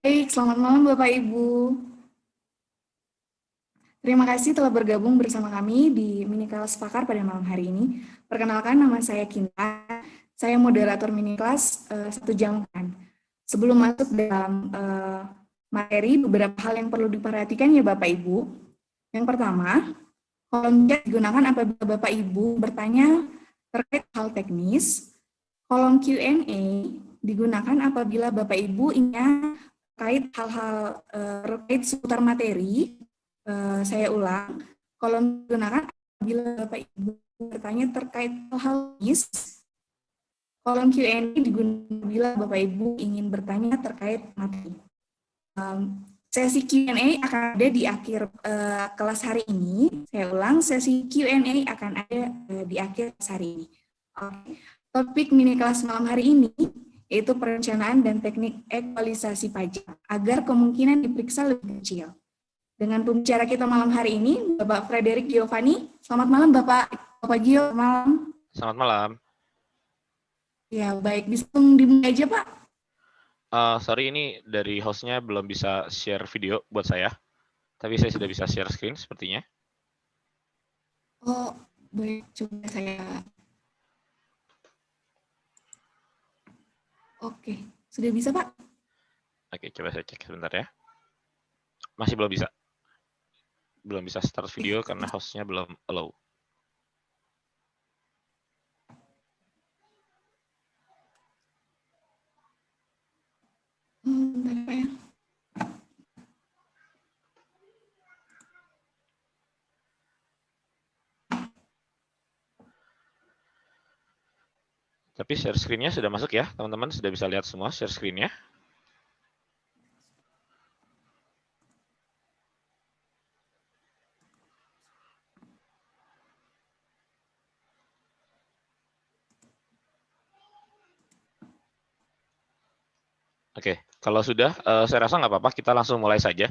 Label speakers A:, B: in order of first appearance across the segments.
A: Baik, selamat malam Bapak Ibu. Terima kasih telah bergabung bersama kami di mini kelas Pakar pada malam hari ini. Perkenalkan, nama saya Kinta. Saya moderator mini kelas 1 jam kan. Sebelum masuk dalam materi, beberapa hal yang perlu diperhatikan ya Bapak Ibu. Yang pertama, kolom chat digunakan apabila Bapak Ibu bertanya terkait hal teknis. Kolom Q&A digunakan apabila Bapak Ibu ingin terkait hal-hal terkait seputar materi. Saya ulang, kolom digunakan apabila Bapak Ibu bertanya terkait hal-hal teknis. Kolom Q&A digunakan bila Bapak Ibu ingin bertanya terkait materi. Sesi Q&A akan ada di akhir kelas hari ini. Saya ulang, sesi Q&A akan ada di akhir kelas hari ini. Oke. Topik mini kelas malam hari ini yaitu perencanaan dan teknik ekualisasi pajak agar kemungkinan diperiksa lebih kecil. Dengan pembicara kita malam hari ini, Bapak Frederick Giovanni. Selamat malam, Bapak Gio. Malam.
B: Selamat malam.
A: Ya, baik. Bisa dimulai aja, Pak.
B: Sorry, ini dari hostnya belum bisa share video buat saya. Tapi saya sudah bisa share screen sepertinya.
A: Oh, baik. Coba saya... Oke. Sudah bisa, Pak?
B: Oke, coba saya cek sebentar ya. Masih belum bisa. Belum bisa start video karena hostnya belum allow.
A: Bentar, Pak ya.
B: Tapi share screen-nya sudah masuk ya, teman-teman. Sudah bisa lihat semua share screen-nya. Oke, kalau sudah, saya rasa nggak apa-apa. Kita langsung mulai saja.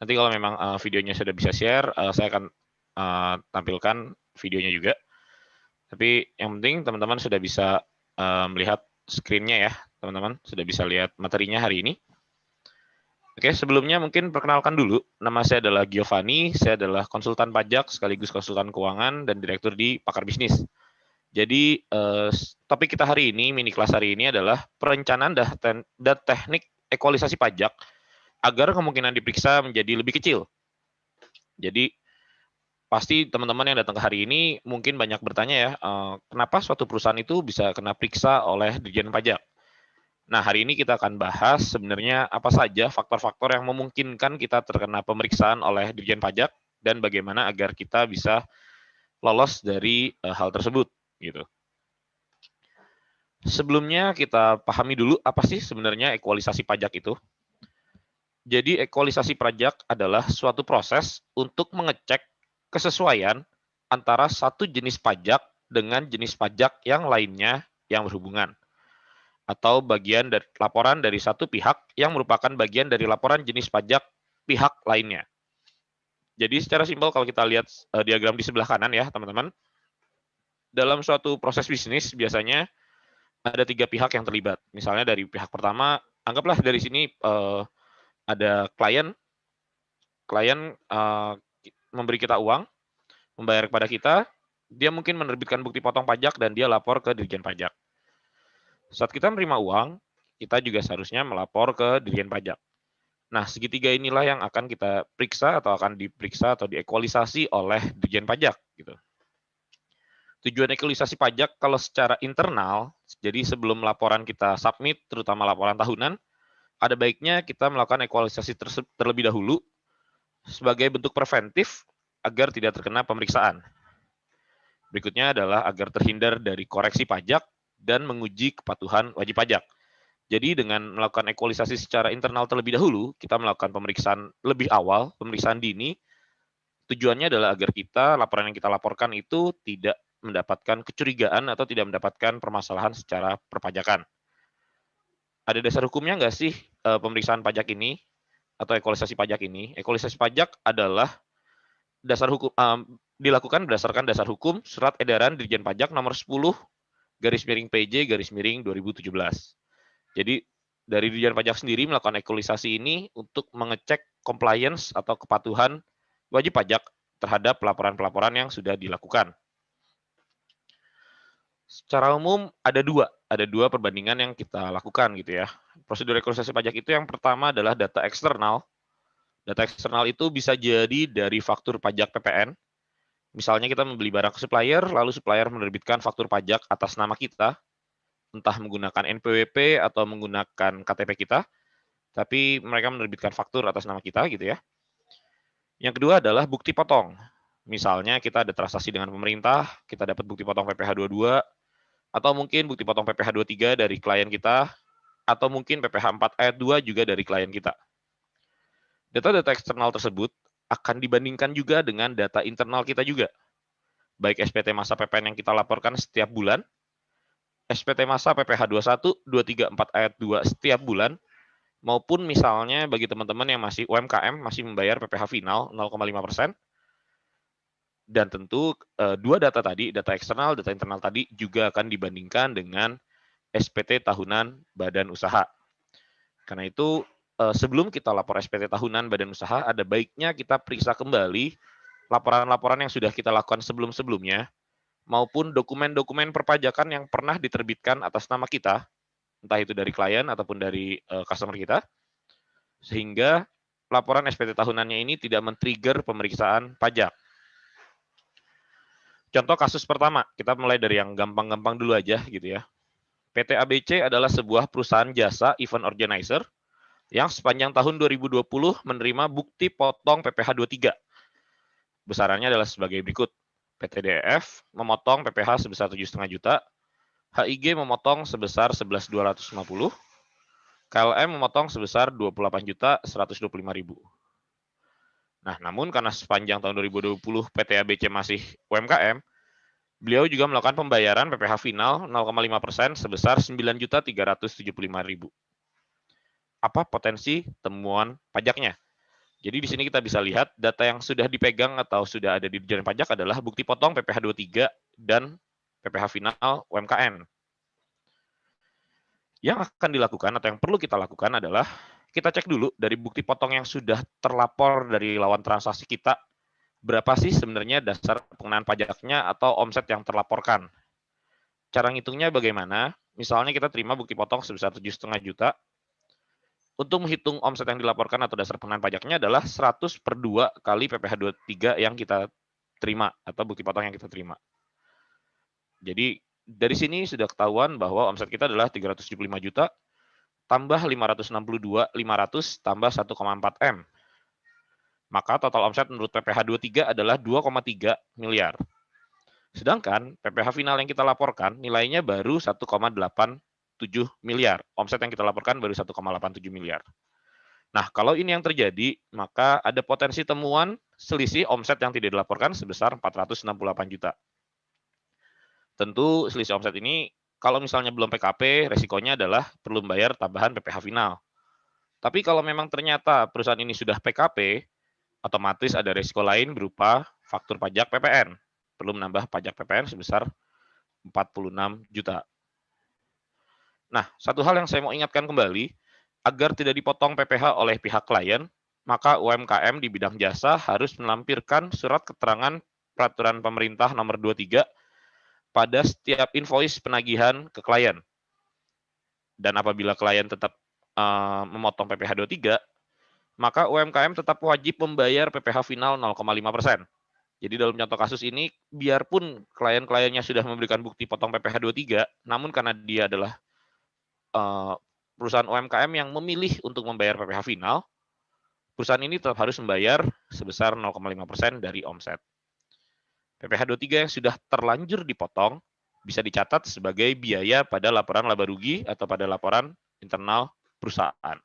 B: Nanti kalau memang videonya sudah bisa share, saya akan tampilkan videonya juga. Tapi yang penting teman-teman sudah bisa melihat screen-nya ya, teman-teman. Sudah bisa lihat materinya hari ini. Oke, sebelumnya mungkin perkenalkan dulu. Nama saya adalah Giovanni, saya adalah konsultan pajak sekaligus konsultan keuangan dan direktur di Pakar Bisnis. Jadi topik kita hari ini, mini kelas hari ini adalah perencanaan dan teknik ekualisasi pajak agar kemungkinan diperiksa menjadi lebih kecil. Jadi pasti teman-teman yang datang ke hari ini mungkin banyak bertanya ya, kenapa suatu perusahaan itu bisa kena periksa oleh Dirjen Pajak? Nah, hari ini kita akan bahas sebenarnya apa saja faktor-faktor yang memungkinkan kita terkena pemeriksaan oleh Dirjen Pajak dan bagaimana agar kita bisa lolos dari hal tersebut gitu. Sebelumnya kita pahami dulu apa sih sebenarnya ekualisasi pajak itu. Jadi ekualisasi pajak adalah suatu proses untuk mengecek kesesuaian antara satu jenis pajak dengan jenis pajak yang lainnya yang berhubungan, atau bagian dari laporan dari satu pihak yang merupakan bagian dari laporan jenis pajak pihak lainnya. Jadi secara simpel kalau kita lihat diagram di sebelah kanan ya teman-teman, dalam suatu proses bisnis biasanya ada 3 pihak yang terlibat. Misalnya dari pihak pertama, anggaplah dari sini ada klien memberi kita uang, membayar kepada kita, dia mungkin menerbitkan bukti potong pajak dan dia lapor ke Dirjen Pajak. Saat kita menerima uang, kita juga seharusnya melapor ke Dirjen Pajak. Nah, segitiga inilah yang akan kita periksa atau akan diperiksa atau diekualisasi oleh Dirjen Pajak gitu. Tujuan ekualisasi pajak kalau secara internal, jadi sebelum laporan kita submit, terutama laporan tahunan, ada baiknya kita melakukan ekualisasi terlebih dahulu sebagai bentuk preventif agar tidak terkena pemeriksaan. Berikutnya adalah agar terhindar dari koreksi pajak dan menguji kepatuhan wajib pajak. Jadi dengan melakukan ekualisasi secara internal terlebih dahulu, kita melakukan pemeriksaan lebih awal, pemeriksaan dini, tujuannya adalah agar laporan yang kita laporkan itu tidak mendapatkan kecurigaan atau tidak mendapatkan permasalahan secara perpajakan. Ada dasar hukumnya nggak sih pemeriksaan pajak ini atau ekualisasi pajak ini? Ekualisasi pajak adalah dasar hukum dilakukan berdasarkan dasar hukum Surat Edaran Dirjen Pajak nomor 10 /PJ/2017. Jadi dari Dirjen Pajak sendiri melakukan equalisasi ini untuk mengecek compliance atau kepatuhan wajib pajak terhadap pelaporan-pelaporan yang sudah dilakukan. Secara umum ada dua perbandingan yang kita lakukan gitu ya. Prosedur equalisasi pajak itu yang pertama adalah data eksternal. Data eksternal itu bisa jadi dari faktur pajak PPN. Misalnya kita membeli barang ke supplier, lalu supplier menerbitkan faktur pajak atas nama kita, entah menggunakan NPWP atau menggunakan KTP kita, tapi mereka menerbitkan faktur atas nama kita gitu ya. Yang kedua adalah bukti potong. Misalnya kita ada transaksi dengan pemerintah, kita dapat bukti potong PPh 22, atau mungkin bukti potong PPh 23 dari klien kita, atau mungkin PPh 4 ayat 2 juga dari klien kita. Data-data eksternal tersebut akan dibandingkan juga dengan data internal kita juga, baik SPT masa PPN yang kita laporkan setiap bulan, SPT masa PPh 21, 23, 4 ayat 2 setiap bulan, maupun misalnya bagi teman-teman yang masih UMKM, masih membayar PPh final 0,5%, dan tentu dua data tadi, data eksternal, data internal tadi juga akan dibandingkan dengan SPT tahunan badan usaha. Karena itu sebelum kita lapor SPT tahunan badan usaha, ada baiknya kita periksa kembali laporan-laporan yang sudah kita lakukan sebelum-sebelumnya, maupun dokumen-dokumen perpajakan yang pernah diterbitkan atas nama kita, entah itu dari klien ataupun dari customer kita, sehingga laporan SPT tahunannya ini tidak men-trigger pemeriksaan pajak. Contoh kasus pertama, kita mulai dari yang gampang-gampang dulu aja gitu ya. PT ABC adalah sebuah perusahaan jasa event organizer yang sepanjang tahun 2020 menerima bukti potong PPh 23. Besarannya adalah sebagai berikut. PT DF memotong PPh sebesar 7,5 juta, HIG memotong sebesar 11.250, KLM memotong sebesar 28.125.000. Nah, namun karena sepanjang tahun 2020 PT ABC masih UMKM, beliau juga melakukan pembayaran PPh final 0,5% sebesar 9.375.000. Apa potensi temuan pajaknya? Jadi di sini kita bisa lihat data yang sudah dipegang atau sudah ada di Dirjen Pajak adalah bukti potong PPh 23 dan PPh final UMKM. Yang akan dilakukan atau yang perlu kita lakukan adalah kita cek dulu dari bukti potong yang sudah terlapor dari lawan transaksi kita, berapa sih sebenarnya dasar pengenaan pajaknya atau omset yang terlaporkan. Cara ngitungnya bagaimana? Misalnya kita terima bukti potong sebesar 7,5 juta, untuk menghitung omset yang dilaporkan atau dasar pengenaan pajaknya adalah 100 per 2 kali PPh 23 yang kita terima atau bukti potong yang kita terima. Jadi dari sini sudah ketahuan bahwa omset kita adalah 375 juta tambah 562.500 tambah 1,4 M. Maka total omset menurut PPh 23 adalah 2,3 miliar. Sedangkan PPh final yang kita laporkan nilainya baru 1,87 miliar. Omset yang kita laporkan baru 1,87 miliar. Nah, kalau ini yang terjadi, maka ada potensi temuan selisih omset yang tidak dilaporkan sebesar 468 juta. Tentu selisih omset ini, kalau misalnya belum PKP, resikonya adalah perlu membayar tambahan PPh final. Tapi kalau memang ternyata perusahaan ini sudah PKP, otomatis ada resiko lain berupa faktur pajak PPN. Perlu menambah pajak PPN sebesar 46 juta. Nah, satu hal yang saya mau ingatkan kembali, agar tidak dipotong PPh oleh pihak klien, maka UMKM di bidang jasa harus melampirkan surat keterangan peraturan pemerintah nomor 23 pada setiap invoice penagihan ke klien. Dan apabila klien tetap memotong PPh 23, maka UMKM tetap wajib membayar PPh final 0,5%. Jadi dalam contoh kasus ini, biarpun klien-kliennya sudah memberikan bukti potong PPh 23, namun karena dia adalah perusahaan UMKM yang memilih untuk membayar PPh final, perusahaan ini tetap harus membayar sebesar 0,5% dari omset. PPh 23 yang sudah terlanjur dipotong bisa dicatat sebagai biaya pada laporan laba rugi atau pada laporan internal perusahaan.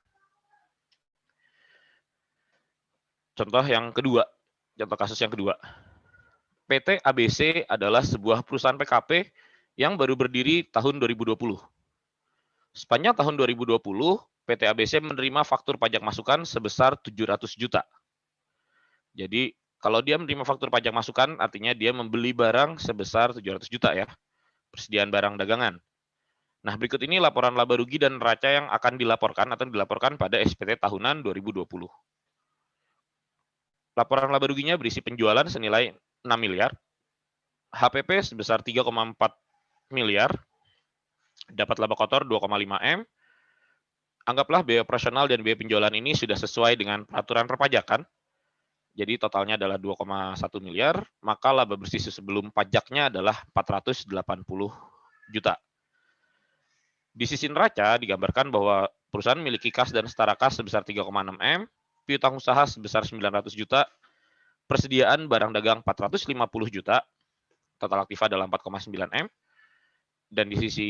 B: Contoh yang kedua, contoh kasus yang kedua. PT ABC adalah sebuah perusahaan PKP yang baru berdiri tahun 2020. Sepanjang tahun 2020, PT ABC menerima faktur pajak masukan sebesar 700 juta. Jadi, kalau dia menerima faktur pajak masukan, artinya dia membeli barang sebesar 700 juta ya, persediaan barang dagangan. Nah, berikut ini laporan laba rugi dan neraca yang akan dilaporkan atau dilaporkan pada SPT tahunan 2020. Laporan laba ruginya berisi penjualan senilai 6 miliar, HPP sebesar 3,4 miliar, dapat laba kotor 2,5 M. Anggaplah biaya operasional dan biaya penjualan ini sudah sesuai dengan peraturan perpajakan. Jadi totalnya adalah 2,1 miliar, maka laba bersih sebelum pajaknya adalah 480 juta. Di sisi neraca digambarkan bahwa perusahaan memiliki kas dan setara kas sebesar 3,6 M, piutang usaha sebesar 900 juta, persediaan barang dagang 450 juta, total aktiva adalah 4,9 M, dan di sisi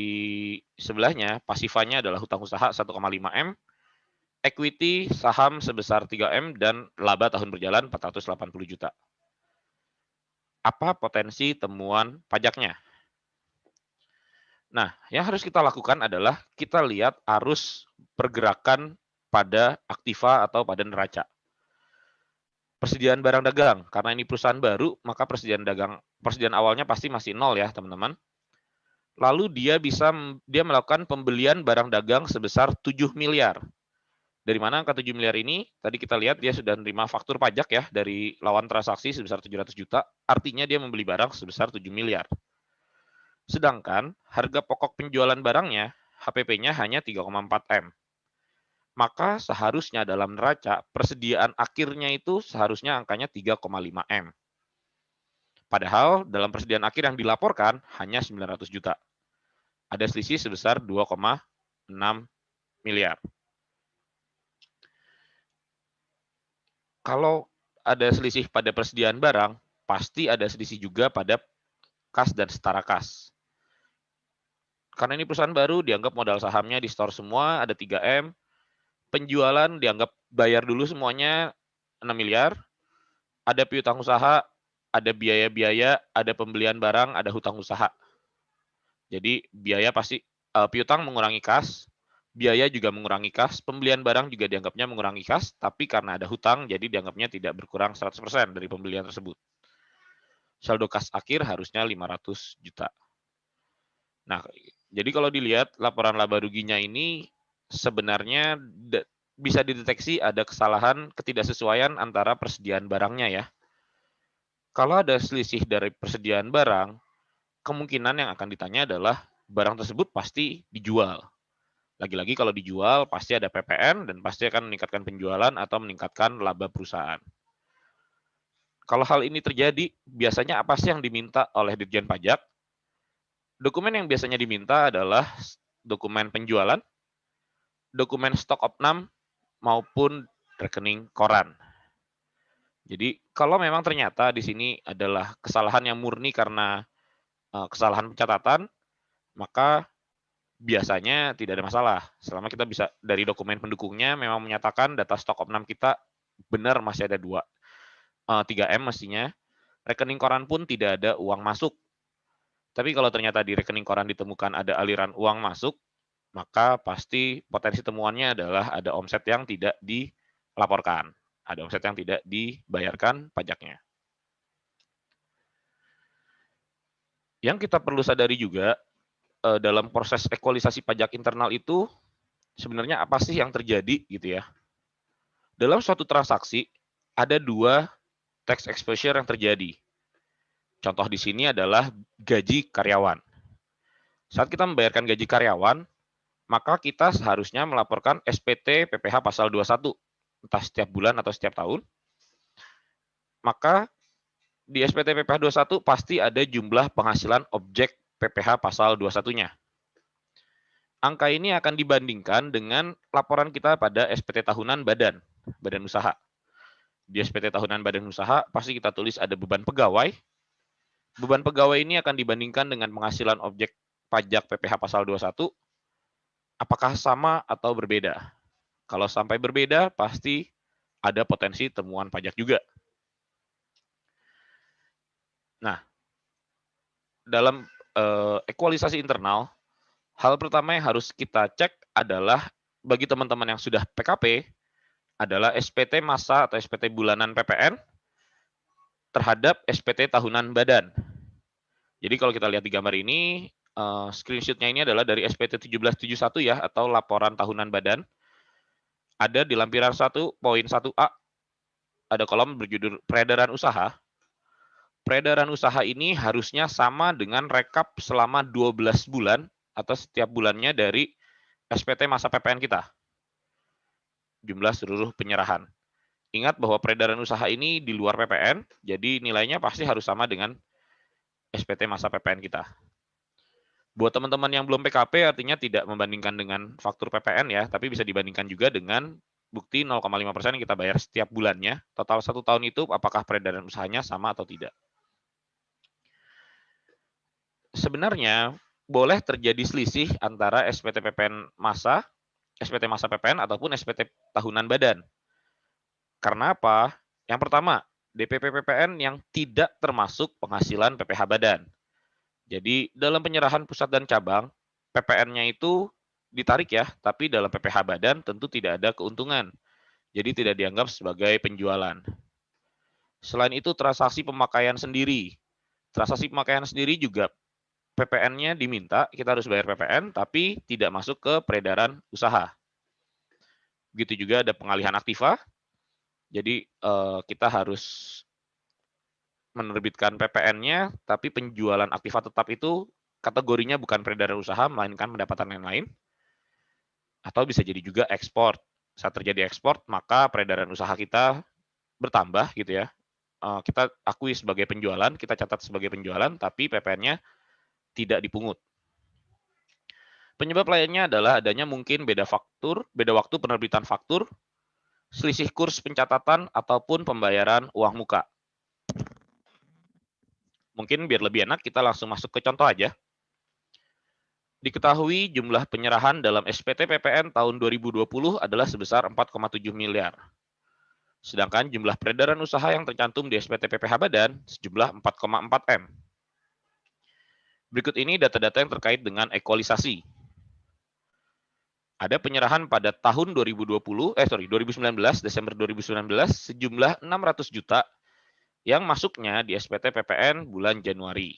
B: sebelahnya pasifanya adalah hutang usaha 1,5 M, equity saham sebesar 3 M, dan laba tahun berjalan 480 juta. Apa potensi temuan pajaknya? Nah, yang harus kita lakukan adalah kita lihat arus pergerakan pada aktiva atau pada neraca. Persediaan barang dagang, karena ini perusahaan baru, maka persediaan awalnya pasti masih nol ya, teman-teman. Lalu dia melakukan pembelian barang dagang sebesar 7 miliar. Dari mana angka 7 miliar ini? Tadi kita lihat dia sudah menerima faktur pajak ya dari lawan transaksi sebesar 700 juta, artinya dia membeli barang sebesar 7 miliar. Sedangkan harga pokok penjualan barangnya, HPP-nya hanya 3,4 M. Maka seharusnya dalam neraca, persediaan akhirnya itu seharusnya angkanya 3,5 M. Padahal dalam persediaan akhir yang dilaporkan hanya 900 juta. Ada selisih sebesar 2,6 miliar. Kalau ada selisih pada persediaan barang, pasti ada selisih juga pada kas dan setara kas. Karena ini perusahaan baru, dianggap modal sahamnya di store semua, ada 3 M. Penjualan dianggap bayar dulu semuanya 6 miliar. Ada piutang usaha, ada biaya-biaya, ada pembelian barang, ada hutang usaha. Jadi biaya pasti, piutang mengurangi kas, biaya juga mengurangi kas, pembelian barang juga dianggapnya mengurangi kas, tapi karena ada hutang, jadi dianggapnya tidak berkurang 100% dari pembelian tersebut. Saldo kas akhir harusnya 500 juta. Nah, jadi kalau dilihat laporan laba ruginya ini sebenarnya bisa dideteksi ada kesalahan ketidaksesuaian antara persediaan barangnya ya. Kalau ada selisih dari persediaan barang, kemungkinan yang akan ditanya adalah barang tersebut pasti dijual. Lagi-lagi kalau dijual pasti ada PPN dan pasti akan meningkatkan penjualan atau meningkatkan laba perusahaan. Kalau hal ini terjadi, biasanya apa sih yang diminta oleh Ditjen Pajak? Dokumen yang biasanya diminta adalah dokumen penjualan, dokumen stok opnam, maupun rekening koran. Jadi kalau memang ternyata di sini adalah kesalahan yang murni karena kesalahan pencatatan, maka biasanya tidak ada masalah. Selama kita bisa dari dokumen pendukungnya memang menyatakan data stok opnam kita benar masih ada 3 M mestinya. Rekening koran pun tidak ada uang masuk. Tapi kalau ternyata di rekening koran ditemukan ada aliran uang masuk, maka pasti potensi temuannya adalah ada omset yang tidak dilaporkan. Ada omset yang tidak dibayarkan pajaknya. Yang kita perlu sadari juga, dalam proses ekualisasi pajak internal itu, sebenarnya apa sih yang terjadi gitu ya. Dalam suatu transaksi, ada 2 tax exposure yang terjadi. Contoh di sini adalah gaji karyawan. Saat kita membayarkan gaji karyawan, maka kita seharusnya melaporkan SPT PPh pasal 21, entah setiap bulan atau setiap tahun. Maka di SPT PPh 21 pasti ada jumlah penghasilan objek PPh pasal 21-nya. Angka ini akan dibandingkan dengan laporan kita pada SPT tahunan badan usaha. Di SPT tahunan badan usaha pasti kita tulis ada beban pegawai. Beban pegawai ini akan dibandingkan dengan penghasilan objek pajak PPh pasal 21. Apakah sama atau berbeda? Kalau sampai berbeda, pasti ada potensi temuan pajak juga. Nah, dalam ekualisasi internal, hal pertama yang harus kita cek adalah bagi teman-teman yang sudah PKP, adalah SPT masa atau SPT bulanan PPN terhadap SPT tahunan badan. Jadi kalau kita lihat di gambar ini, Screenshot-nya ini adalah dari SPT 1771 ya, atau laporan tahunan badan. Ada di lampiran 1, poin 1A, ada kolom berjudul peredaran usaha. Peredaran usaha ini harusnya sama dengan rekap selama 12 bulan atau setiap bulannya dari SPT masa PPN kita. Jumlah seluruh penyerahan. Ingat bahwa peredaran usaha ini di luar PPN, jadi nilainya pasti harus sama dengan SPT masa PPN kita. Buat teman-teman yang belum PKP artinya tidak membandingkan dengan faktur PPN ya, tapi bisa dibandingkan juga dengan bukti 0,5% yang kita bayar setiap bulannya. Total 1 tahun itu apakah peredaran usahanya sama atau tidak. Sebenarnya boleh terjadi selisih antara SPT PPN masa, SPT masa PPN ataupun SPT tahunan badan. Karena apa? Yang pertama, DPP PPN yang tidak termasuk penghasilan PPh badan. Jadi dalam penyerahan pusat dan cabang, PPN-nya itu ditarik ya, tapi dalam PPh badan tentu tidak ada keuntungan. Jadi tidak dianggap sebagai penjualan. Selain itu transaksi pemakaian sendiri. Transaksi pemakaian sendiri juga PPN-nya diminta, kita harus bayar PPN, tapi tidak masuk ke peredaran usaha. Begitu juga ada pengalihan aktiva. Jadi kita harus menerbitkan PPN-nya, tapi penjualan aktiva tetap itu kategorinya bukan peredaran usaha, melainkan pendapatan yang lain. Atau bisa jadi juga ekspor. Saat terjadi ekspor, maka peredaran usaha kita bertambah gitu ya. Kita akui sebagai penjualan, kita catat sebagai penjualan, tapi PPN-nya tidak dipungut. Penyebab lainnya adalah adanya mungkin beda waktu penerbitan faktur, selisih kurs pencatatan, ataupun pembayaran uang muka. Mungkin biar lebih enak, kita langsung masuk ke contoh aja. Diketahui jumlah penyerahan dalam SPT PPN tahun 2020 adalah sebesar 4,7 miliar. Sedangkan jumlah peredaran usaha yang tercantum di SPT PPh Badan sejumlah 4,4 M. Berikut ini data-data yang terkait dengan ekualisasi. Ada penyerahan pada tahun 2019, Desember 2019, sejumlah 600 juta yang masuknya di SPT PPN bulan Januari.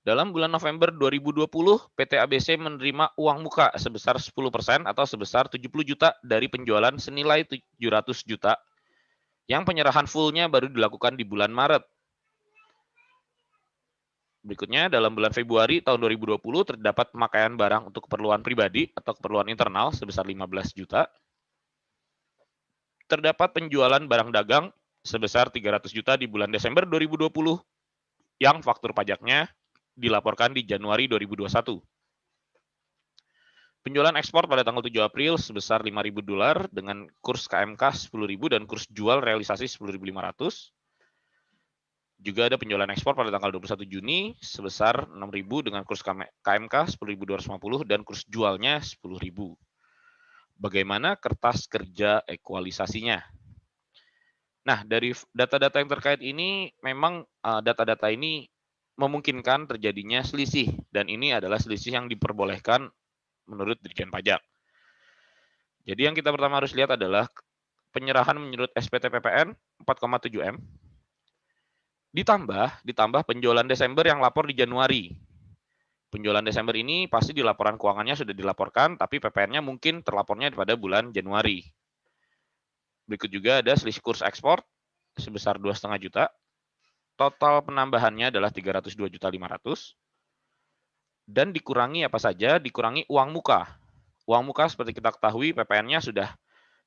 B: Dalam bulan November 2020, PT ABC menerima uang muka sebesar 10% atau sebesar 70 juta dari penjualan senilai 700 juta, yang penyerahan fullnya baru dilakukan di bulan Maret. Berikutnya, dalam bulan Februari tahun 2020 terdapat pemakaian barang untuk keperluan pribadi atau keperluan internal sebesar 15 juta. Terdapat penjualan barang dagang sebesar 300 juta di bulan Desember 2020 yang faktur pajaknya dilaporkan di Januari 2021. Penjualan ekspor pada tanggal 7 April sebesar 5.000 dolar dengan kurs KMK 10.000 dan kurs jual realisasi 10.500. Juga ada penjualan ekspor pada tanggal 21 Juni sebesar 6.000 dengan kurs KMK 10.250 dan kurs jualnya 10.000. Bagaimana kertas kerja ekualisasinya? Nah, dari data-data yang terkait ini, memang data-data ini memungkinkan terjadinya selisih, dan ini adalah selisih yang diperbolehkan menurut Dirjen Pajak. Jadi yang kita pertama harus lihat adalah penyerahan menurut SPT PPN 4,7 M, ditambah penjualan Desember yang lapor di Januari. Penjualan Desember ini pasti di laporan keuangannya sudah dilaporkan, tapi PPN-nya mungkin terlapornya pada bulan Januari. Berikut juga ada selisih kurs ekspor sebesar 2,5 juta. Total penambahannya adalah 302.500.000. Dan dikurangi apa saja? Dikurangi uang muka. Uang muka seperti kita ketahui PPN-nya sudah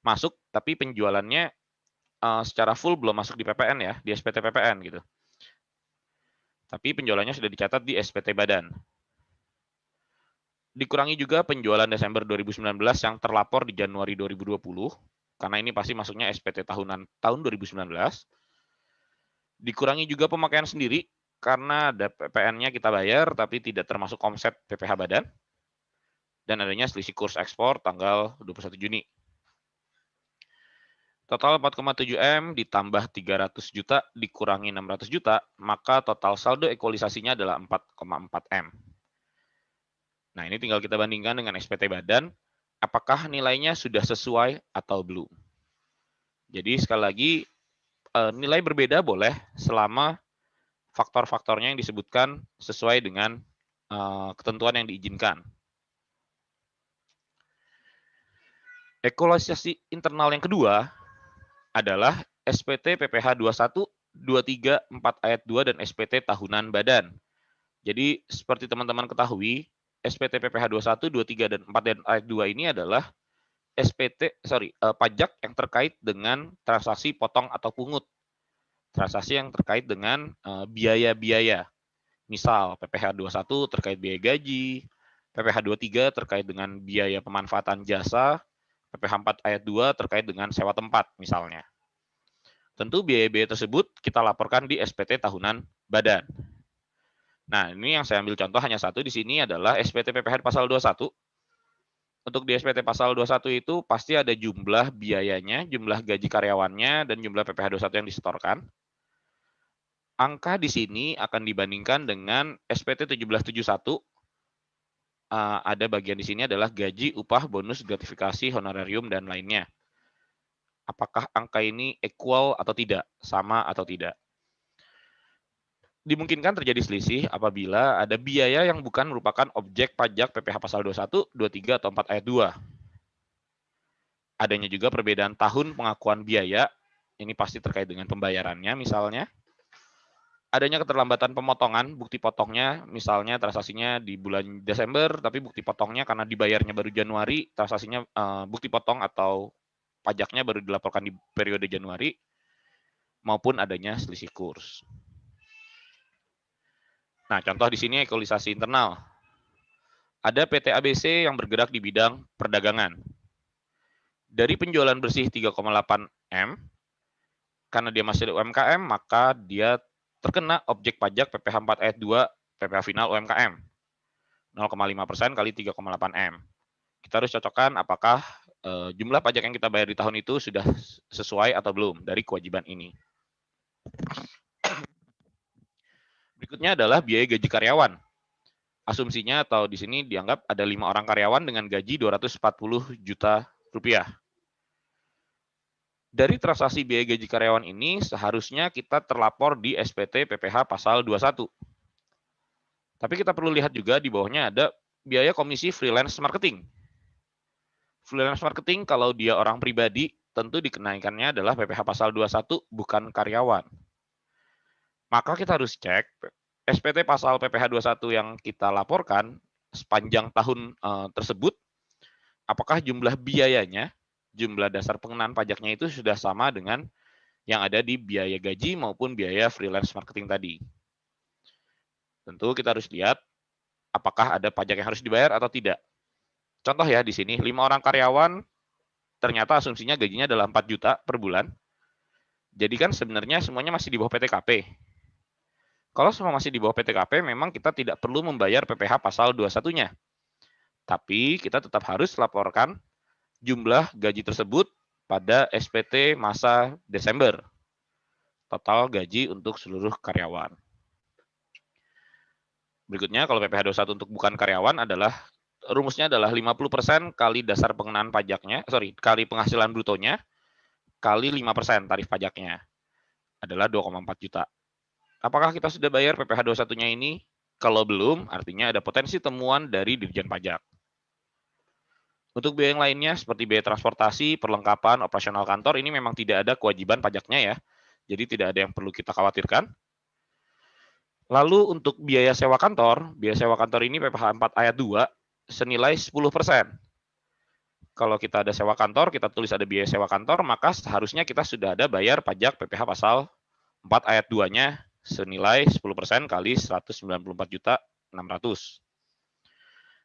B: masuk, tapi penjualannya secara full belum masuk di PPN ya, di SPT PPN gitu. Tapi penjualannya sudah dicatat di SPT Badan. Dikurangi juga penjualan Desember 2019 yang terlapor di Januari 2020, karena ini pasti masuknya SPT tahunan tahun 2019. Dikurangi juga pemakaian sendiri, karena ada PPN-nya kita bayar, tapi tidak termasuk omset PPh Badan. Dan adanya selisih kurs ekspor tanggal 21 Juni. Total 4,7 M ditambah 300 juta dikurangi 600 juta, maka total saldo ekualisasinya adalah 4,4 M. Nah, ini tinggal kita bandingkan dengan SPT Badan, apakah nilainya sudah sesuai atau belum. Jadi sekali lagi, nilai berbeda boleh selama faktor-faktornya yang disebutkan sesuai dengan ketentuan yang diizinkan. Evaluasi internal yang kedua adalah SPT PPh 21, 23, 4 ayat 2 dan SPT tahunan badan. Jadi seperti teman-teman ketahui, SPT PPh 21, 23 dan 4 dan ayat 2 ini adalah pajak yang terkait dengan transaksi potong atau pungut. Transaksi yang terkait dengan biaya-biaya. Misal PPh 21 terkait biaya gaji, PPh 23 terkait dengan biaya pemanfaatan jasa, PPh 4 ayat 2 terkait dengan sewa tempat misalnya. Tentu biaya-biaya tersebut kita laporkan di SPT tahunan badan. Nah, ini yang saya ambil contoh hanya satu di sini adalah SPT PPh pasal 21. Untuk di SPT pasal 21 itu pasti ada jumlah biayanya, jumlah gaji karyawannya, dan jumlah PPh 21 yang disetorkan. Angka di sini akan dibandingkan dengan SPT 1771. Ada bagian di sini adalah gaji, upah, bonus, gratifikasi, honorarium, dan lainnya. Apakah angka ini equal atau tidak, sama atau tidak? Dimungkinkan terjadi selisih apabila ada biaya yang bukan merupakan objek pajak PPh pasal 21, 23, atau 4 ayat 2. Adanya juga perbedaan tahun pengakuan biaya, ini pasti terkait dengan pembayarannya misalnya. Adanya keterlambatan pemotongan, bukti potongnya misalnya transaksinya di bulan Desember, tapi bukti potongnya karena dibayarnya baru Januari, transaksinya bukti potong atau pajaknya baru dilaporkan di periode Januari, maupun adanya selisih kurs. Nah, contoh di sini equalisasi internal. Ada PT ABC yang bergerak di bidang perdagangan. Dari penjualan bersih 3,8 M, karena dia masih UMKM, maka dia terkena objek pajak PPh 4 ayat 2 PPh final UMKM. 0,5% kali 3,8 M. Kita harus cocokkan apakah jumlah pajak yang kita bayar di tahun itu sudah sesuai atau belum dari kewajiban ini. Berikutnya adalah biaya gaji karyawan. Asumsinya atau di sini dianggap ada 5 orang karyawan dengan gaji 240 juta rupiah. Dari transaksi biaya gaji karyawan ini seharusnya kita terlapor di SPT PPh pasal 21. Tapi kita perlu lihat juga di bawahnya ada biaya komisi freelance marketing. Freelance marketing kalau dia orang pribadi tentu dikenaikannya adalah PPh pasal 21 bukan karyawan. Maka kita harus cek SPT pasal PPh 21 yang kita laporkan sepanjang tahun tersebut, apakah jumlah biayanya, jumlah dasar pengenaan pajaknya itu sudah sama dengan yang ada di biaya gaji maupun biaya freelance marketing tadi. Tentu kita harus lihat apakah ada pajak yang harus dibayar atau tidak. Contoh ya di sini, 5 orang karyawan ternyata asumsinya gajinya adalah 4 juta per bulan. Jadi kan sebenarnya semuanya masih di bawah PTKP. Kalau semua masih di bawah PTKP, memang kita tidak perlu membayar PPh pasal 21-nya. Tapi kita tetap harus laporkan jumlah gaji tersebut pada SPT masa Desember. Total gaji untuk seluruh karyawan. Berikutnya, kalau PPh 21 untuk bukan karyawan adalah, rumusnya adalah 50% kali dasar pengenaan pajaknya, kali penghasilan brutonya, kali 5% tarif pajaknya. Adalah 2,4 juta. Apakah kita sudah bayar PPh 21-nya ini? Kalau belum, artinya ada potensi temuan dari Dirjen Pajak. Untuk biaya yang lainnya, seperti biaya transportasi, perlengkapan, operasional kantor, ini memang tidak ada kewajiban pajaknya ya. Jadi tidak ada yang perlu kita khawatirkan. Lalu untuk biaya sewa kantor ini PPh 4 ayat 2, senilai 10%. Kalau kita ada sewa kantor, kita tulis ada biaya sewa kantor, maka seharusnya kita sudah ada bayar pajak PPh pasal 4 ayat 2-nya senilai 10% kali 194.600.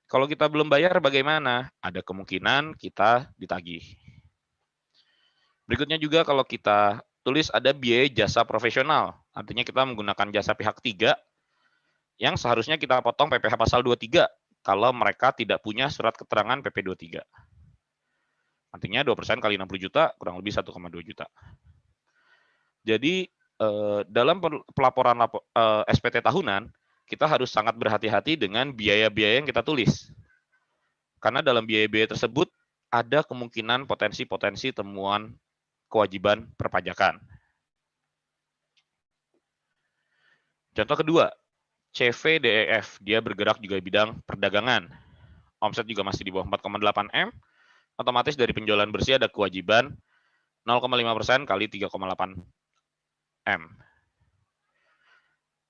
B: Kalau kita belum bayar bagaimana? Ada kemungkinan kita ditagih. Berikutnya juga kalau kita tulis ada biaya jasa profesional, artinya kita menggunakan jasa pihak ketiga yang seharusnya kita potong PPh pasal 23 kalau mereka tidak punya surat keterangan PP 23. Artinya 2% kali 60 juta kurang lebih 1,2 juta. Jadi dalam pelaporan SPT tahunan, kita harus sangat berhati-hati dengan biaya-biaya yang kita tulis. Karena dalam biaya-biaya tersebut ada kemungkinan potensi-potensi temuan kewajiban perpajakan. Contoh kedua, CVDEF, dia bergerak juga di bidang perdagangan. Omset juga masih di bawah 4,8 M, otomatis dari penjualan bersih ada kewajiban 0,5% kali 3,8 M.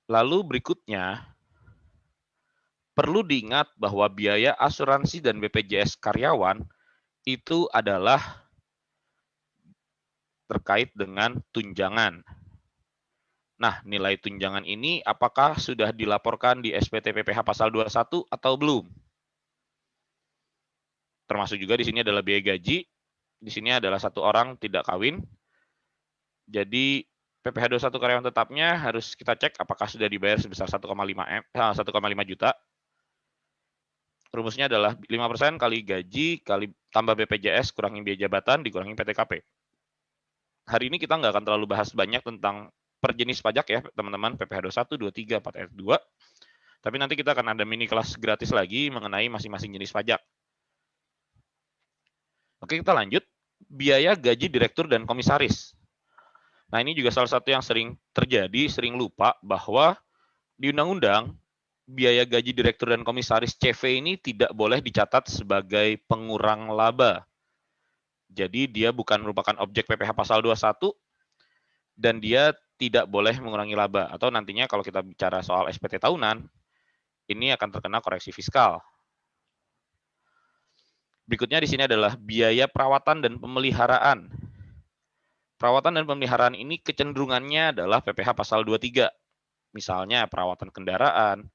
B: Lalu berikutnya, perlu diingat bahwa biaya asuransi dan BPJS karyawan itu adalah terkait dengan tunjangan. Nah, nilai tunjangan ini apakah sudah dilaporkan di SPT PPh pasal 21 atau belum? Termasuk juga di sini adalah biaya gaji. Di sini adalah satu orang tidak kawin. Jadi PPh 21 karyawan tetapnya harus kita cek apakah sudah dibayar sebesar 1,5 juta. Rumusnya adalah 5% kali gaji kali tambah BPJS kurangi biaya jabatan dikurangi PTKP. Hari ini kita nggak akan terlalu bahas banyak tentang per jenis pajak ya teman-teman, PPh 21, 23, 4 ayat 2. Tapi nanti kita akan ada mini kelas gratis lagi mengenai masing-masing jenis pajak. Oke, kita lanjut. Biaya gaji direktur dan komisaris. Nah, ini juga salah satu yang sering terjadi, sering lupa bahwa di undang-undang biaya gaji direktur dan komisaris CV ini tidak boleh dicatat sebagai pengurang laba. Jadi dia bukan merupakan objek PPh pasal 21 dan dia tidak boleh mengurangi laba. Atau nantinya kalau kita bicara soal SPT tahunan, ini akan terkena koreksi fiskal. Berikutnya di sini adalah biaya perawatan dan pemeliharaan. Perawatan dan pemeliharaan ini kecenderungannya adalah PPh pasal 23. Misalnya perawatan kendaraan,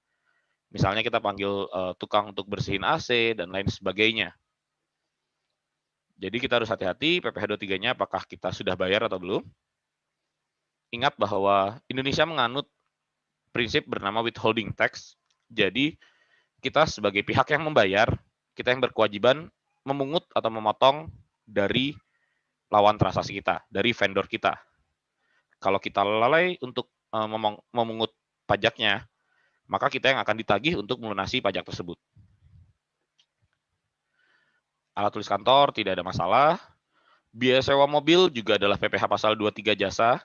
B: misalnya kita panggil tukang untuk bersihin AC, dan lain sebagainya. Jadi kita harus hati-hati PPh 23-nya apakah kita sudah bayar atau belum. Ingat bahwa Indonesia menganut prinsip bernama withholding tax. Jadi kita sebagai pihak yang membayar, kita yang berkewajiban memungut atau memotong dari lawan transaksi kita, dari vendor kita. Kalau kita lalai untuk memungut pajaknya, maka kita yang akan ditagih untuk melunasi pajak tersebut. Alat tulis kantor tidak ada masalah. Biaya sewa mobil juga adalah PPh pasal 23 jasa.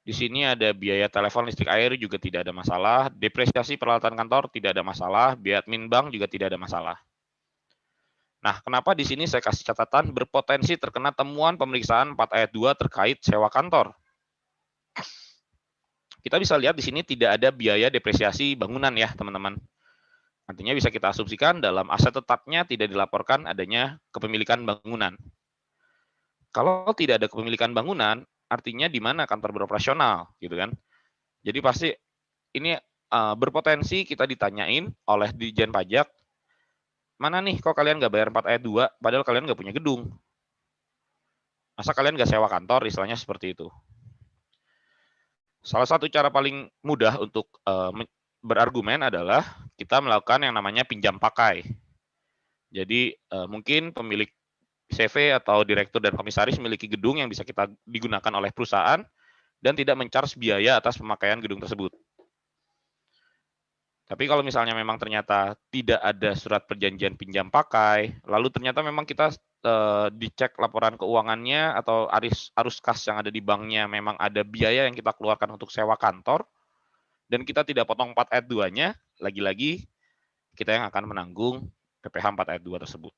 B: Di sini ada biaya telepon, listrik, air juga tidak ada masalah. Depresiasi peralatan kantor tidak ada masalah. Biaya admin bank juga tidak ada masalah. Nah, kenapa di sini saya kasih catatan berpotensi terkena temuan pemeriksaan 4 ayat 2 terkait sewa kantor. Kita bisa lihat di sini tidak ada biaya depresiasi bangunan ya, teman-teman. Artinya bisa kita asumsikan dalam aset tetapnya tidak dilaporkan adanya kepemilikan bangunan. Kalau tidak ada kepemilikan bangunan, artinya di mana kantor beroperasional, gitu kan? Jadi pasti ini berpotensi kita ditanyain oleh Ditjen Pajak, mana nih kok kalian nggak bayar 4 ayat 2, padahal kalian nggak punya gedung. Masa kalian nggak sewa kantor, istilahnya seperti itu. Salah satu cara paling mudah untuk berargumen adalah kita melakukan yang namanya pinjam pakai. Jadi mungkin pemilik CV atau direktur dan komisaris memiliki gedung yang bisa kita digunakan oleh perusahaan dan tidak men-charge biaya atas pemakaian gedung tersebut. Tapi kalau misalnya memang ternyata tidak ada surat perjanjian pinjam pakai, lalu ternyata memang kita dicek laporan keuangannya atau arus kas yang ada di banknya memang ada biaya yang kita keluarkan untuk sewa kantor, dan kita tidak potong 4 ayat 2-nya, lagi-lagi kita yang akan menanggung PPh 4 ayat 2 tersebut.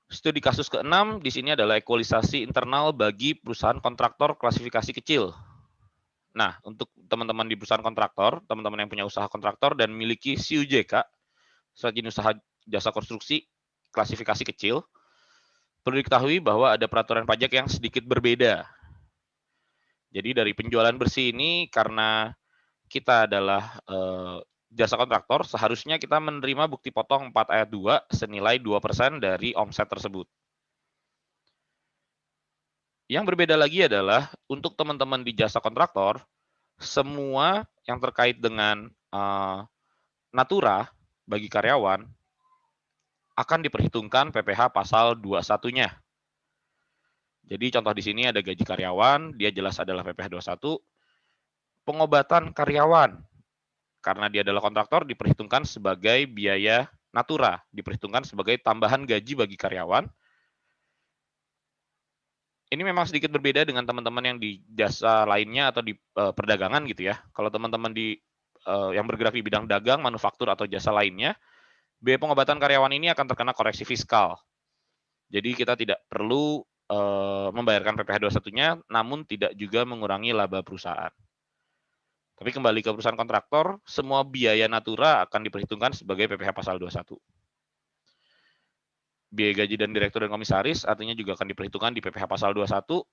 B: Studi kasus ke-6 di sini adalah ekualisasi internal bagi perusahaan kontraktor klasifikasi kecil. Nah, untuk teman-teman di perusahaan kontraktor, teman-teman yang punya usaha kontraktor dan memiliki SIUJK, surat izin usaha jasa konstruksi klasifikasi kecil, perlu diketahui bahwa ada peraturan pajak yang sedikit berbeda. Jadi dari penjualan bersih ini, karena kita adalah jasa kontraktor, seharusnya kita menerima bukti potong 4 ayat 2 senilai 2% dari omset tersebut. Yang berbeda lagi adalah untuk teman-teman di jasa kontraktor, semua yang terkait dengan natura bagi karyawan akan diperhitungkan PPh pasal 21-nya. Jadi contoh di sini ada gaji karyawan, dia jelas adalah PPh 21. Pengobatan karyawan, karena dia adalah kontraktor, diperhitungkan sebagai biaya natura, diperhitungkan sebagai tambahan gaji bagi karyawan. ini memang sedikit berbeda dengan teman-teman yang di jasa lainnya atau di perdagangan gitu ya. Kalau teman-teman di yang bergerak di bidang dagang, manufaktur atau jasa lainnya, biaya pengobatan karyawan ini akan terkena koreksi fiskal. Jadi kita tidak perlu membayarkan PPh 21-nya, namun tidak juga mengurangi laba perusahaan. Tapi kembali ke perusahaan kontraktor, semua biaya natura akan diperhitungkan sebagai PPh pasal 21. Biaya gaji dan direktur dan komisaris artinya juga akan diperhitungkan di PPh pasal 21.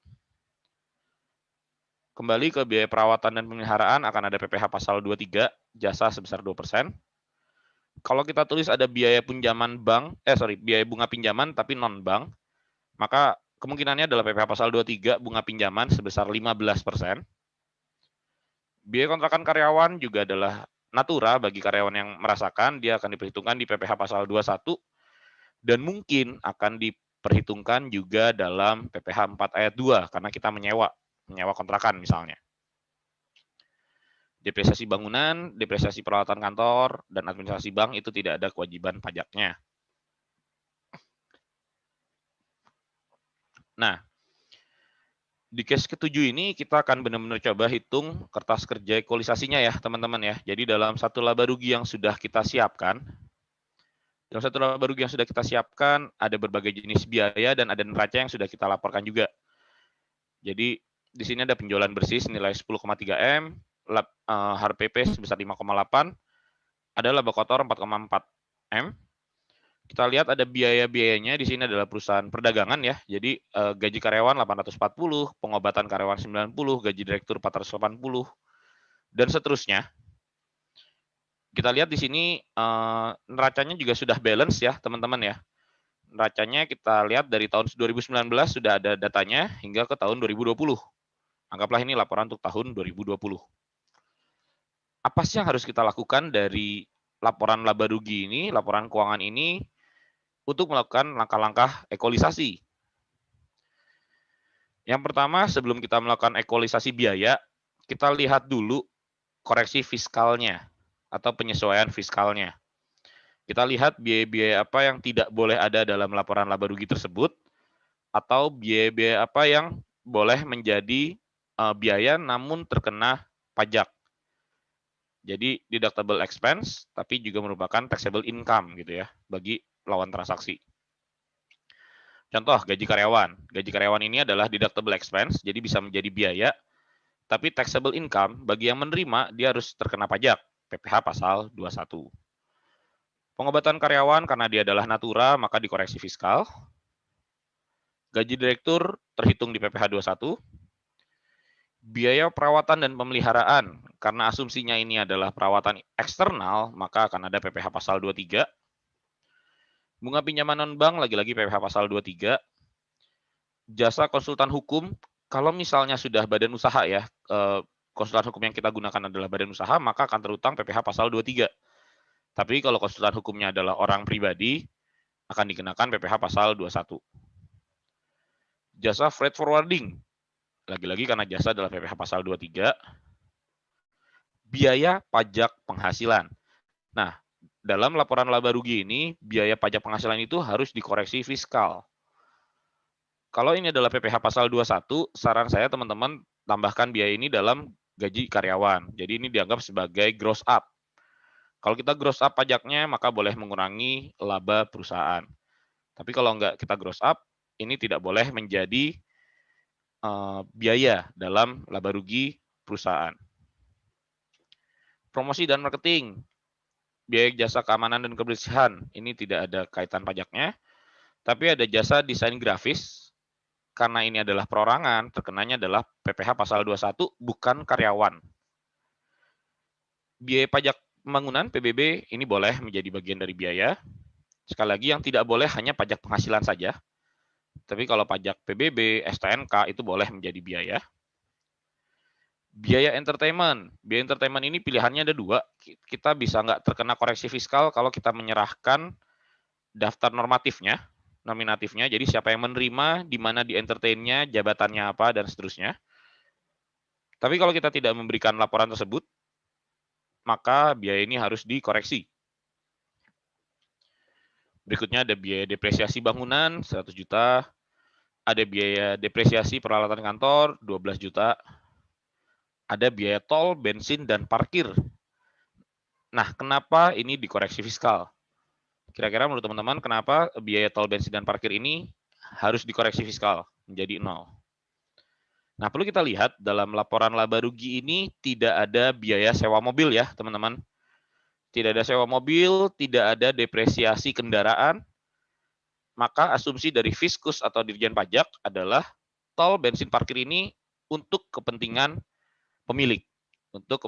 B: Kembali ke biaya perawatan dan pemeliharaan akan ada PPh pasal 23, jasa sebesar 2%. Kalau kita tulis ada biaya pinjaman bank, biaya bunga pinjaman tapi non-bank, maka kemungkinannya adalah PPh pasal 23 bunga pinjaman sebesar 15%. Biaya kontrakan karyawan juga adalah natura bagi karyawan yang merasakan, dia akan diperhitungkan di PPh pasal 21 dan mungkin akan diperhitungkan juga dalam PPh 4 ayat 2 karena kita menyewa kontrakan misalnya. Depresiasi bangunan, depresiasi peralatan kantor, dan administrasi bank itu tidak ada kewajiban pajaknya. Nah, di case ketujuh ini kita akan benar-benar coba hitung kertas kerja equalisasinya ya teman-teman ya. Jadi dalam satu laba rugi yang sudah kita siapkan, ada berbagai jenis biaya dan ada neraca yang sudah kita laporkan juga. Jadi di sini ada penjualan bersih senilai 10,3 M, HRPP sebesar 5,8, ada laba kotor 4,4 M. Kita lihat ada biaya-biayanya di sini adalah perusahaan perdagangan ya. Jadi gaji karyawan 840, pengobatan karyawan 90, gaji direktur 480 dan seterusnya. Kita lihat di sini neracanya juga sudah balance ya, teman-teman ya. Neracanya kita lihat dari tahun 2019 sudah ada datanya hingga ke tahun 2020. Anggaplah ini laporan untuk tahun 2020. Apa sih yang harus kita lakukan dari laporan laba rugi ini, laporan keuangan ini untuk melakukan langkah-langkah equalisasi? Yang pertama, sebelum kita melakukan equalisasi biaya, kita lihat dulu koreksi fiskalnya atau penyesuaian fiskalnya. Kita lihat biaya-biaya apa yang tidak boleh ada dalam laporan laba rugi tersebut, atau biaya-biaya apa yang boleh menjadi biaya namun terkena pajak. Jadi deductible expense, tapi juga merupakan taxable income gitu ya, bagi lawan transaksi. Contoh, gaji karyawan. Gaji karyawan ini adalah deductible expense, jadi bisa menjadi biaya, tapi taxable income, bagi yang menerima, dia harus terkena pajak, PPh pasal 21. Pengobatan karyawan, karena dia adalah natura, maka dikoreksi fiskal. Gaji direktur terhitung di PPh 21. Biaya perawatan dan pemeliharaan, karena asumsinya ini adalah perawatan eksternal, maka akan ada PPh pasal 23. Bunga pinjaman non-bank, lagi-lagi PPh pasal 23. Jasa konsultan hukum, kalau misalnya sudah badan usaha ya, konsultan hukum yang kita gunakan adalah badan usaha, maka akan terutang PPh pasal 23. Tapi kalau konsultan hukumnya adalah orang pribadi, akan dikenakan PPh pasal 21. Jasa freight forwarding, lagi-lagi karena jasa adalah PPh pasal 23. Biaya pajak penghasilan. Nah, dalam laporan laba rugi ini, biaya pajak penghasilan itu harus dikoreksi fiskal. Kalau ini adalah PPh pasal 21, saran saya teman-teman tambahkan biaya ini dalam gaji karyawan. Jadi ini dianggap sebagai gross up. Kalau kita gross up pajaknya, maka boleh mengurangi laba perusahaan. Tapi kalau enggak kita gross up, ini tidak boleh menjadi biaya dalam laba rugi perusahaan. Promosi dan marketing, biaya jasa keamanan dan kebersihan, ini tidak ada kaitan pajaknya. Tapi ada jasa desain grafis, karena ini adalah perorangan, terkenanya adalah PPh pasal 21, bukan karyawan. Biaya pajak pembangunan, PBB, ini boleh menjadi bagian dari biaya. Sekali lagi, yang tidak boleh hanya pajak penghasilan saja. Tapi kalau pajak PBB, STNK, itu boleh menjadi biaya. Biaya entertainment ini pilihannya ada dua. Kita bisa nggak terkena koreksi fiskal kalau kita menyerahkan daftar nominatifnya, jadi siapa yang menerima, di mana di entertain-nya, jabatannya apa, dan seterusnya. Tapi kalau kita tidak memberikan laporan tersebut, maka biaya ini harus dikoreksi. Berikutnya ada biaya depresiasi bangunan, 100 juta. ada biaya depresiasi peralatan kantor 12 juta, ada biaya tol, bensin, dan parkir. Nah, kenapa ini dikoreksi fiskal? Kira-kira menurut teman-teman kenapa biaya tol, bensin, dan parkir ini harus dikoreksi fiskal menjadi 0? Nah, perlu kita lihat dalam laporan laba rugi ini tidak ada biaya sewa mobil ya, teman-teman. Tidak ada sewa mobil, tidak ada depresiasi kendaraan, maka asumsi dari Fiskus atau Dirjen Pajak adalah tol, bensin, parkir ini untuk kepentingan pemilik, untuk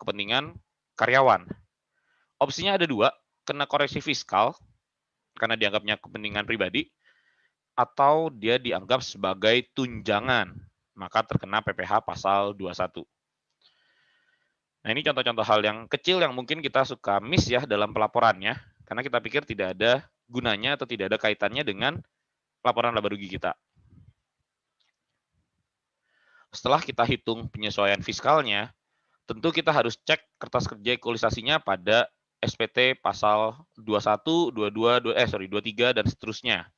B: kepentingan karyawan. Opsinya ada dua, kena koreksi fiskal karena dianggapnya kepentingan pribadi, atau dia dianggap sebagai tunjangan, maka terkena PPh pasal 21. Nah, ini contoh-contoh hal yang kecil yang mungkin kita suka miss ya dalam pelaporannya, karena kita pikir tidak ada gunanya atau tidak ada kaitannya dengan laporan laba rugi kita. Setelah kita hitung penyesuaian fiskalnya, tentu kita harus cek kertas kerja equalisasinya pada SPT pasal 21, 22, 23 dan seterusnya.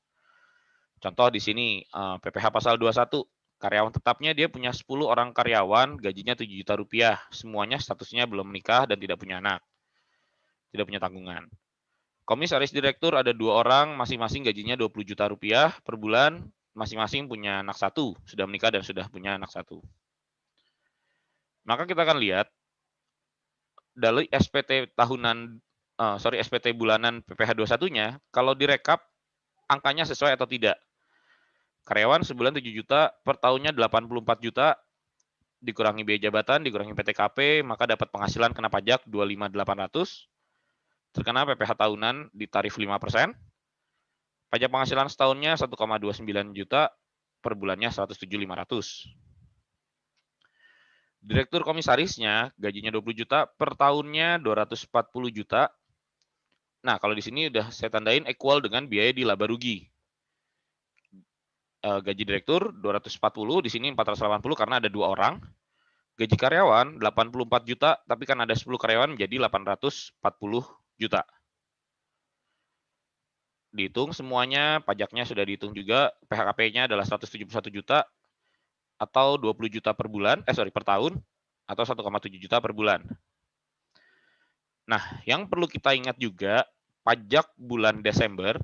B: Contoh di sini PPh pasal 21, karyawan tetapnya dia punya 10 orang karyawan, gajinya 7 juta rupiah, semuanya statusnya belum menikah dan tidak punya anak, tidak punya tanggungan. Komisaris direktur ada 2 orang, masing-masing gajinya 20 juta rupiah per bulan, masing-masing punya anak 1, sudah menikah dan sudah punya anak 1. Maka kita akan lihat dari SPT SPT bulanan PPh 21-nya, kalau direkap angkanya sesuai atau tidak. Karyawan sebulan 7 juta, per tahunnya 84 juta, dikurangi biaya jabatan, dikurangi PTKP, maka dapat penghasilan kena pajak 25.800, terkena PPh tahunan di tarif 5%, pajak penghasilan setahunnya 1,29 juta, per bulannya 107.500. Direktur komisarisnya gajinya 20 juta, per tahunnya 240 juta. Nah, kalau di sini udah saya tandain equal dengan biaya di laba rugi. Gaji direktur 240, di sini 480 karena ada 2 orang. Gaji karyawan 84 juta, tapi kan ada 10 karyawan menjadi 840 juta. Dihitung semuanya, pajaknya sudah dihitung juga, PHKP-nya adalah 171 juta atau 20 juta per bulan, per tahun, atau 1,7 juta per bulan. Nah, yang perlu kita ingat juga, pajak bulan Desember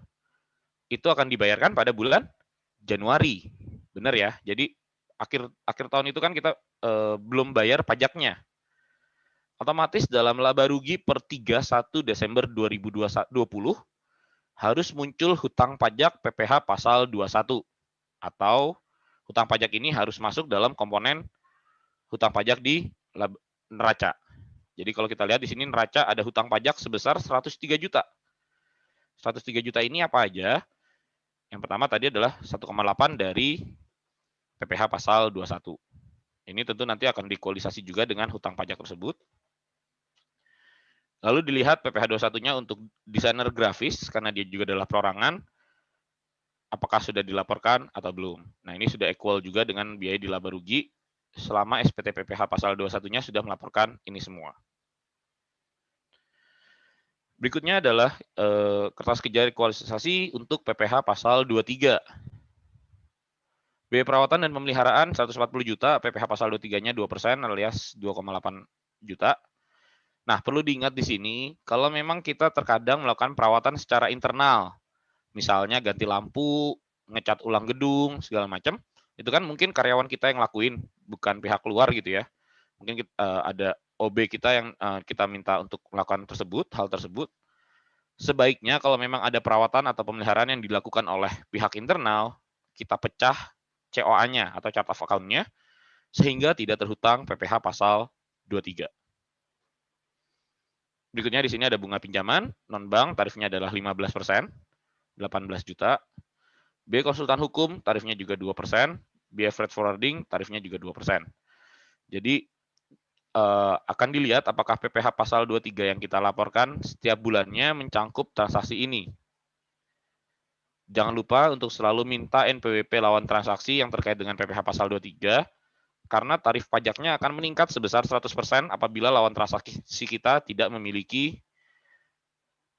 B: itu akan dibayarkan pada bulan Januari. Benar ya? Jadi akhir tahun itu kan kita belum bayar pajaknya. Otomatis dalam laba rugi per 31 Desember 2020 harus muncul hutang pajak PPh pasal 21 atau hutang pajak ini harus masuk dalam komponen hutang pajak di neraca. Jadi kalau kita lihat di sini neraca ada hutang pajak sebesar 103 juta. 103 juta ini apa aja? Yang pertama tadi adalah 1,8 dari PPh pasal 21. Ini tentu nanti akan dikualisasi juga dengan hutang pajak tersebut. Lalu dilihat PPh 21-nya untuk desainer grafis, karena dia juga adalah perorangan, apakah sudah dilaporkan atau belum. Nah, ini sudah equal juga dengan biaya di laba rugi, selama SPT PPh pasal 21-nya sudah melaporkan ini semua. Berikutnya adalah kertas kerja kualifikasi untuk PPh pasal 23. Biaya perawatan dan pemeliharaan 140 juta, PPh pasal 23-nya 2% alias 2,8 juta. Nah, perlu diingat di sini, kalau memang kita terkadang melakukan perawatan secara internal, misalnya ganti lampu, ngecat ulang gedung, segala macam, itu kan mungkin karyawan kita yang lakuin, bukan pihak luar gitu ya. Mungkin ada OB kita yang kita minta untuk melakukan hal tersebut. Sebaiknya kalau memang ada perawatan atau pemeliharaan yang dilakukan oleh pihak internal, kita pecah COA-nya atau chart of account-nya, sehingga tidak terhutang PPh pasal 23. Berikutnya di sini ada bunga pinjaman, non-bank tarifnya adalah 15%, 18 juta. Biaya konsultan hukum tarifnya juga 2%, biaya freight forwarding tarifnya juga 2%. Jadi akan dilihat apakah PPh pasal 23 yang kita laporkan setiap bulannya mencangkup transaksi ini. Jangan lupa untuk selalu minta NPWP lawan transaksi yang terkait dengan PPh pasal 23, karena tarif pajaknya akan meningkat sebesar 100% apabila lawan transaksi kita tidak memiliki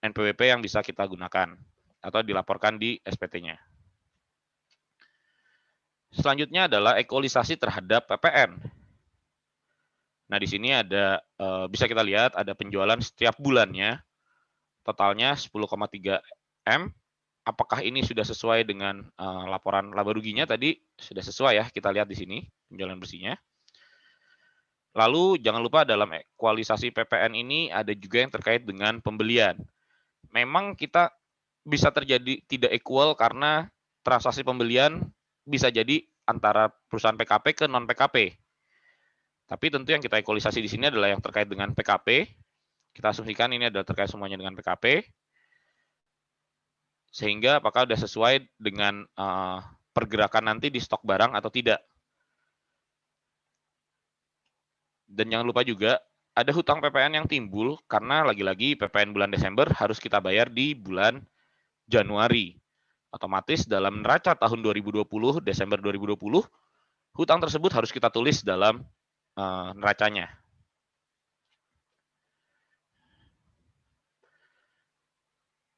B: NPWP yang bisa kita gunakan atau dilaporkan di SPT-nya. Selanjutnya adalah ekualisasi terhadap PPN. Nah, di sini ada bisa kita lihat ada penjualan setiap bulannya, totalnya 10,3 M. Apakah ini sudah sesuai dengan laporan laba ruginya tadi? Sudah sesuai ya, kita lihat di sini penjualan bersihnya. Lalu jangan lupa dalam ekualisasi PPN ini ada juga yang terkait dengan pembelian. Memang kita bisa terjadi tidak equal karena transaksi pembelian bisa jadi antara perusahaan PKP ke non PKP. Tapi tentu yang kita ekualisasi di sini adalah yang terkait dengan PKP. Kita asumsikan ini adalah terkait semuanya dengan PKP. Sehingga apakah sudah sesuai dengan pergerakan nanti di stok barang atau tidak. Dan jangan lupa juga ada hutang PPN yang timbul karena lagi-lagi PPN bulan Desember harus kita bayar di bulan Januari. Otomatis dalam neraca tahun 2020, Desember 2020, hutang tersebut harus kita tulis dalam neracanya.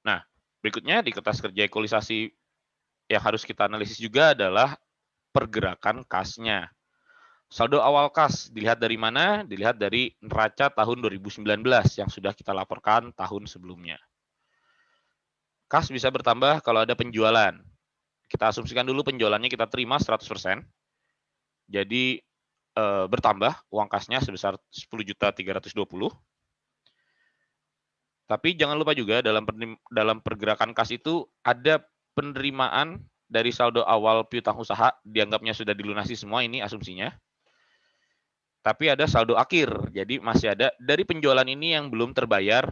B: Nah, berikutnya di kertas kerja ekualisasi yang harus kita analisis juga adalah pergerakan kas-nya. Saldo awal kas dilihat dari mana? Dilihat dari neraca tahun 2019 yang sudah kita laporkan tahun sebelumnya. Kas bisa bertambah kalau ada penjualan. Kita asumsikan dulu penjualannya kita terima 100%. Jadi bertambah uang kasnya sebesar 10.320. Tapi jangan lupa juga dalam pergerakan kas itu ada penerimaan dari saldo awal piutang usaha, dianggapnya sudah dilunasi semua, ini asumsinya. Tapi ada saldo akhir, jadi masih ada dari penjualan ini yang belum terbayar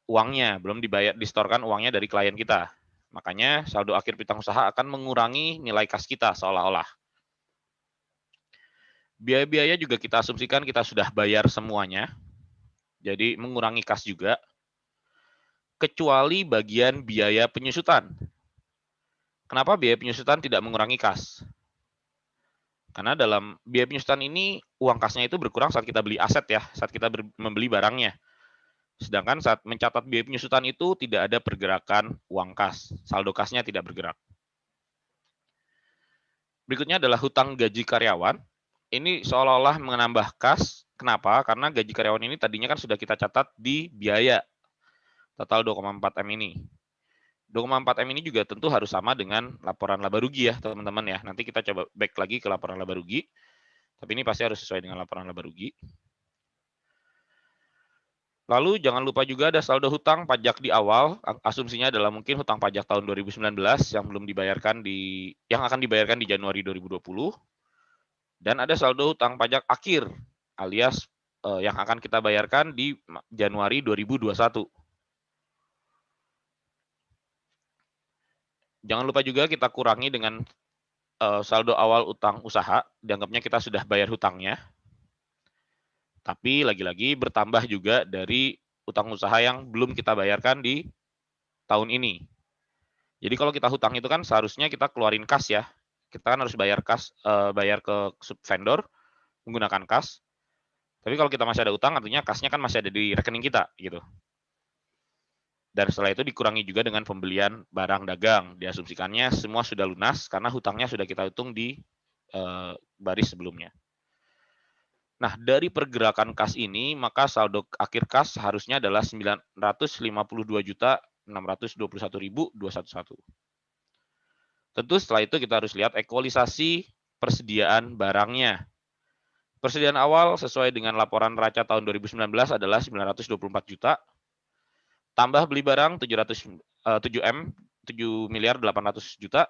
B: uangnya, belum distorkan uangnya dari klien kita. Makanya saldo akhir piutang usaha akan mengurangi nilai kas kita seolah-olah. Biaya-biaya juga kita asumsikan kita sudah bayar semuanya, jadi mengurangi kas juga, kecuali bagian biaya penyusutan. Kenapa biaya penyusutan tidak mengurangi kas? Karena dalam biaya penyusutan ini, uang kasnya itu berkurang saat kita beli aset ya, saat kita membeli barangnya. Sedangkan saat mencatat biaya penyusutan itu tidak ada pergerakan uang kas, saldo kasnya tidak bergerak. Berikutnya adalah hutang gaji karyawan. Ini seolah-olah menambah kas. Kenapa? Karena gaji karyawan ini tadinya kan sudah kita catat di biaya. Total 2,4 M ini. 2,4 M ini juga tentu harus sama dengan laporan laba rugi ya, teman-teman ya. Nanti kita coba back lagi ke laporan laba rugi. Tapi ini pasti harus sesuai dengan laporan laba rugi. Lalu jangan lupa juga ada saldo hutang pajak di awal. Asumsinya adalah mungkin hutang pajak tahun 2019 yang belum dibayarkan yang akan dibayarkan di Januari 2020. Dan ada saldo hutang pajak akhir alias yang akan kita bayarkan di Januari 2021. Jangan lupa juga kita kurangi dengan saldo awal utang usaha, dianggapnya kita sudah bayar hutangnya. Tapi lagi-lagi bertambah juga dari utang usaha yang belum kita bayarkan di tahun ini. Jadi kalau kita hutang itu kan seharusnya kita keluarin kas ya. Kita kan harus bayar kas, bayar ke vendor menggunakan kas. Tapi kalau kita masih ada utang, artinya kasnya kan masih ada di rekening kita gitu. Dan setelah itu dikurangi juga dengan pembelian barang dagang. Diasumsikannya semua sudah lunas karena hutangnya sudah kita hitung di baris sebelumnya. Nah, dari pergerakan kas ini, maka saldo akhir kas harusnya adalah 952.621.211. Tentu setelah itu kita harus lihat ekualisasi persediaan barangnya. Persediaan awal sesuai dengan laporan neraca tahun 2019 adalah 924 juta. Tambah beli barang 7 miliar 800 juta.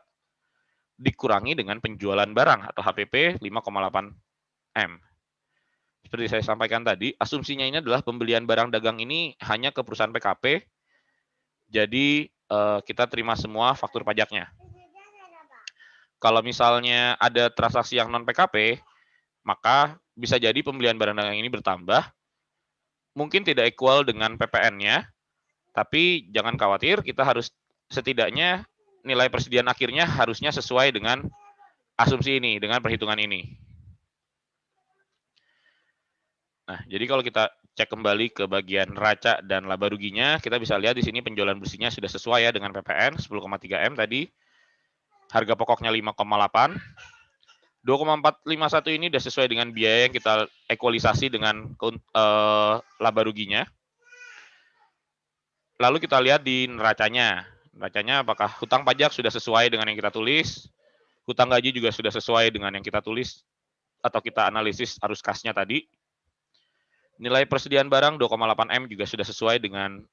B: Dikurangi dengan penjualan barang atau HPP 5,8 M. Seperti saya sampaikan tadi, asumsinya ini adalah pembelian barang dagang ini hanya ke perusahaan PKP. Jadi kita terima semua faktur pajaknya. Kalau misalnya ada transaksi yang non PKP, maka bisa jadi pembelian barang dagang ini bertambah. Mungkin tidak equal dengan PPN-nya, tapi jangan khawatir, kita harus setidaknya nilai persediaan akhirnya harusnya sesuai dengan asumsi ini, dengan perhitungan ini. Nah, jadi kalau kita cek kembali ke bagian neraca dan laba ruginya, kita bisa lihat di sini penjualan bersihnya sudah sesuai ya dengan PPN 10,3 M tadi. harga pokoknya 5,8. 2,451 ini sudah sesuai dengan biaya yang kita ekualisasi dengan laba ruginya. Lalu kita lihat di neracanya. Neracanya apakah hutang pajak sudah sesuai dengan yang kita tulis, hutang gaji juga sudah sesuai dengan yang kita tulis atau kita analisis arus kasnya tadi. Nilai persediaan barang 2,8 M juga sudah sesuai dengan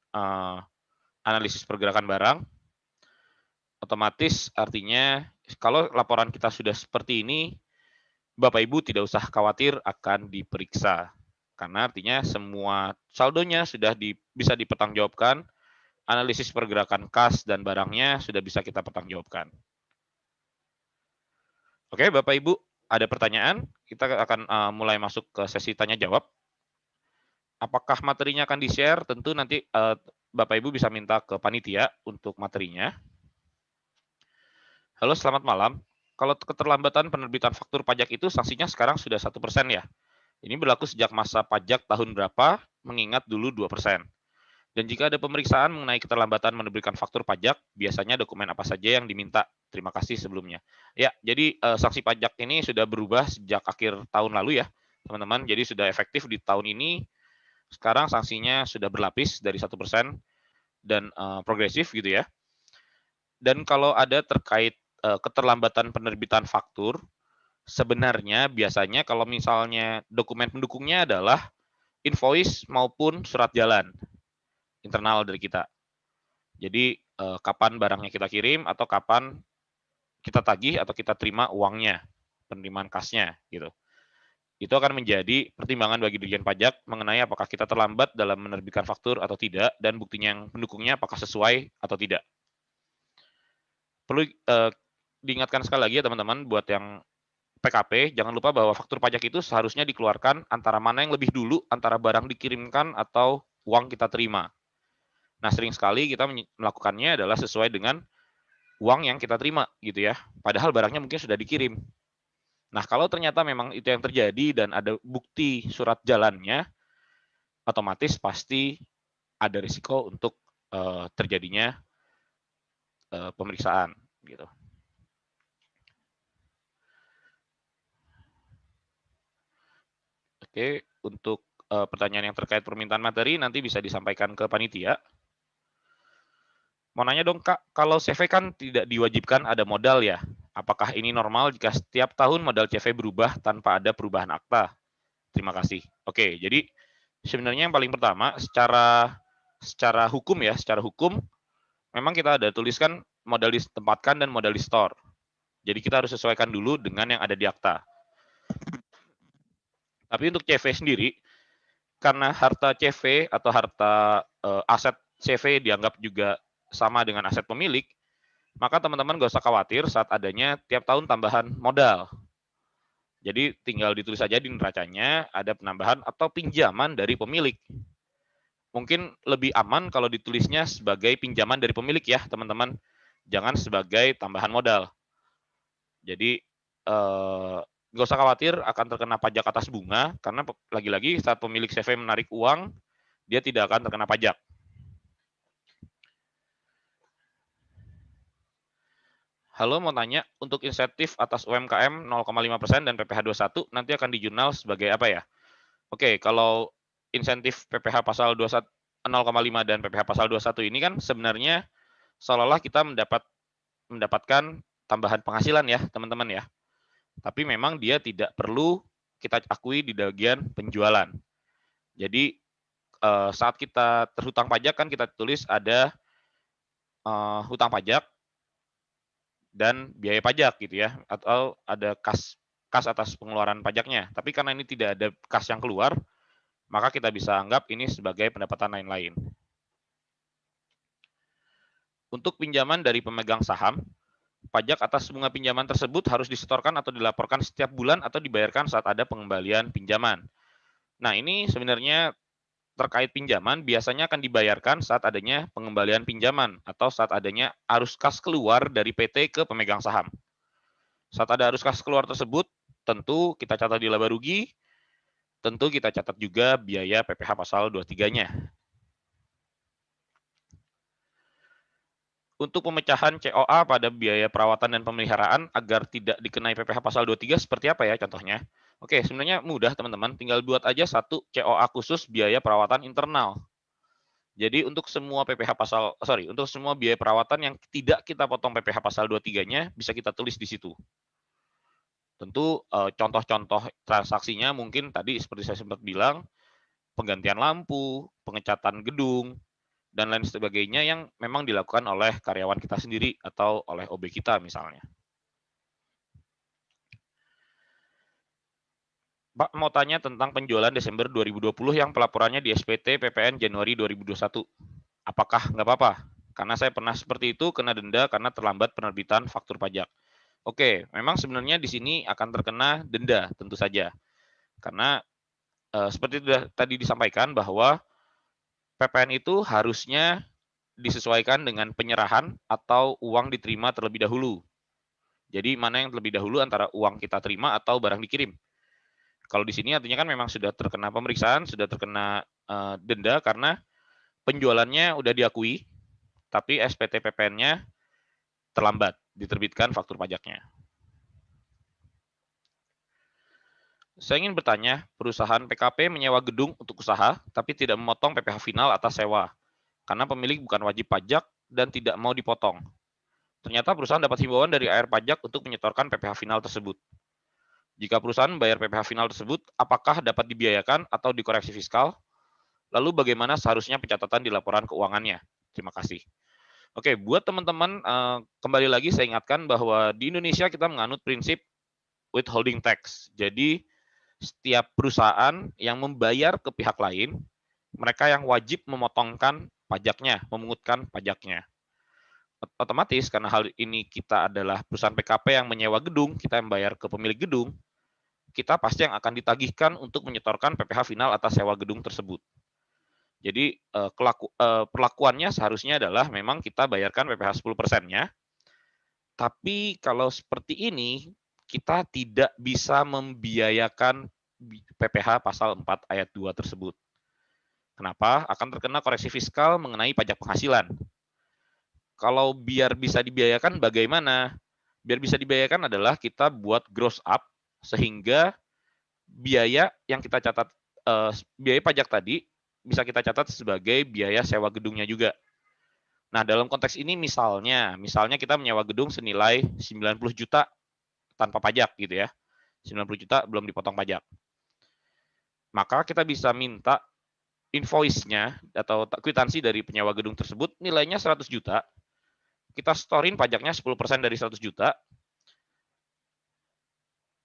B: analisis pergerakan barang. Otomatis artinya kalau laporan kita sudah seperti ini, Bapak Ibu tidak usah khawatir akan diperiksa. Karena artinya semua saldonya sudah bisa dipertanggungjawabkan, analisis pergerakan kas dan barangnya sudah bisa kita pertanggungjawabkan. Oke, Bapak Ibu, ada pertanyaan? Kita akan mulai masuk ke sesi tanya jawab. Apakah materinya akan di-share? Tentu nanti Bapak Ibu bisa minta ke panitia untuk materinya. Halo, selamat malam. Kalau keterlambatan penerbitan faktur pajak itu sanksinya sekarang sudah 1% ya. Ini berlaku sejak masa pajak tahun berapa, mengingat dulu 2%. Dan jika ada pemeriksaan mengenai keterlambatan menerbitkan faktur pajak, biasanya dokumen apa saja yang diminta? Terima kasih sebelumnya. Ya, jadi sanksi pajak ini sudah berubah sejak akhir tahun lalu ya, teman-teman. Jadi sudah efektif di tahun ini. Sekarang sanksinya sudah berlapis dari 1% dan progresif gitu ya. Dan kalau ada terkait keterlambatan penerbitan faktur, sebenarnya biasanya kalau misalnya dokumen pendukungnya adalah invoice maupun surat jalan internal dari kita. Jadi kapan barangnya kita kirim atau kapan kita tagih atau kita terima uangnya, penerimaan kasnya gitu. Itu akan menjadi pertimbangan bagi Dirjen Pajak mengenai apakah kita terlambat dalam menerbitkan faktur atau tidak dan buktinya yang pendukungnya apakah sesuai atau tidak. Perlu diingatkan sekali lagi ya teman-teman buat yang PKP, jangan lupa bahwa faktur pajak itu seharusnya dikeluarkan antara mana yang lebih dulu, antara barang dikirimkan atau uang kita terima. Nah, sering sekali kita melakukannya adalah sesuai dengan uang yang kita terima gitu ya. Padahal barangnya mungkin sudah dikirim. Nah, kalau ternyata memang itu yang terjadi dan ada bukti surat jalannya, otomatis pasti ada risiko untuk terjadinya pemeriksaan gitu. Oke, untuk pertanyaan yang terkait permintaan materi nanti bisa disampaikan ke panitia. Mau nanya dong Kak, kalau CV kan tidak diwajibkan ada modal ya. Apakah ini normal jika setiap tahun modal CV berubah tanpa ada perubahan akta? Terima kasih. Oke, jadi sebenarnya yang paling pertama secara hukum ya, secara hukum memang kita ada tuliskan modal ditempatkan dan modal di store. Jadi kita harus sesuaikan dulu dengan yang ada di akta. Tapi untuk CV sendiri, karena harta CV atau harta aset CV dianggap juga sama dengan aset pemilik, maka teman-teman nggak usah khawatir saat adanya tiap tahun tambahan modal. Jadi tinggal ditulis saja di neracanya ada penambahan atau pinjaman dari pemilik. Mungkin lebih aman kalau ditulisnya sebagai pinjaman dari pemilik ya teman-teman, jangan sebagai tambahan modal. Jadi nggak usah khawatir akan terkena pajak atas bunga, karena lagi-lagi saat pemilik CV menarik uang, dia tidak akan terkena pajak. Halo, mau tanya, untuk insentif atas UMKM 0,5% dan PPh 21 nanti akan di jurnal sebagai apa ya? Oke, kalau insentif PPh pasal 21 0,5 dan PPh pasal 21 ini kan sebenarnya seolah-olah kita mendapatkan tambahan penghasilan ya, teman-teman ya. Tapi memang dia tidak perlu kita akui di bagian penjualan. Jadi saat kita terhutang pajak kan kita tulis ada hutang pajak dan biaya pajak gitu ya, atau ada kas atas pengeluaran pajaknya. Tapi karena ini tidak ada kas yang keluar, maka kita bisa anggap ini sebagai pendapatan lain-lain. Untuk pinjaman dari pemegang saham, pajak atas bunga pinjaman tersebut harus disetorkan atau dilaporkan setiap bulan atau dibayarkan saat ada pengembalian pinjaman. Nah, ini sebenarnya terkait pinjaman biasanya akan dibayarkan saat adanya pengembalian pinjaman atau saat adanya arus kas keluar dari PT ke pemegang saham. Saat ada arus kas keluar tersebut, tentu kita catat di laba rugi, tentu kita catat juga biaya PPh pasal 23-nya. Untuk pemecahan COA pada biaya perawatan dan pemeliharaan agar tidak dikenai PPh pasal 23 seperti apa ya contohnya? Oke, sebenarnya mudah teman-teman, tinggal buat aja satu COA khusus biaya perawatan internal. Jadi untuk semua untuk semua biaya perawatan yang tidak kita potong PPh pasal 23-nya bisa kita tulis di situ. Tentu contoh-contoh transaksinya mungkin tadi seperti saya sempat bilang, penggantian lampu, pengecatan gedung, dan lain sebagainya yang memang dilakukan oleh karyawan kita sendiri atau oleh OB kita misalnya. Pak mau tanya tentang penjualan Desember 2020 yang pelaporannya di SPT PPN Januari 2021. Apakah nggak apa-apa? Karena saya pernah seperti itu kena denda karena terlambat penerbitan faktur pajak. Oke, memang sebenarnya di sini akan terkena denda tentu saja. Karena seperti tadi disampaikan bahwa PPN itu harusnya disesuaikan dengan penyerahan atau uang diterima terlebih dahulu. Jadi mana yang terlebih dahulu antara uang kita terima atau barang dikirim. Kalau di sini artinya kan memang sudah terkena pemeriksaan, sudah terkena denda karena penjualannya udah diakui, tapi SPT PPN-nya terlambat diterbitkan faktur pajaknya. Saya ingin bertanya, perusahaan PKP menyewa gedung untuk usaha, tapi tidak memotong PPh final atas sewa, karena pemilik bukan wajib pajak dan tidak mau dipotong. Ternyata perusahaan dapat himbauan dari AR pajak untuk menyetorkan PPh final tersebut. Jika perusahaan membayar PPh final tersebut, apakah dapat dibiayakan atau dikoreksi fiskal? Lalu bagaimana seharusnya pencatatan di laporan keuangannya? Terima kasih. Oke, buat teman-teman, kembali lagi saya ingatkan bahwa di Indonesia kita menganut prinsip withholding tax. Jadi, setiap perusahaan yang membayar ke pihak lain, mereka yang wajib memotongkan pajaknya, memungutkan pajaknya. Otomatis karena hal ini kita adalah perusahaan PKP yang menyewa gedung, kita yang bayar ke pemilik gedung, kita pasti yang akan ditagihkan untuk menyetorkan PPh final atas sewa gedung tersebut. Jadi perlakuannya seharusnya adalah memang kita bayarkan PPh 10%-nya, tapi kalau seperti ini kita tidak bisa membiayakan PPh pasal 4 ayat 2 tersebut. Kenapa? Akan terkena koreksi fiskal mengenai pajak penghasilan. Kalau biar bisa dibiayakan bagaimana? Biar bisa dibiayakan adalah kita buat gross up sehingga biaya yang kita catat, biaya pajak tadi bisa kita catat sebagai biaya sewa gedungnya juga. Nah, dalam konteks ini misalnya kita menyewa gedung senilai 90 juta tanpa pajak gitu ya. 90 juta belum dipotong pajak. Maka kita bisa minta invoice-nya atau kwitansi dari penyewa gedung tersebut nilainya 100 juta. Kita storin pajaknya 10% dari 100 juta.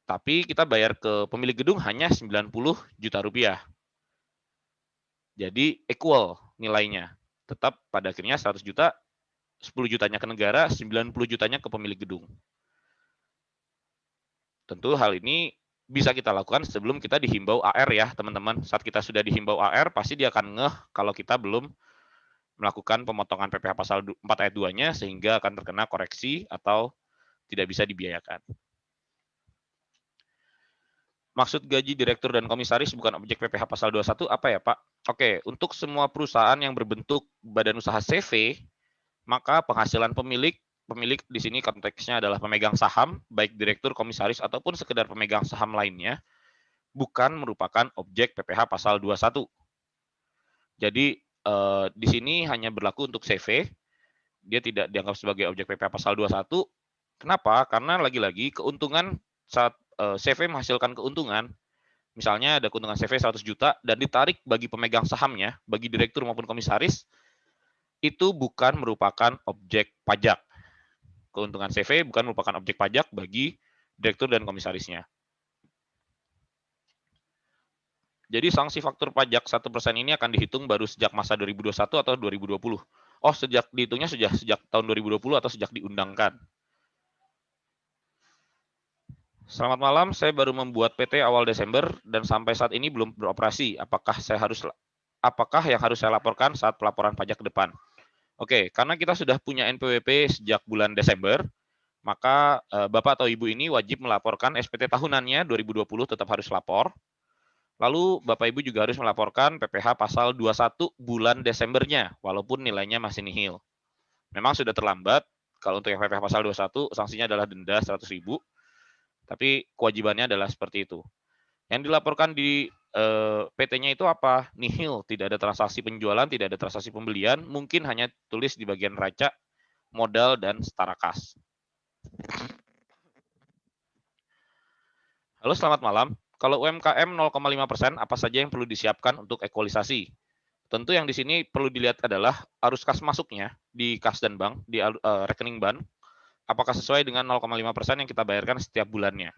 B: Tapi kita bayar ke pemilik gedung hanya 90 juta rupiah. Jadi equal nilainya. Tetap pada akhirnya 100 juta, 10 jutanya ke negara, 90 jutanya ke pemilik gedung. Tentu hal ini bisa kita lakukan sebelum kita dihimbau AR ya teman-teman. Saat kita sudah dihimbau AR, pasti dia akan ngeh kalau kita belum melakukan pemotongan PPh pasal 4 ayat 2-nya sehingga akan terkena koreksi atau tidak bisa dibiayakan. Maksud gaji direktur dan komisaris bukan objek PPh pasal 21 apa ya Pak? Oke, untuk semua perusahaan yang berbentuk badan usaha CV, maka penghasilan pemilik di sini konteksnya adalah pemegang saham, baik direktur, komisaris, ataupun sekedar pemegang saham lainnya, bukan merupakan objek PPh pasal 21. Jadi di sini hanya berlaku untuk CV, dia tidak dianggap sebagai objek PPh pasal 21. Kenapa? Karena lagi-lagi keuntungan saat CV menghasilkan keuntungan, misalnya ada keuntungan CV 100 juta dan ditarik bagi pemegang sahamnya, bagi direktur maupun komisaris, itu bukan merupakan objek pajak. Keuntungan CV bukan merupakan objek pajak bagi direktur dan komisarisnya. Jadi sanksi faktur pajak 1% ini akan dihitung baru sejak masa 2021 atau 2020. Oh, dihitungnya sejak tahun 2020 atau sejak diundangkan. Selamat malam, saya baru membuat PT awal Desember dan sampai saat ini belum beroperasi. Apakah yang harus saya laporkan saat pelaporan pajak ke depan? Oke, karena kita sudah punya NPWP sejak bulan Desember, maka Bapak atau Ibu ini wajib melaporkan SPT tahunannya 2020 tetap harus lapor. Lalu Bapak Ibu juga harus melaporkan PPh pasal 21 bulan Desembernya, walaupun nilainya masih nihil. Memang sudah terlambat, kalau untuk yang PPh pasal 21, sanksinya adalah denda 100.000, tapi kewajibannya adalah seperti itu. Yang dilaporkan di PT-nya itu apa? Nihil, tidak ada transaksi penjualan, tidak ada transaksi pembelian, mungkin hanya tulis di bagian neraca, modal, dan setara kas. Halo, selamat malam. Kalau UMKM 0,5%, apa saja yang perlu disiapkan untuk ekualisasi? Tentu yang di sini perlu dilihat adalah arus kas masuknya di kas dan bank, di rekening bank, apakah sesuai dengan 0,5% yang kita bayarkan setiap bulannya.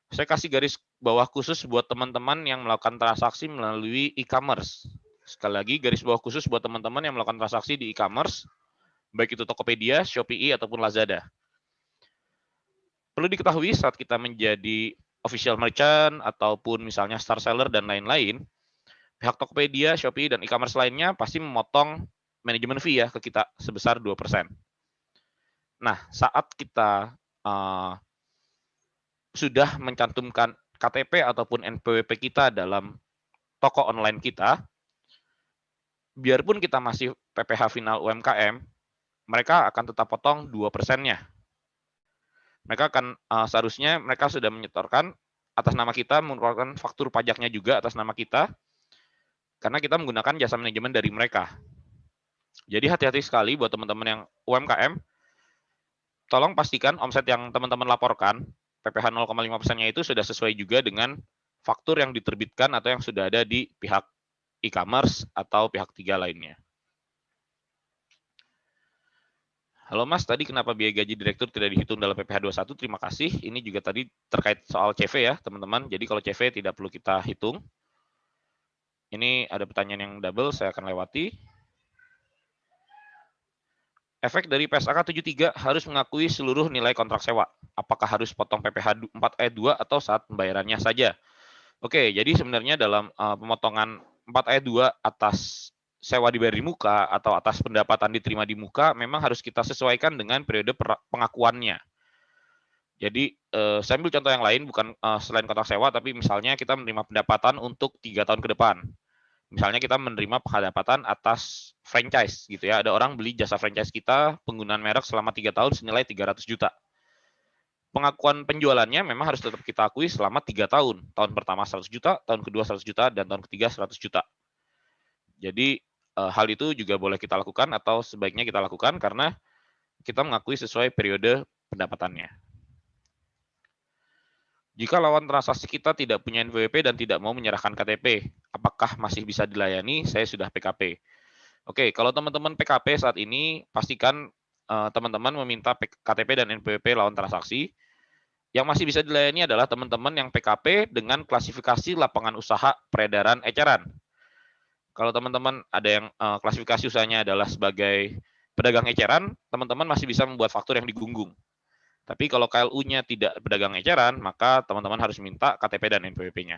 B: Saya kasih garis bawah khusus buat teman-teman yang melakukan transaksi melalui e-commerce. Sekali lagi, garis bawah khusus buat teman-teman yang melakukan transaksi di e-commerce, baik itu Tokopedia, Shopee, ataupun Lazada. Perlu diketahui saat kita menjadi official merchant, ataupun misalnya star seller, dan lain-lain, pihak Tokopedia, Shopee, dan e-commerce lainnya pasti memotong manajemen fee ya ke kita sebesar 2%. Nah, saat kita sudah mencantumkan KTP ataupun NPWP kita dalam toko online kita, biarpun kita masih PPh final UMKM, mereka akan tetap potong 2%-nya. Mereka akan seharusnya mereka sudah menyetorkan atas nama kita, merupakan faktur pajaknya juga atas nama kita, karena kita menggunakan jasa manajemen dari mereka. Jadi hati-hati sekali buat teman-teman yang UMKM, tolong pastikan omset yang teman-teman laporkan, PPh 0,5%-nya itu sudah sesuai juga dengan faktur yang diterbitkan atau yang sudah ada di pihak e-commerce atau pihak tiga lainnya. Halo Mas, tadi kenapa biaya gaji direktur tidak dihitung dalam PPh 21? Terima kasih. Ini juga tadi terkait soal CV ya, teman-teman. Jadi kalau CV tidak perlu kita hitung. Ini ada pertanyaan yang double, saya akan lewati. Efek dari PSAK 73 harus mengakui seluruh nilai kontrak sewa. Apakah harus potong PPh 4 ayat 2 atau saat pembayarannya saja? Oke, jadi sebenarnya dalam pemotongan 4 ayat 2 atas sewa dibayar di muka atau atas pendapatan diterima di muka memang harus kita sesuaikan dengan periode pengakuannya. Jadi saya ambil contoh yang lain, bukan selain kontrak sewa, tapi misalnya kita menerima pendapatan untuk 3 tahun ke depan. Misalnya kita menerima pendapatan atas franchise gitu ya. Ada orang beli jasa franchise kita, penggunaan merek selama 3 tahun senilai 300 juta. Pengakuan penjualannya memang harus tetap kita akui selama 3 tahun. Tahun pertama 100 juta, tahun kedua 100 juta, dan tahun ketiga 100 juta. Jadi hal itu juga boleh kita lakukan atau sebaiknya kita lakukan karena kita mengakui sesuai periode pendapatannya. Jika lawan transaksi kita tidak punya NPWP dan tidak mau menyerahkan KTP, apakah masih bisa dilayani? Saya sudah PKP. Oke, kalau teman-teman PKP saat ini, pastikan teman-teman meminta KTP dan NPWP lawan transaksi. Yang masih bisa dilayani adalah teman-teman yang PKP dengan klasifikasi lapangan usaha peredaran eceran. Kalau teman-teman ada yang klasifikasi usahanya adalah sebagai pedagang eceran, teman-teman masih bisa membuat faktur yang digunggung. Tapi kalau KLU-nya tidak pedagang eceran, maka teman-teman harus minta KTP dan NPWP-nya.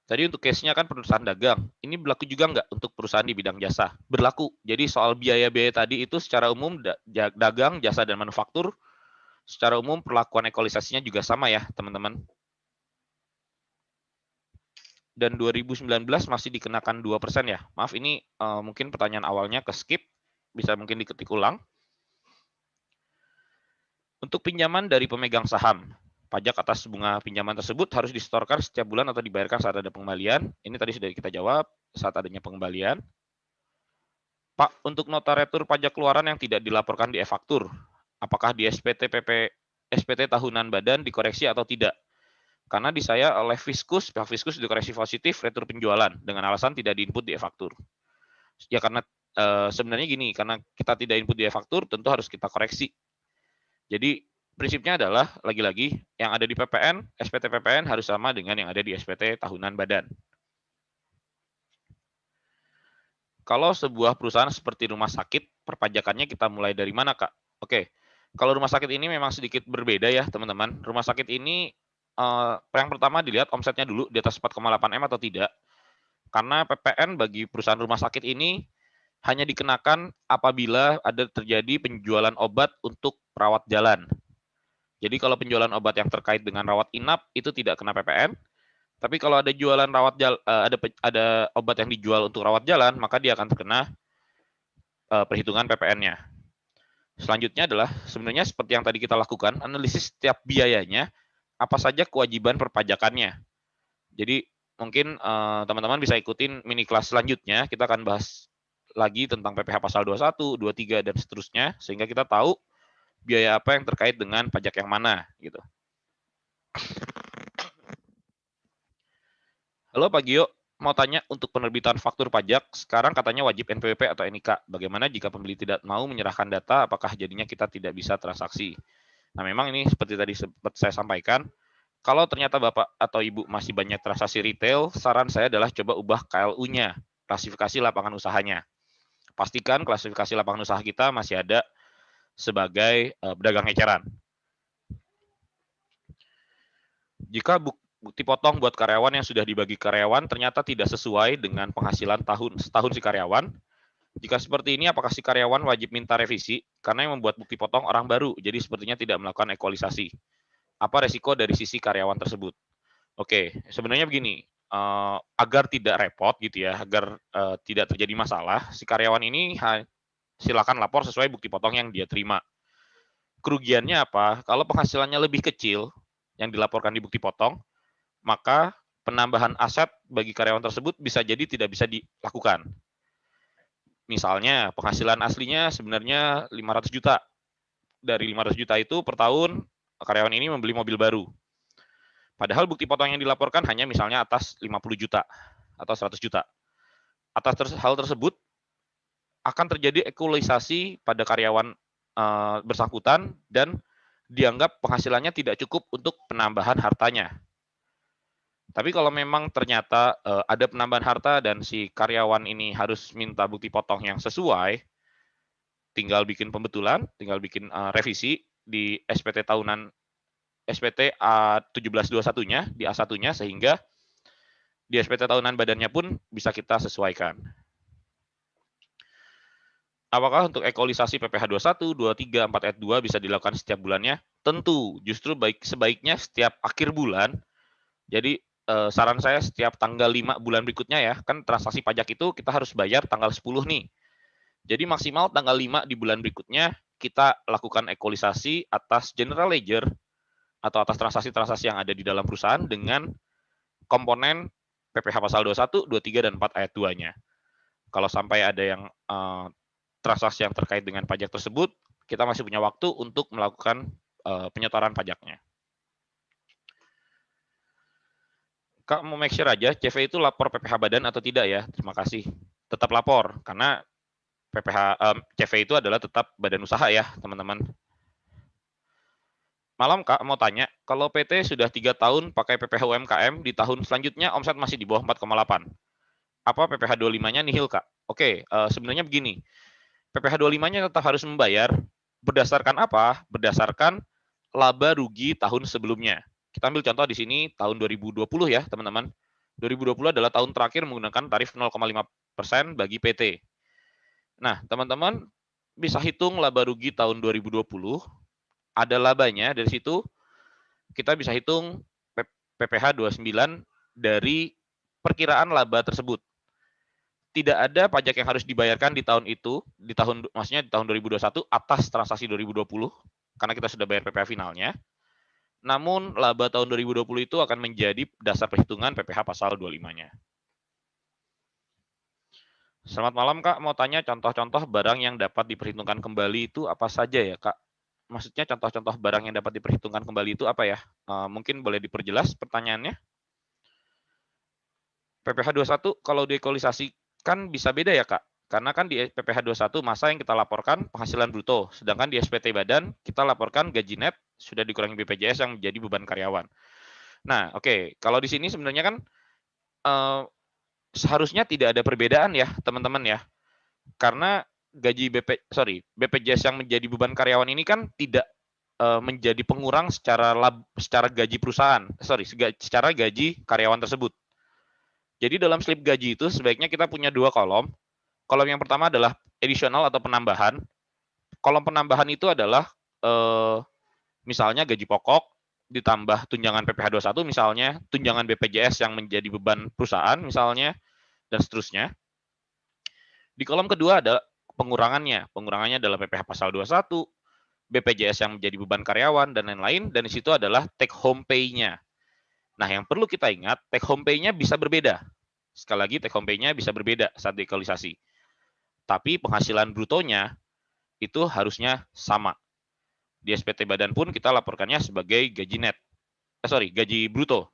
B: Tadi untuk case-nya kan perusahaan dagang. Ini berlaku juga nggak untuk perusahaan di bidang jasa? Berlaku. Jadi soal biaya-biaya tadi itu secara umum dagang, jasa, dan manufaktur, secara umum perlakuan ekualisasinya juga sama ya, teman-teman. Dan 2019 masih dikenakan 2% ya. Maaf, ini mungkin pertanyaan awalnya ke skip, bisa mungkin diketik ulang. Untuk pinjaman dari pemegang saham, pajak atas bunga pinjaman tersebut harus disetorkan setiap bulan atau dibayarkan saat ada pengembalian. Ini tadi sudah kita jawab, saat adanya pengembalian. Pak, untuk nota retur pajak keluaran yang tidak dilaporkan di e-faktur, apakah di SPT tahunan badan dikoreksi atau tidak? Karena di saya oleh Fiskus, pihak Fiskus dikoreksi positif retur penjualan dengan alasan tidak diinput di e-faktur. Ya karena sebenarnya gini, karena kita tidak input di e-faktur, tentu harus kita koreksi. Jadi prinsipnya adalah lagi-lagi yang ada di PPN, SPT PPN harus sama dengan yang ada di SPT tahunan badan. Kalau sebuah perusahaan seperti rumah sakit, perpajakannya kita mulai dari mana, Kak? Oke, kalau rumah sakit ini memang sedikit berbeda ya, teman-teman. Rumah sakit ini yang pertama dilihat omsetnya dulu di atas 4,8 M atau tidak. Karena PPN bagi perusahaan rumah sakit ini hanya dikenakan apabila ada terjadi penjualan obat untuk perawat jalan. Jadi kalau penjualan obat yang terkait dengan rawat inap itu tidak kena PPN. Tapi kalau ada jualan ada obat yang dijual untuk rawat jalan, maka dia akan terkena perhitungan PPN-nya. Selanjutnya adalah sebenarnya seperti yang tadi kita lakukan, analisis setiap biayanya, apa saja kewajiban perpajakannya. Jadi mungkin teman-teman bisa ikutin mini kelas selanjutnya, kita akan bahas lagi tentang PPh pasal 21, 23, dan seterusnya, sehingga kita tahu biaya apa yang terkait dengan pajak yang mana. Gitu. Halo Pak Gio, mau tanya untuk penerbitan faktur pajak, sekarang katanya wajib NPWP atau NIK. Bagaimana jika pembeli tidak mau menyerahkan data, apakah jadinya kita tidak bisa transaksi? Nah, memang ini seperti tadi sempat saya sampaikan, kalau ternyata Bapak atau Ibu masih banyak transaksi retail, saran saya adalah coba ubah KLU-nya, klasifikasi lapangan usahanya. Pastikan klasifikasi lapangan usaha kita masih ada sebagai pedagang eceran. Jika bukti potong buat karyawan yang sudah dibagi karyawan ternyata tidak sesuai dengan penghasilan setahun si karyawan, jika seperti ini apakah si karyawan wajib minta revisi karena yang membuat bukti potong orang baru, jadi sepertinya tidak melakukan ekualisasi. Apa resiko dari sisi karyawan tersebut? Oke, sebenarnya begini, agar tidak repot gitu ya, agar tidak terjadi masalah, si karyawan ini silakan lapor sesuai bukti potong yang dia terima. Kerugiannya apa? Kalau penghasilannya lebih kecil yang dilaporkan di bukti potong, maka penambahan aset bagi karyawan tersebut bisa jadi tidak bisa dilakukan. Misalnya penghasilan aslinya sebenarnya 500 juta. Dari 500 juta itu per tahun karyawan ini membeli mobil baru. Padahal bukti potong yang dilaporkan hanya misalnya atas 50 juta atau 100 juta. Atas hal tersebut akan terjadi ekualisasi pada karyawan bersangkutan dan dianggap penghasilannya tidak cukup untuk penambahan hartanya. Tapi kalau memang ternyata ada penambahan harta dan si karyawan ini harus minta bukti potong yang sesuai, tinggal bikin pembetulan, tinggal bikin revisi di SPT tahunan SPT A1721-nya, di A1-nya, sehingga di SPT tahunan badannya pun bisa kita sesuaikan. Apakah untuk ekualisasi PPh 21, 23, 4 ayat 2 bisa dilakukan setiap bulannya? Tentu, justru sebaiknya setiap akhir bulan. Jadi saran saya setiap tanggal 5 bulan berikutnya ya, kan transaksi pajak itu kita harus bayar tanggal 10 nih. Jadi maksimal tanggal 5 di bulan berikutnya kita lakukan ekualisasi atas general ledger atau atas transaksi-transaksi yang ada di dalam perusahaan dengan komponen PPh pasal 21, 23, dan 4 ayat 2-nya. Kalau sampai ada yang transaksi yang terkait dengan pajak tersebut, kita masih punya waktu untuk melakukan penyetoran pajaknya. Kak, mau make sure aja, CV itu lapor PPh badan atau tidak ya? Terima kasih. Tetap lapor, karena CV itu adalah tetap badan usaha ya, teman-teman. Malam Kak, mau tanya, kalau PT sudah 3 tahun pakai PPh UMKM, di tahun selanjutnya omset masih di bawah 4,8. Apa PPh 25-nya nihil Kak? Oke, sebenarnya begini. PPh 25-nya tetap harus membayar, berdasarkan apa? Berdasarkan laba rugi tahun sebelumnya. Kita ambil contoh di sini tahun 2020 ya, teman-teman. 2020 adalah tahun terakhir menggunakan tarif 0,5% bagi PT. Nah, teman-teman bisa hitung laba rugi tahun 2020, ada labanya, dari situ kita bisa hitung PPh 29 dari perkiraan laba tersebut. Tidak ada pajak yang harus dibayarkan di tahun itu, maksudnya di tahun 2021 atas transaksi 2020, karena kita sudah bayar PPh finalnya. Namun laba tahun 2020 itu akan menjadi dasar perhitungan PPh pasal 25-nya. Selamat malam Kak, mau tanya contoh-contoh barang yang dapat diperhitungkan kembali itu apa saja ya Kak? Maksudnya contoh-contoh barang yang dapat diperhitungkan kembali itu apa ya? Mungkin boleh diperjelas pertanyaannya? PPh 21 kalau diekualisasikan bisa beda ya Kak? Karena kan di PPh 21 masa yang kita laporkan penghasilan bruto, sedangkan di SPT badan kita laporkan gaji net sudah dikurangi BPJS yang menjadi beban karyawan. Nah, oke, kalau di sini sebenarnya kan seharusnya tidak ada perbedaan ya, teman-teman ya. Karena gaji BPJS yang menjadi beban karyawan ini kan tidak menjadi pengurang secara gaji perusahaan, secara gaji karyawan tersebut. Jadi dalam slip gaji itu sebaiknya kita punya 2 kolom. Kolom yang pertama adalah additional atau penambahan. Kolom penambahan itu adalah misalnya gaji pokok ditambah tunjangan PPh 21 misalnya, tunjangan BPJS yang menjadi beban perusahaan misalnya, dan seterusnya. Di kolom kedua ada pengurangannya. Pengurangannya dalam PPh pasal 21, BPJS yang menjadi beban karyawan, dan lain-lain, dan di situ adalah take home pay-nya. Nah, yang perlu kita ingat, take home pay-nya bisa berbeda. Sekali lagi, take home pay-nya bisa berbeda saat deequalisasi. Tapi penghasilan brutonya itu harusnya sama. Di SPT Badan pun kita laporkannya sebagai gaji net. Gaji bruto.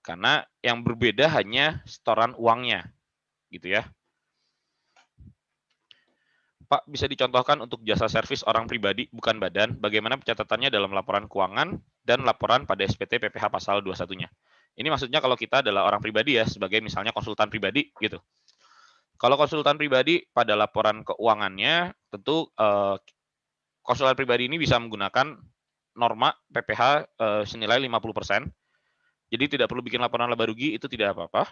B: Karena yang berbeda hanya setoran uangnya, gitu ya. Pak, bisa dicontohkan untuk jasa servis orang pribadi, bukan badan, bagaimana pencatatannya dalam laporan keuangan dan laporan pada SPT PPh pasal 21-nya. Ini maksudnya kalau kita adalah orang pribadi ya, sebagai misalnya konsultan pribadi gitu. Kalau konsultan pribadi pada laporan keuangannya, tentu konsultan pribadi ini bisa menggunakan norma PPh senilai 50%. Jadi tidak perlu bikin laporan laba rugi, itu tidak apa-apa.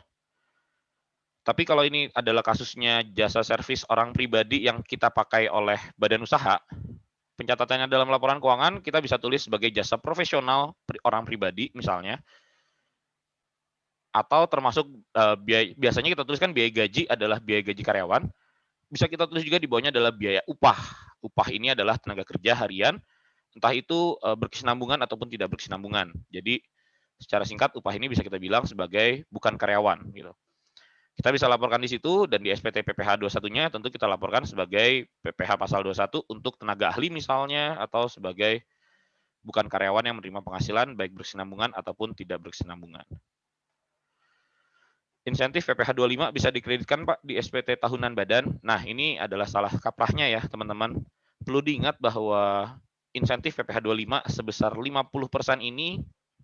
B: Tapi kalau ini adalah kasusnya jasa servis orang pribadi yang kita pakai oleh badan usaha, pencatatannya dalam laporan keuangan kita bisa tulis sebagai jasa profesional orang pribadi misalnya, atau termasuk biasanya kita tuliskan biaya gaji adalah biaya gaji karyawan. Bisa kita tulis juga di bawahnya adalah biaya upah. Upah ini adalah tenaga kerja harian, entah itu berkesinambungan ataupun tidak berkesinambungan. Jadi secara singkat upah ini bisa kita bilang sebagai bukan karyawan gitu. Kita bisa laporkan di situ, dan di SPT PPh 21-nya tentu kita laporkan sebagai PPh pasal 21 untuk tenaga ahli misalnya, atau sebagai bukan karyawan yang menerima penghasilan baik berkesinambungan ataupun tidak berkesinambungan. Insentif PPh 25 bisa dikreditkan Pak di SPT tahunan badan. Nah, ini adalah salah kaprahnya ya teman-teman. Perlu diingat bahwa insentif PPh 25 sebesar 50% ini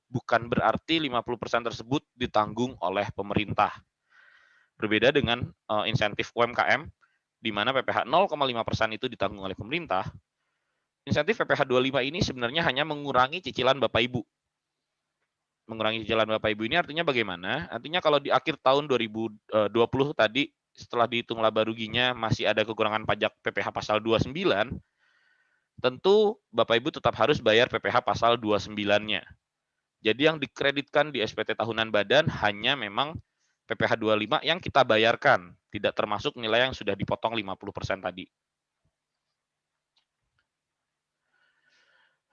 B: bukan berarti 50% tersebut ditanggung oleh pemerintah. Berbeda dengan insentif UMKM, di mana PPh 0,5% itu ditanggung oleh pemerintah. Insentif PPh 25 ini sebenarnya hanya mengurangi cicilan Bapak Ibu. Mengurangi cicilan Bapak Ibu ini artinya bagaimana? Artinya kalau di akhir tahun 2020 tadi, setelah dihitung laba ruginya masih ada kekurangan pajak PPh pasal 29, tentu Bapak Ibu tetap harus bayar PPh pasal 29-nya. Jadi yang dikreditkan di SPT tahunan badan hanya memang PPh 25 yang kita bayarkan, tidak termasuk nilai yang sudah dipotong 50% tadi.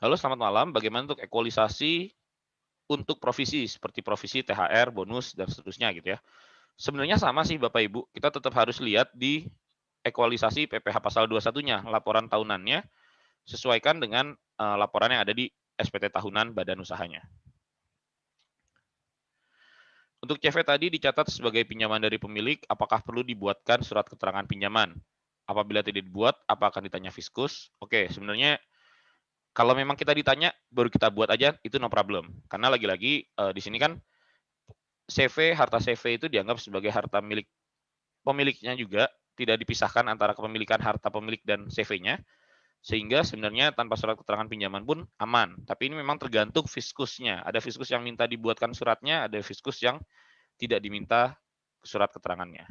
B: Halo, selamat malam. Bagaimana untuk ekualisasi untuk provisi, seperti provisi THR, bonus, dan seterusnya gitu ya. Sebenarnya sama sih Bapak Ibu, kita tetap harus lihat di ekualisasi PPh pasal 21-nya, laporan tahunannya, sesuaikan dengan laporan yang ada di SPT tahunan badan usahanya. Untuk CV tadi dicatat sebagai pinjaman dari pemilik, apakah perlu dibuatkan surat keterangan pinjaman? Apabila tidak dibuat, apa akan ditanya fiskus? Oke, sebenarnya kalau memang kita ditanya, baru kita buat aja, itu no problem. Karena lagi-lagi di sini kan CV, harta CV itu dianggap sebagai harta milik pemiliknya juga, tidak dipisahkan antara kepemilikan harta pemilik dan CV-nya, sehingga sebenarnya tanpa surat keterangan pinjaman pun aman. Tapi ini memang tergantung fiskusnya. Ada fiskus yang minta dibuatkan suratnya, ada fiskus yang tidak diminta surat keterangannya.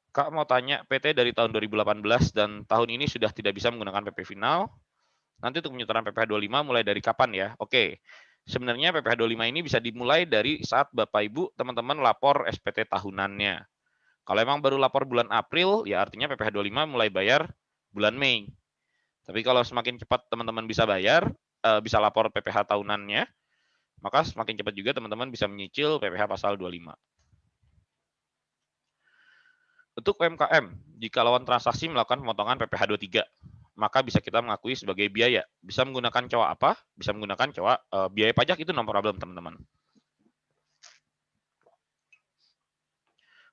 B: Kak mau tanya, PT dari tahun 2018 dan tahun ini sudah tidak bisa menggunakan PP final. Nanti untuk penyetoran PPh 25 mulai dari kapan ya? Oke, sebenarnya PPh 25 ini bisa dimulai dari saat Bapak Ibu teman-teman lapor SPT tahunannya. Kalau emang baru lapor bulan April, ya artinya PPh 25 mulai bayar bulan Mei. Tapi kalau semakin cepat teman-teman bisa bayar, bisa lapor PPh tahunannya, maka semakin cepat juga teman-teman bisa menyicil PPh pasal 25. Untuk UMKM, jika lawan transaksi melakukan pemotongan PPh 23, maka bisa kita mengakui sebagai biaya. Bisa menggunakan COA apa? Bisa menggunakan COA biaya pajak, itu no problem teman-teman.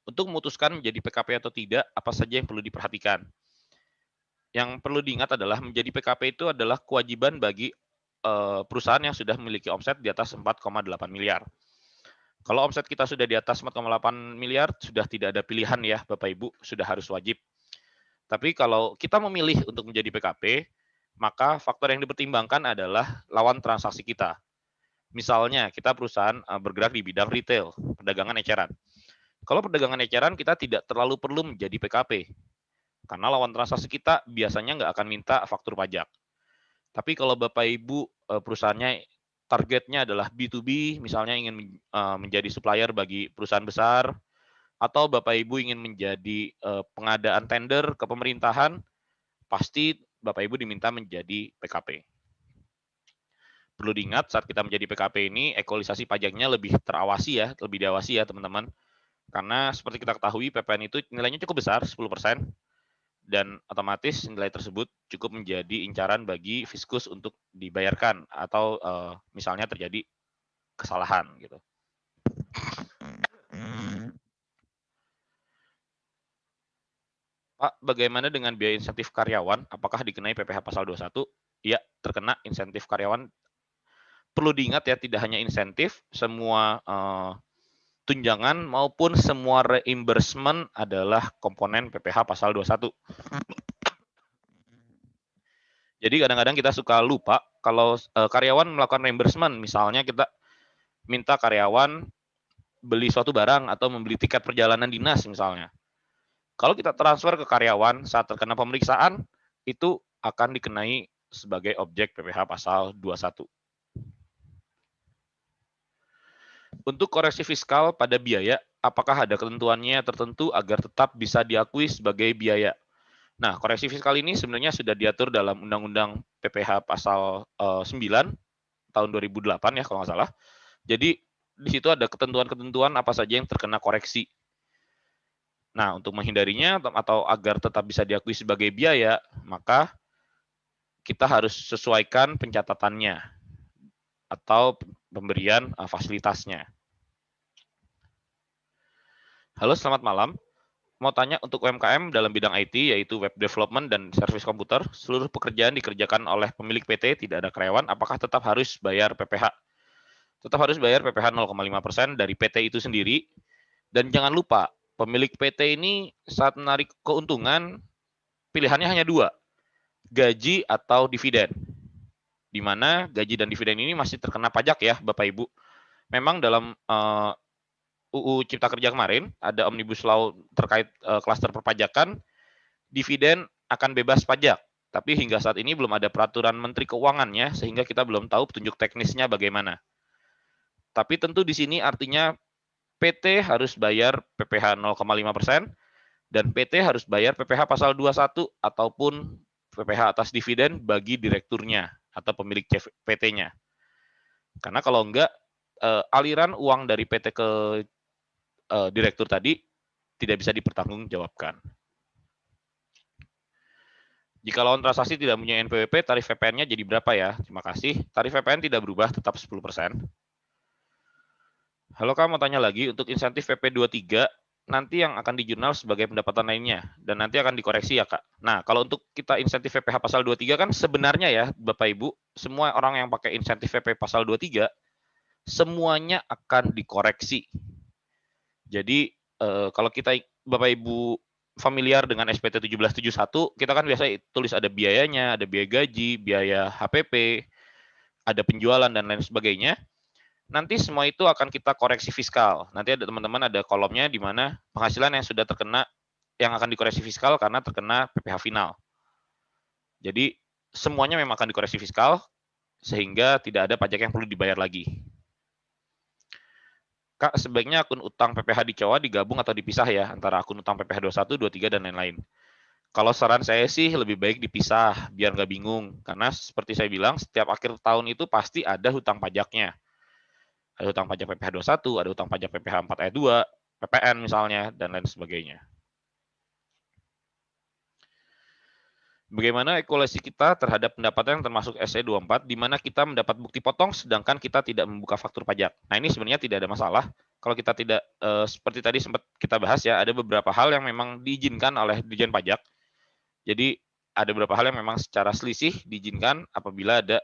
B: Untuk memutuskan menjadi PKP atau tidak, apa saja yang perlu diperhatikan? Yang perlu diingat adalah menjadi PKP itu adalah kewajiban bagi perusahaan yang sudah memiliki omset di atas 4,8 miliar. Kalau omset kita sudah di atas 4,8 miliar, sudah tidak ada pilihan ya Bapak Ibu, sudah harus wajib. Tapi kalau kita memilih untuk menjadi PKP, maka faktor yang dipertimbangkan adalah lawan transaksi kita. Misalnya, kita perusahaan bergerak di bidang retail, perdagangan eceran. Kalau perdagangan eceran, kita tidak terlalu perlu menjadi PKP. Karena lawan transaksi kita biasanya nggak akan minta faktur pajak. Tapi kalau Bapak Ibu perusahaannya targetnya adalah B2B, misalnya ingin menjadi supplier bagi perusahaan besar, atau Bapak Ibu ingin menjadi pengadaan tender ke pemerintahan, pasti Bapak Ibu diminta menjadi PKP. Perlu diingat saat kita menjadi PKP ini, equalisasi pajaknya lebih terawasi ya, lebih diawasi ya teman-teman. Karena seperti kita ketahui PPN itu nilainya cukup besar, 10%, dan otomatis nilai tersebut cukup menjadi incaran bagi Fiskus untuk dibayarkan atau misalnya terjadi kesalahan gitu. Pak, bagaimana dengan biaya insentif karyawan? Apakah dikenai PPh pasal 21? Ya, terkena insentif karyawan. Perlu diingat ya, tidak hanya insentif, semua tunjangan maupun semua reimbursement adalah komponen PPh pasal 21. Jadi kadang-kadang kita suka lupa kalau karyawan melakukan reimbursement, misalnya kita minta karyawan beli suatu barang atau membeli tiket perjalanan dinas misalnya. Kalau kita transfer ke karyawan saat terkena pemeriksaan, itu akan dikenai sebagai objek PPh pasal 21. Untuk koreksi fiskal pada biaya, apakah ada ketentuannya tertentu agar tetap bisa diakui sebagai biaya? Nah, koreksi fiskal ini sebenarnya sudah diatur dalam Undang-Undang PPh pasal 9 tahun 2008 ya kalau nggak salah. Jadi di situ ada ketentuan-ketentuan apa saja yang terkena koreksi. Nah, untuk menghindarinya atau agar tetap bisa diakui sebagai biaya, maka kita harus sesuaikan pencatatannya atau pemberian fasilitasnya. Halo, selamat malam. Mau tanya untuk UMKM dalam bidang IT, yaitu web development dan servis komputer, seluruh pekerjaan dikerjakan oleh pemilik PT, tidak ada karyawan, apakah tetap harus bayar PPh? Tetap harus bayar PPh 0,5% dari PT itu sendiri. Dan jangan lupa, pemilik PT ini saat menarik keuntungan, pilihannya hanya dua, gaji atau dividen. Di mana gaji dan dividen ini masih terkena pajak ya, Bapak Ibu. Memang dalam UU Cipta Kerja kemarin, ada Omnibus Law terkait klaster perpajakan, dividen akan bebas pajak. Tapi hingga saat ini belum ada peraturan Menteri Keuangannya, sehingga kita belum tahu petunjuk teknisnya bagaimana. Tapi tentu di sini artinya PT harus bayar PPh 0,5% dan PT harus bayar PPh pasal 21 ataupun PPh atas dividen bagi direkturnya atau pemilik PT-nya. Karena kalau enggak, aliran uang dari PT ke direktur tadi tidak bisa dipertanggungjawabkan. Jika lawan transaksi tidak punya NPWP, tarif VPN-nya jadi berapa ya? Terima kasih. Tarif VPN tidak berubah, tetap 10%. Halo Kak, mau tanya lagi, untuk insentif PP 23, nanti yang akan dijurnal sebagai pendapatan lainnya, dan nanti akan dikoreksi ya Kak. Nah, kalau untuk kita insentif VPh pasal 23 kan sebenarnya ya, Bapak Ibu, semua orang yang pakai insentif VP pasal 23, semuanya akan dikoreksi. Jadi kalau kita Bapak Ibu familiar dengan SPT 1771, kita kan biasa tulis ada biayanya, ada biaya gaji, biaya HPP, ada penjualan dan lain sebagainya. Nanti semua itu akan kita koreksi fiskal. Nanti ada teman-teman ada kolomnya di mana penghasilan yang sudah terkena yang akan dikoreksi fiskal karena terkena PPh final. Jadi semuanya memang akan dikoreksi fiskal sehingga tidak ada pajak yang perlu dibayar lagi. Kak, sebaiknya akun utang PPh di COA digabung atau dipisah ya antara akun utang PPh 21, 23 dan lain-lain. Kalau saran saya sih lebih baik dipisah biar nggak bingung. Karena seperti saya bilang setiap akhir tahun itu pasti ada hutang pajaknya. Ada hutang pajak PPh 21, ada hutang pajak PPh 4 ayat 2, PPN misalnya, dan lain sebagainya. Bagaimana evaluasi kita terhadap pendapatan yang termasuk SE 24, di mana kita mendapat bukti potong sedangkan kita tidak membuka faktur pajak. Nah ini sebenarnya tidak ada masalah. Kalau kita tidak, seperti tadi sempat kita bahas ya, ada beberapa hal yang memang diizinkan oleh Dirjen Pajak. Jadi ada beberapa hal yang memang secara selisih diizinkan apabila ada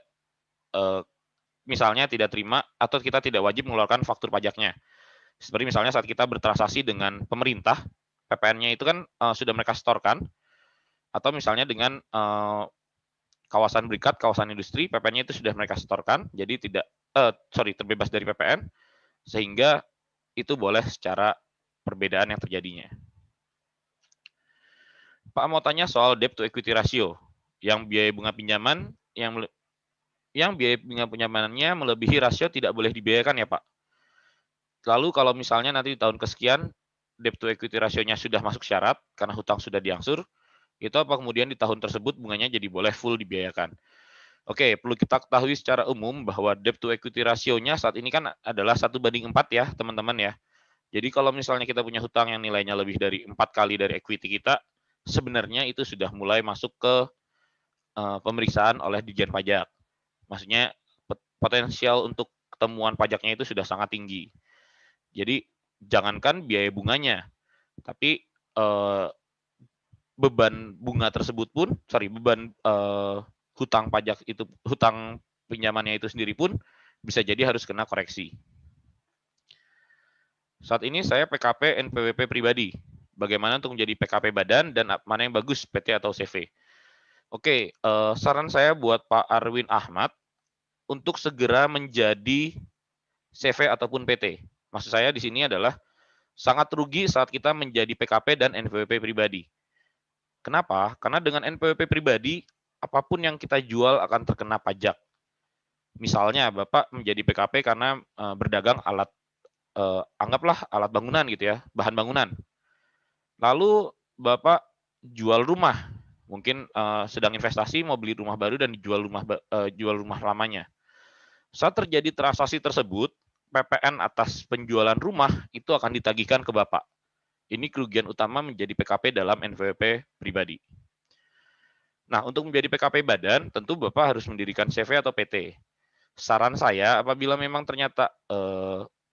B: misalnya tidak terima atau kita tidak wajib mengeluarkan faktur pajaknya. Seperti misalnya saat kita bertransaksi dengan pemerintah, PPN-nya itu kan sudah mereka setorkan, atau misalnya dengan kawasan berikat, kawasan industri, PPN-nya itu sudah mereka setorkan, jadi tidak, terbebas dari PPN, sehingga itu boleh secara perbedaan yang terjadinya. Pak mau tanya soal debt to equity ratio, yang biaya bunga pinjaman, yang biaya bunga pinjamannya melebihi rasio tidak boleh dibiayakan ya Pak. Lalu kalau misalnya nanti di tahun kesekian debt to equity rasionya sudah masuk syarat karena hutang sudah diangsur, itu apa kemudian di tahun tersebut bunganya jadi boleh full dibiayakan. Oke, perlu kita ketahui secara umum bahwa debt to equity rasionya saat ini kan adalah 1:4 ya, teman-teman ya. Jadi kalau misalnya kita punya hutang yang nilainya lebih dari 4 kali dari equity kita, sebenarnya itu sudah mulai masuk ke pemeriksaan oleh Ditjen Pajak. Maksudnya potensial untuk ketemuan pajaknya itu sudah sangat tinggi. Jadi jangankan biaya bunganya, tapi beban bunga tersebut pun, beban hutang pajak itu, hutang pinjamannya itu sendiri pun bisa jadi harus kena koreksi. Saat ini saya PKP NPWP pribadi. Bagaimana untuk menjadi PKP badan dan mana yang bagus, PT atau CV? Oke, saran saya buat Pak Arwin Ahmad untuk segera menjadi CV ataupun PT. Maksud saya di sini adalah sangat rugi saat kita menjadi PKP dan NPWP pribadi. Kenapa? Karena dengan NPWP pribadi, apapun yang kita jual akan terkena pajak. Misalnya, Bapak menjadi PKP karena berdagang alat, anggaplah alat bangunan gitu ya, bahan bangunan. Lalu Bapak jual rumah, mungkin sedang investasi mau beli rumah baru dan jual rumah lamanya. Saat terjadi transaksi tersebut, PPN atas penjualan rumah itu akan ditagihkan ke Bapak. Ini kerugian utama menjadi PKP dalam NPWP pribadi. Nah, untuk menjadi PKP badan, tentu Bapak harus mendirikan CV atau PT. Saran saya, apabila memang ternyata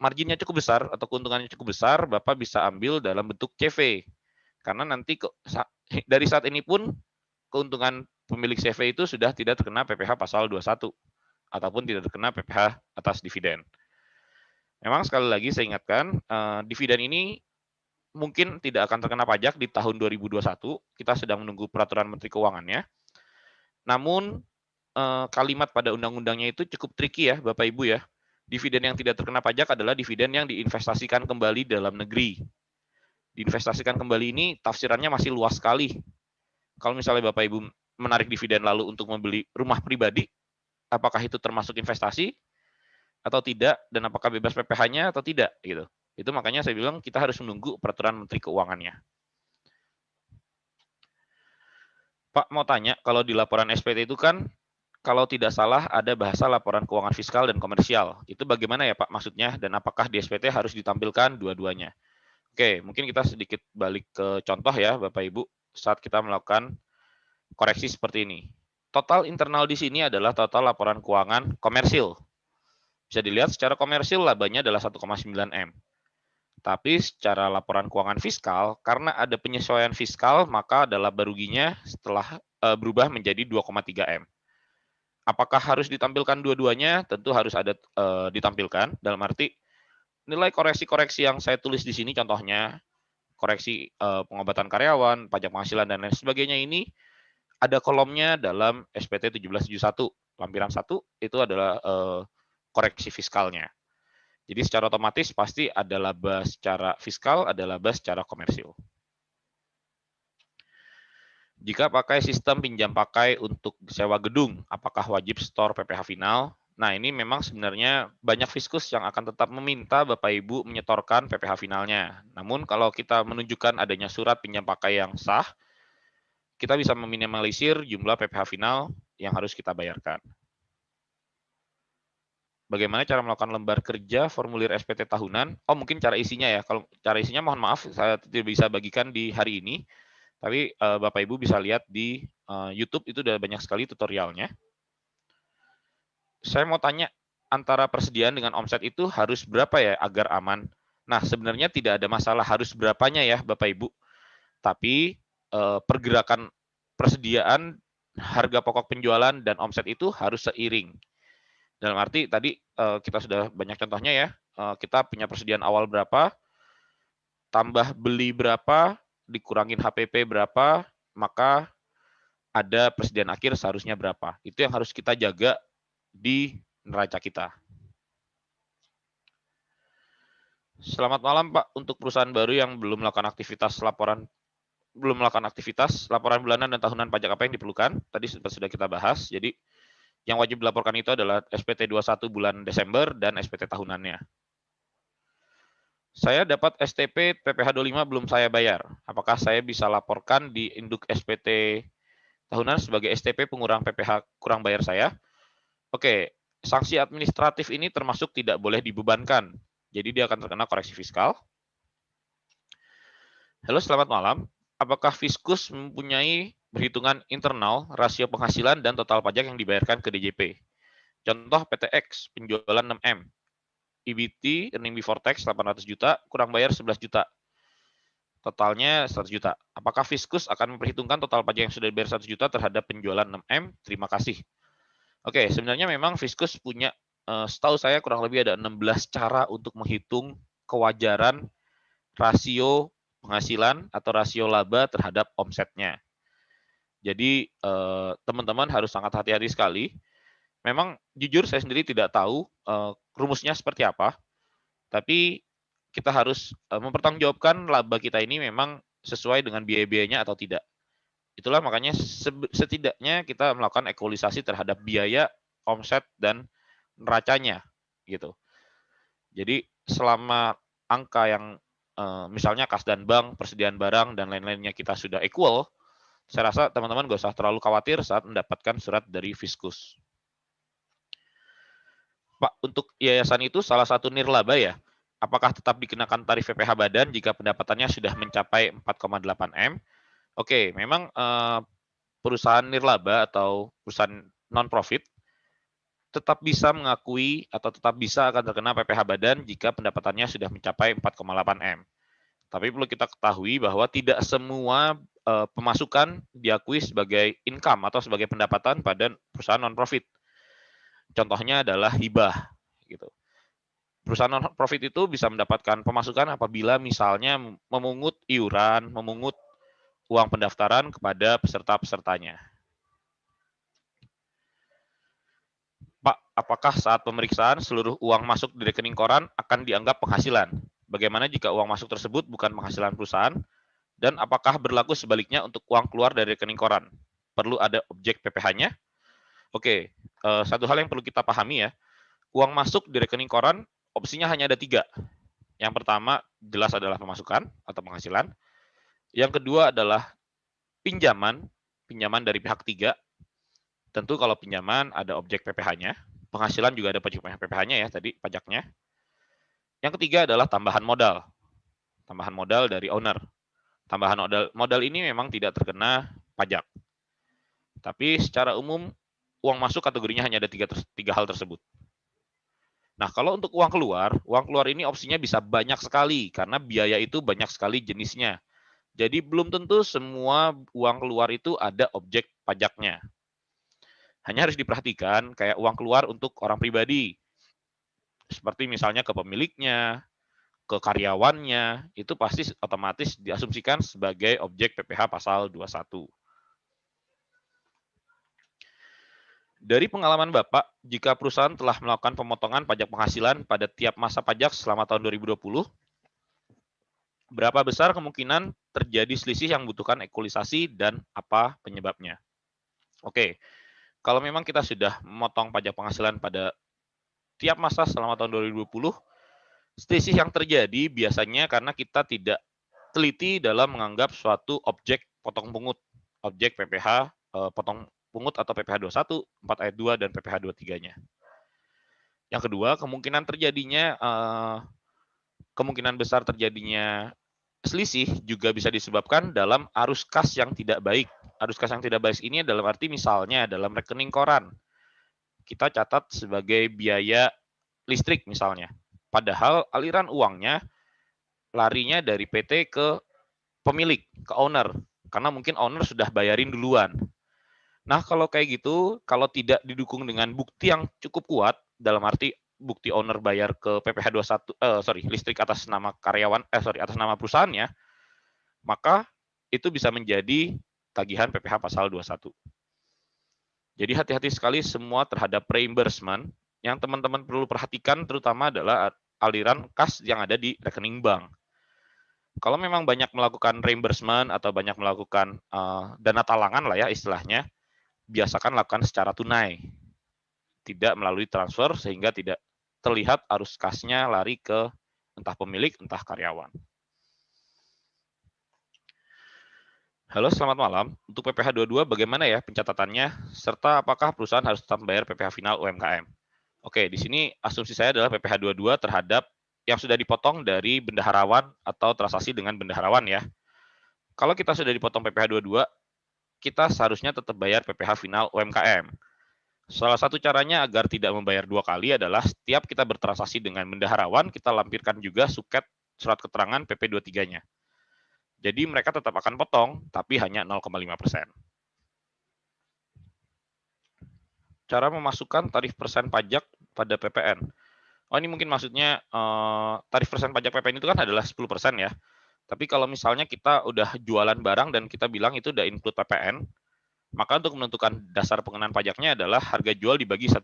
B: marginnya cukup besar atau keuntungannya cukup besar, Bapak bisa ambil dalam bentuk CV. Karena nanti dari saat ini pun keuntungan pemilik CV itu sudah tidak terkena PPh pasal 21 ataupun tidak terkena PPh atas dividen. Memang sekali lagi saya ingatkan, dividen ini mungkin tidak akan terkena pajak di tahun 2021. Kita sedang menunggu peraturan Menteri Keuangannya. Namun kalimat pada undang-undangnya itu cukup tricky ya, Bapak Ibu ya. Dividen yang tidak terkena pajak adalah dividen yang diinvestasikan kembali dalam negeri. Diinvestasikan kembali ini tafsirannya masih luas sekali. Kalau misalnya Bapak Ibu menarik dividen lalu untuk membeli rumah pribadi, apakah itu termasuk investasi atau tidak, dan apakah bebas PPh-nya atau tidak gitu. Itu makanya saya bilang kita harus menunggu peraturan Menteri Keuangannya. Pak mau tanya, kalau di laporan SPT itu kan kalau tidak salah ada bahasa laporan keuangan fiskal dan komersial. Itu bagaimana ya Pak maksudnya, dan apakah di SPT harus ditampilkan dua-duanya? Oke, mungkin kita sedikit balik ke contoh ya Bapak Ibu saat kita melakukan koreksi seperti ini. Total internal di sini adalah total laporan keuangan komersil. Bisa dilihat secara komersil labanya adalah 1,9 M. Tapi secara laporan keuangan fiskal, karena ada penyesuaian fiskal, maka ada laba ruginya setelah berubah menjadi 2,3 M. Apakah harus ditampilkan dua-duanya? Tentu harus ada ditampilkan. Dalam arti nilai koreksi-koreksi yang saya tulis di sini, contohnya koreksi pengobatan karyawan, pajak penghasilan dan lain sebagainya ini ada kolomnya dalam SPT 1771 lampiran 1 itu adalah koreksi fiskalnya. Jadi secara otomatis pasti ada laba secara fiskal, ada laba secara komersil. Jika pakai sistem pinjam pakai untuk sewa gedung, apakah wajib store PPh final? Nah, ini memang sebenarnya banyak fiskus yang akan tetap meminta Bapak Ibu menyetorkan PPh finalnya. Namun kalau kita menunjukkan adanya surat pinjam pakai yang sah, kita bisa meminimalisir jumlah PPh final yang harus kita bayarkan. Bagaimana cara melakukan lembar kerja formulir SPT tahunan? Oh, mungkin cara isinya ya. Kalau cara isinya mohon maaf saya tidak bisa bagikan di hari ini. Tapi Bapak Ibu bisa lihat di YouTube itu udah banyak sekali tutorialnya. Saya mau tanya, antara persediaan dengan omset itu harus berapa ya agar aman? Nah, sebenarnya tidak ada masalah harus berapanya ya Bapak Ibu. Tapi pergerakan persediaan, harga pokok penjualan, dan omset itu harus seiring. Dalam arti tadi kita sudah banyak contohnya ya, kita punya persediaan awal berapa, tambah beli berapa, dikurangin HPP berapa, maka ada persediaan akhir seharusnya berapa. Itu yang harus kita jaga di neraca kita. Selamat malam Pak, untuk perusahaan baru yang belum melakukan aktivitas laporan bulanan dan tahunan pajak apa yang diperlukan? Tadi sudah kita bahas. Jadi yang wajib dilaporkan itu adalah SPT 21 bulan Desember dan SPT tahunannya. Saya dapat STP PPh 25 belum saya bayar. Apakah saya bisa laporkan di induk SPT tahunan sebagai STP pengurang PPh kurang bayar saya? Oke, sanksi administratif ini termasuk tidak boleh dibebankan. Jadi dia akan terkena koreksi fiskal. Halo, selamat malam. Apakah Fiskus mempunyai perhitungan internal, rasio penghasilan, dan total pajak yang dibayarkan ke DJP? Contoh PTX, penjualan 6M. EBT, earning before tax 800 juta, kurang bayar 11 juta. Totalnya 100 juta. Apakah Fiskus akan memperhitungkan total pajak yang sudah dibayar 100 juta terhadap penjualan 6M? Terima kasih. Oke, sebenarnya memang Fiskus punya, setahu saya kurang lebih ada 16 cara untuk menghitung kewajaran rasio penghasilan atau rasio laba terhadap omsetnya. Jadi teman-teman harus sangat hati-hati sekali. Memang jujur saya sendiri tidak tahu rumusnya seperti apa, tapi kita harus mempertanggungjawabkan laba kita ini memang sesuai dengan biaya-biayanya atau tidak. Itulah makanya setidaknya kita melakukan ekualisasi terhadap biaya, omset, dan neracanya gitu. Jadi selama angka yang misalnya kas dan bank, persediaan barang, dan lain-lainnya kita sudah equal, saya rasa teman-teman gak usah terlalu khawatir saat mendapatkan surat dari Fiskus. Pak, untuk yayasan itu salah satu nirlaba ya? Apakah tetap dikenakan tarif PPh badan jika pendapatannya sudah mencapai 4,8 M? Oke, memang perusahaan nirlaba atau perusahaan non-profit tetap bisa mengakui atau tetap bisa akan terkena PPh badan jika pendapatannya sudah mencapai 4,8 M. Tapi perlu kita ketahui bahwa tidak semua pemasukan diakui sebagai income atau sebagai pendapatan pada perusahaan non-profit. Contohnya adalah hibah. Gitu. Perusahaan non-profit itu bisa mendapatkan pemasukan apabila misalnya memungut iuran, memungut uang pendaftaran kepada peserta-pesertanya. Pak, apakah saat pemeriksaan seluruh uang masuk di rekening koran akan dianggap penghasilan? Bagaimana jika uang masuk tersebut bukan penghasilan perusahaan? Dan apakah berlaku sebaliknya untuk uang keluar dari rekening koran? Perlu ada objek PPh-nya? Oke, satu hal yang perlu kita pahami ya, uang masuk di rekening koran opsinya hanya ada 3. Yang pertama jelas adalah pemasukan atau penghasilan. Yang kedua adalah pinjaman dari pihak 3. Tentu kalau pinjaman ada objek PPh-nya, penghasilan juga ada objek PPh-nya ya tadi pajaknya. Yang ketiga adalah tambahan modal. Tambahan modal dari owner. Tambahan modal ini memang tidak terkena pajak. Tapi secara umum uang masuk kategorinya hanya ada 3 hal tersebut. Nah, kalau untuk uang keluar ini opsinya bisa banyak sekali karena biaya itu banyak sekali jenisnya. Jadi belum tentu semua uang keluar itu ada objek pajaknya. Hanya harus diperhatikan kayak uang keluar untuk orang pribadi. Seperti misalnya ke pemiliknya, ke karyawannya, itu pasti otomatis diasumsikan sebagai objek PPh pasal 21. Dari pengalaman Bapak, jika perusahaan telah melakukan pemotongan pajak penghasilan pada tiap masa pajak selama tahun 2020, berapa besar kemungkinan terjadi selisih yang membutuhkan ekualisasi dan apa penyebabnya? Oke, kalau memang kita sudah memotong pajak penghasilan pada tiap masa selama tahun 2020, selisih yang terjadi biasanya karena kita tidak teliti dalam menganggap suatu objek potong pungut, objek PPh potong pungut atau PPh 21, 4 ayat 2, dan PPh 23-nya. Yang kedua, kemungkinan besar terjadinya selisih juga bisa disebabkan dalam arus kas yang tidak baik. Arus kas yang tidak baik ini dalam arti misalnya dalam rekening koran. Kita catat sebagai biaya listrik misalnya. Padahal aliran uangnya larinya dari PT ke pemilik, ke owner. Karena mungkin owner sudah bayarin duluan. Nah, kalau kayak gitu, kalau tidak didukung dengan bukti yang cukup kuat, dalam arti bukti owner bayar ke PPh 21, listrik atas nama karyawan, atas nama perusahaannya, maka itu bisa menjadi tagihan PPh pasal 21. Jadi hati-hati sekali semua terhadap reimbursement. Yang teman-teman perlu perhatikan terutama adalah aliran kas yang ada di rekening bank. Kalau memang banyak melakukan reimbursement atau banyak melakukan dana talangan lah ya istilahnya, biasakan lakukan secara tunai, tidak melalui transfer sehingga tidak terlihat arus kasnya lari ke entah pemilik, entah karyawan. Halo, selamat malam. Untuk PPh 22 bagaimana ya pencatatannya, serta apakah perusahaan harus tetap membayar PPh final UMKM? Oke, di sini asumsi saya adalah PPh 22 terhadap yang sudah dipotong dari bendaharawan atau transaksi dengan bendaharawan ya. Kalau kita sudah dipotong PPh 22, kita seharusnya tetap bayar PPh final UMKM. Salah satu caranya agar tidak membayar dua kali adalah setiap kita bertransaksi dengan bendaharawan, kita lampirkan juga suket surat keterangan PP 23-nya. Jadi mereka tetap akan potong, tapi hanya 0,5%. Cara memasukkan tarif persen pajak pada PPN. Oh, ini mungkin maksudnya tarif persen pajak PPN itu kan adalah 10% ya. Tapi kalau misalnya kita udah jualan barang dan kita bilang itu udah include PPN, maka untuk menentukan dasar pengenaan pajaknya adalah harga jual dibagi 1,1.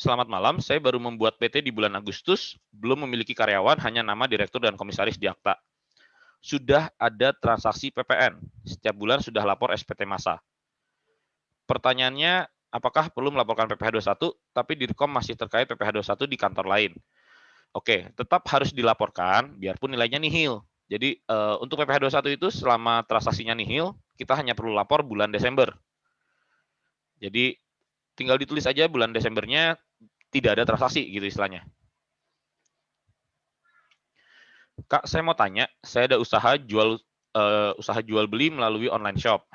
B: Selamat malam, saya baru membuat PT di bulan Agustus, belum memiliki karyawan, hanya nama direktur dan komisaris di akta. Sudah ada transaksi PPN, setiap bulan sudah lapor SPT masa. Pertanyaannya, apakah perlu melaporkan PPh 21, tapi Dirkom masih terkait PPh 21 di kantor lain? Oke, tetap harus dilaporkan, biarpun nilainya nihil. Jadi untuk PPh 21 itu selama transaksinya nihil, kita hanya perlu lapor bulan Desember. Jadi tinggal ditulis aja bulan Desembernya tidak ada transaksi gitu istilahnya. Kak, saya mau tanya, saya ada usaha jual beli melalui online shop.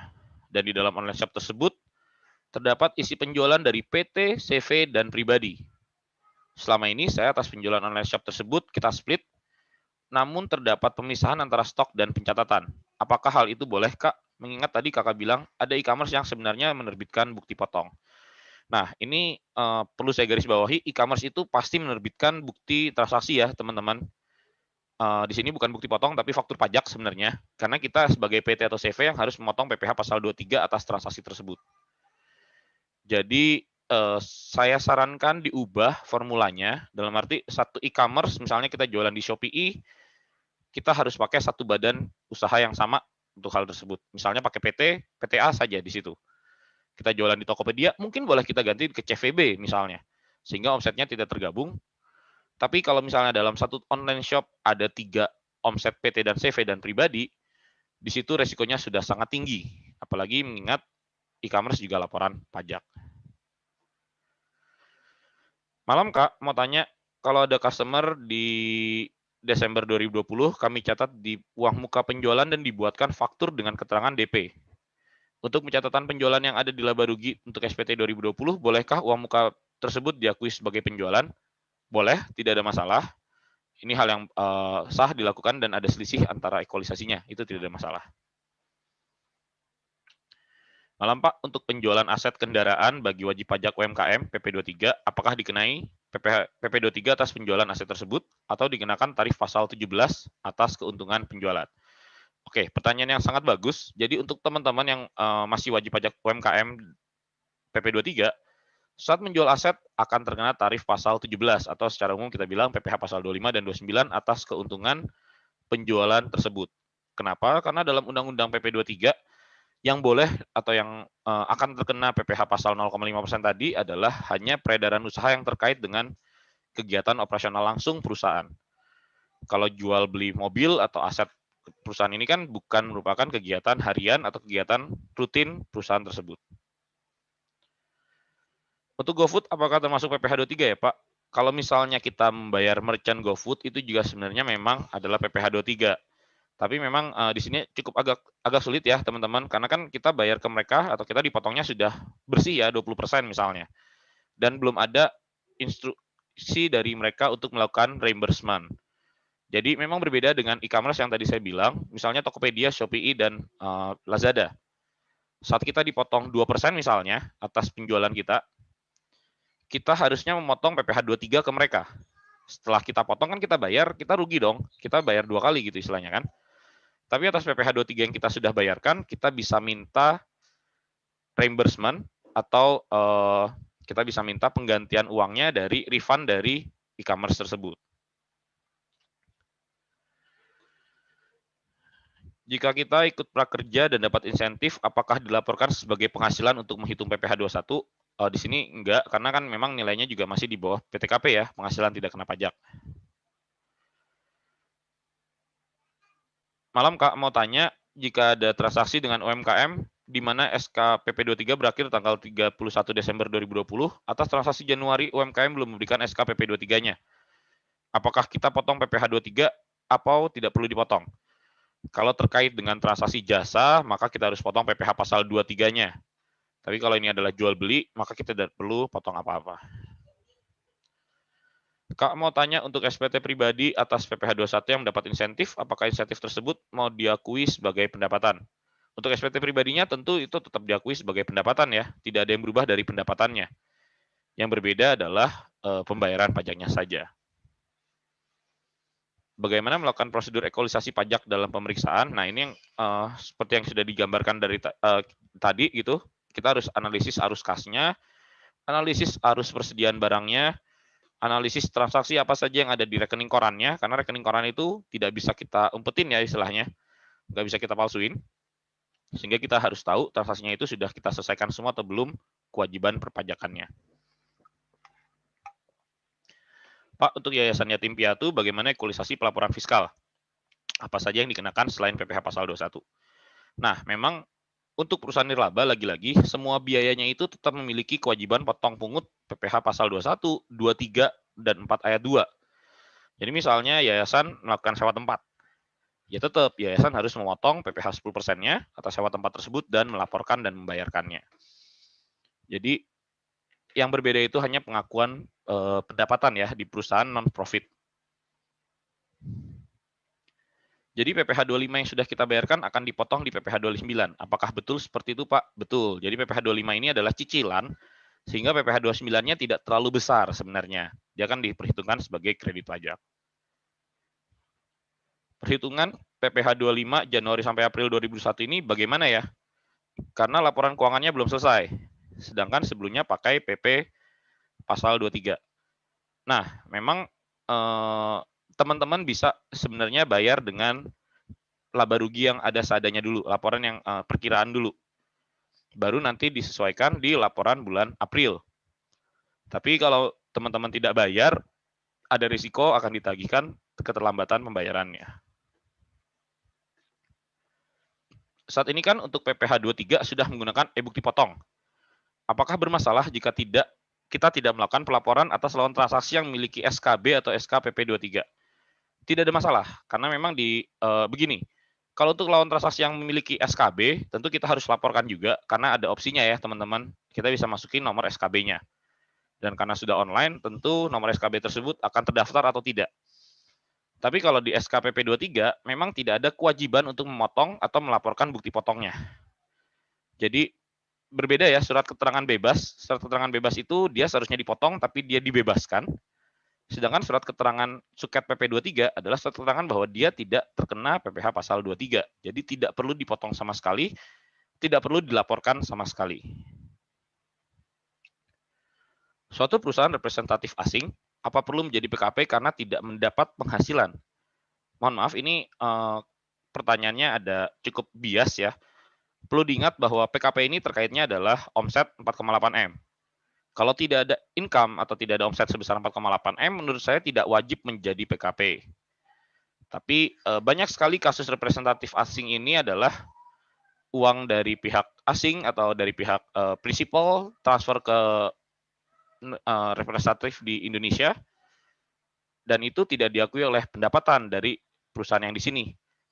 B: Dan di dalam online shop tersebut terdapat isi penjualan dari PT, CV, dan pribadi. Selama ini saya atas penjualan online shop tersebut kita split, namun terdapat pemisahan antara stok dan pencatatan. Apakah hal itu boleh, Kak? Mengingat tadi Kakak bilang ada e-commerce yang sebenarnya menerbitkan bukti potong. Nah, ini perlu saya garis bawahi, e-commerce itu pasti menerbitkan bukti transaksi ya, teman-teman. Di sini bukan bukti potong, tapi faktur pajak sebenarnya. Karena kita sebagai PT atau CV yang harus memotong PPh pasal 23 atas transaksi tersebut. Jadi, saya sarankan diubah formulanya, dalam arti satu e-commerce, misalnya kita jualan di Shopee, kita harus pakai satu badan usaha yang sama untuk hal tersebut. Misalnya pakai PT, PTA saja di situ. Kita jualan di Tokopedia, mungkin boleh kita ganti ke CVB misalnya, sehingga omsetnya tidak tergabung. Tapi kalau misalnya dalam satu online shop ada 3 omset PT dan CV dan pribadi, di situ resikonya sudah sangat tinggi. Apalagi mengingat e-commerce juga laporan pajak. Malam Kak, mau tanya, kalau ada customer di Desember 2020, kami catat di uang muka penjualan dan dibuatkan faktur dengan keterangan DP. Untuk pencatatan penjualan yang ada di laba rugi untuk SPT 2020, bolehkah uang muka tersebut diakui sebagai penjualan? Boleh, tidak ada masalah. Ini hal yang sah dilakukan dan ada selisih antara equalisasinya, itu tidak ada masalah. Malam Pak, untuk penjualan aset kendaraan bagi wajib pajak UMKM PP 23, apakah dikenai PP 23 atas penjualan aset tersebut atau dikenakan tarif pasal 17 atas keuntungan penjualan? Oke, pertanyaan yang sangat bagus. Jadi untuk teman-teman yang masih wajib pajak UMKM PP 23, saat menjual aset akan terkena tarif pasal 17 atau secara umum kita bilang PPh pasal 25 dan 29 atas keuntungan penjualan tersebut. Kenapa? Karena dalam Undang-Undang PP 23 yang boleh atau yang akan terkena PPh pasal 0,5% tadi adalah hanya peredaran usaha yang terkait dengan kegiatan operasional langsung perusahaan. Kalau jual beli mobil atau aset perusahaan ini kan bukan merupakan kegiatan harian atau kegiatan rutin perusahaan tersebut. Untuk GoFood, apakah termasuk PPh 23 ya Pak? Kalau misalnya kita membayar merchant GoFood, itu juga sebenarnya memang adalah PPh 23. Tapi memang di sini cukup agak sulit ya teman-teman, karena kan kita bayar ke mereka atau kita dipotongnya sudah bersih ya 20% misalnya. Dan belum ada instruksi dari mereka untuk melakukan reimbursement. Jadi memang berbeda dengan e-commerce yang tadi saya bilang, misalnya Tokopedia, Shopee, dan Lazada. Saat kita dipotong 2% misalnya atas penjualan kita harusnya memotong PPh 23 ke mereka. Setelah kita potong kan kita bayar, kita rugi dong. Kita bayar 2 kali gitu istilahnya kan. Tapi atas PPh 23 yang kita sudah bayarkan, kita bisa minta reimbursement atau kita bisa minta penggantian uangnya dari refund dari e-commerce tersebut. Jika kita ikut prakerja dan dapat insentif, apakah dilaporkan sebagai penghasilan untuk menghitung PPh 21? Di sini enggak, karena kan memang nilainya juga masih di bawah PTKP ya, penghasilan tidak kena pajak. Malam Kak mau tanya, jika ada transaksi dengan UMKM di mana SK PP 23 berakhir tanggal 31 Desember 2020, atas transaksi Januari UMKM belum memberikan SK PP 23-nya. Apakah kita potong PPh 23 atau tidak perlu dipotong? Kalau terkait dengan transaksi jasa, maka kita harus potong PPh pasal 23-nya. Tapi kalau ini adalah jual beli, maka kita tidak perlu potong apa-apa. Kak mau tanya, untuk SPT pribadi atas PPh 21 yang mendapat insentif, apakah insentif tersebut mau diakui sebagai pendapatan? Untuk SPT pribadinya tentu itu tetap diakui sebagai pendapatan ya, tidak ada yang berubah dari pendapatannya. Yang berbeda adalah pembayaran pajaknya saja. Bagaimana melakukan prosedur equalisasi pajak dalam pemeriksaan? Nah, ini yang seperti yang sudah digambarkan dari tadi gitu. Kita harus analisis arus kasnya, analisis arus persediaan barangnya, analisis transaksi apa saja yang ada di rekening korannya, karena rekening koran itu tidak bisa kita umpetin ya istilahnya, nggak bisa kita palsuin. Sehingga kita harus tahu transaksinya itu sudah kita selesaikan semua atau belum kewajiban perpajakannya. Pak, untuk Yayasan Yatim Piatu, bagaimana equalisasi pelaporan fiskal? Apa saja yang dikenakan selain PPh pasal 21? Nah, memang untuk perusahaan nirlaba, lagi-lagi, semua biayanya itu tetap memiliki kewajiban potong pungut PPh pasal 21, 23, dan 4 ayat 2. Jadi misalnya yayasan melakukan sewa tempat, ya tetap yayasan harus memotong PPh 10%-nya atas sewa tempat tersebut dan melaporkan dan membayarkannya. Jadi yang berbeda itu hanya pengakuan pendapatan ya di perusahaan non-profit. Jadi PPh 25 yang sudah kita bayarkan akan dipotong di PPh 29. Apakah betul seperti itu, Pak? Betul. Jadi PPh 25 ini adalah cicilan, sehingga PPh 29-nya tidak terlalu besar sebenarnya. Dia akan diperhitungkan sebagai kredit pajak. Perhitungan PPh 25 Januari sampai April 2021 ini bagaimana ya? Karena laporan keuangannya belum selesai. Sedangkan sebelumnya pakai PP pasal 23. Nah, memang teman-teman bisa sebenarnya bayar dengan laba rugi yang ada seadanya dulu, laporan yang perkiraan dulu. Baru nanti disesuaikan di laporan bulan April. Tapi kalau teman-teman tidak bayar, ada risiko akan ditagihkan keterlambatan pembayarannya. Saat ini kan untuk PPh 23 sudah menggunakan e-bukti potong. Apakah bermasalah jika kita tidak melakukan pelaporan atas lawan transaksi yang memiliki SKB atau SKPP 23? Tidak ada masalah, karena memang begini, kalau untuk lawan transaksi yang memiliki SKB, tentu kita harus laporkan juga, karena ada opsinya ya teman-teman, kita bisa masukin nomor SKB-nya. Dan karena sudah online, tentu nomor SKB tersebut akan terdaftar atau tidak. Tapi kalau di SKPP 23, memang tidak ada kewajiban untuk memotong atau melaporkan bukti potongnya. Jadi berbeda ya, surat keterangan bebas. Surat keterangan bebas itu dia seharusnya dipotong, tapi dia dibebaskan. Sedangkan surat keterangan Suket PP 23 adalah surat keterangan bahwa dia tidak terkena PPh pasal 23. Jadi tidak perlu dipotong sama sekali, tidak perlu dilaporkan sama sekali. Suatu perusahaan representatif asing, apa perlu menjadi PKP karena tidak mendapat penghasilan? Mohon maaf, ini pertanyaannya ada cukup bias ya. Perlu diingat bahwa PKP ini terkaitnya adalah omset 4,8 M. Kalau tidak ada income atau tidak ada omset sebesar 4,8 M, menurut saya tidak wajib menjadi PKP. Tapi banyak sekali kasus representatif asing ini adalah uang dari pihak asing atau dari pihak prinsipal transfer ke representatif di Indonesia, dan itu tidak diakui oleh pendapatan dari perusahaan yang di sini.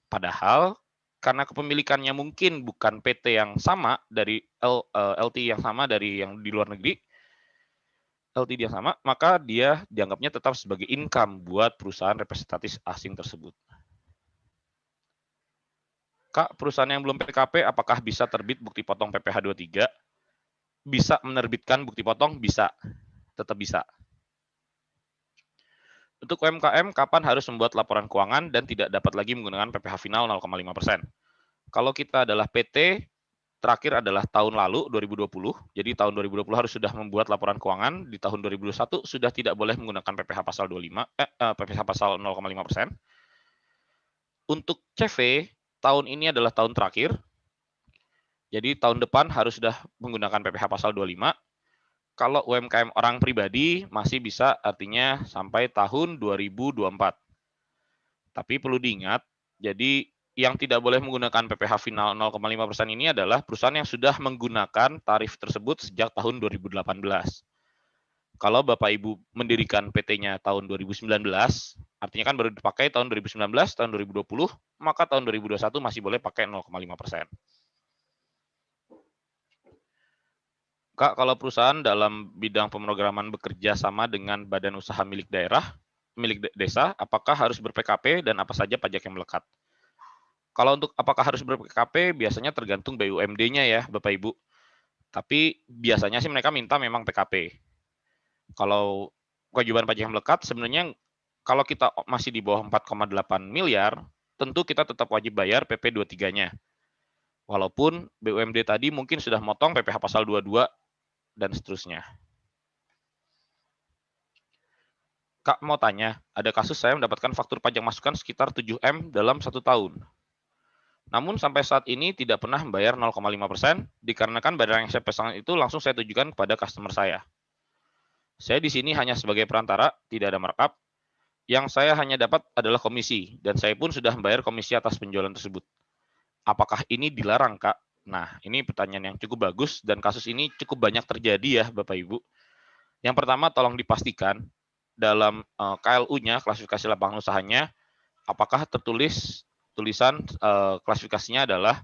B: Padahal karena kepemilikannya mungkin bukan PT yang sama dari LT yang sama dari yang di luar negeri, LTD yang sama, maka dia dianggapnya tetap sebagai income buat perusahaan representatif asing tersebut. Kak, perusahaan yang belum PKP apakah bisa terbit bukti potong PPh 23? Bisa menerbitkan bukti potong? Bisa. Tetap bisa. Untuk UMKM, kapan harus membuat laporan keuangan dan tidak dapat lagi menggunakan PPh final 0,5%? Kalau kita adalah PT, terakhir adalah tahun lalu 2020. Jadi tahun 2020 harus sudah membuat laporan keuangan, di tahun 2021 sudah tidak boleh menggunakan PPh pasal 25, PPh pasal 0,5%. Untuk CV, tahun ini adalah tahun terakhir. Jadi tahun depan harus sudah menggunakan PPh pasal 25. Kalau UMKM orang pribadi masih bisa, artinya sampai tahun 2024. Tapi perlu diingat, jadi yang tidak boleh menggunakan PPh final 0,5% ini adalah perusahaan yang sudah menggunakan tarif tersebut sejak tahun 2018. Kalau Bapak Ibu mendirikan PT-nya tahun 2019, artinya kan baru dipakai tahun 2019, tahun 2020, maka tahun 2021 masih boleh pakai 0,5%. Kak, kalau perusahaan dalam bidang pemrograman bekerja sama dengan badan usaha milik daerah, milik desa, apakah harus ber-PKP dan apa saja pajak yang melekat? Kalau untuk apakah harus ber-PKP, biasanya tergantung BUMD-nya ya, Bapak Ibu. Tapi biasanya sih mereka minta memang PKP. Kalau kewajiban pajak yang melekat, sebenarnya kalau kita masih di bawah 4,8 miliar, tentu kita tetap wajib bayar PP 23-nya. Walaupun BUMD tadi mungkin sudah motong PPh pasal 22 dan seterusnya. Kak mau tanya, ada kasus saya mendapatkan faktur pajak masukan sekitar 7M dalam 1 tahun. Namun sampai saat ini tidak pernah membayar 0,5% dikarenakan barang yang saya pesan itu langsung saya tujukan kepada customer saya. Saya di sini hanya sebagai perantara, tidak ada markup. Yang saya hanya dapat adalah komisi, dan saya pun sudah membayar komisi atas penjualan tersebut. Apakah ini dilarang, Kak? Nah, ini pertanyaan yang cukup bagus, dan kasus ini cukup banyak terjadi ya, Bapak Ibu. Yang pertama, tolong dipastikan dalam KLU-nya, klasifikasi lapangan usahanya, apakah tertulis tulisan klasifikasinya adalah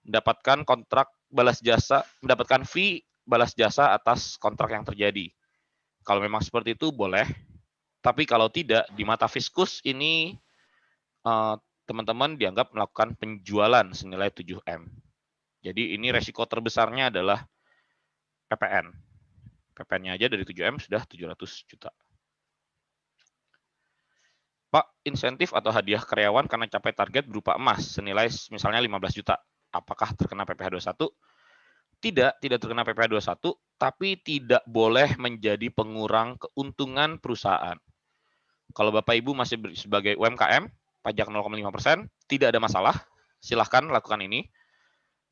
B: mendapatkan kontrak balas jasa, mendapatkan fee balas jasa atas kontrak yang terjadi. Kalau memang seperti itu boleh, tapi kalau tidak, di mata Fiskus ini teman-teman dianggap melakukan penjualan senilai 7M. Jadi ini resiko terbesarnya adalah PPN. PPN-nya aja dari 7M sudah 700 juta. Pak, insentif atau hadiah karyawan karena capai target berupa emas senilai misalnya 15 juta. Apakah terkena PPh 21? Tidak terkena PPh 21, tapi tidak boleh menjadi pengurang keuntungan perusahaan. Kalau Bapak Ibu masih sebagai UMKM, pajak 0,5%, tidak ada masalah, silahkan lakukan ini.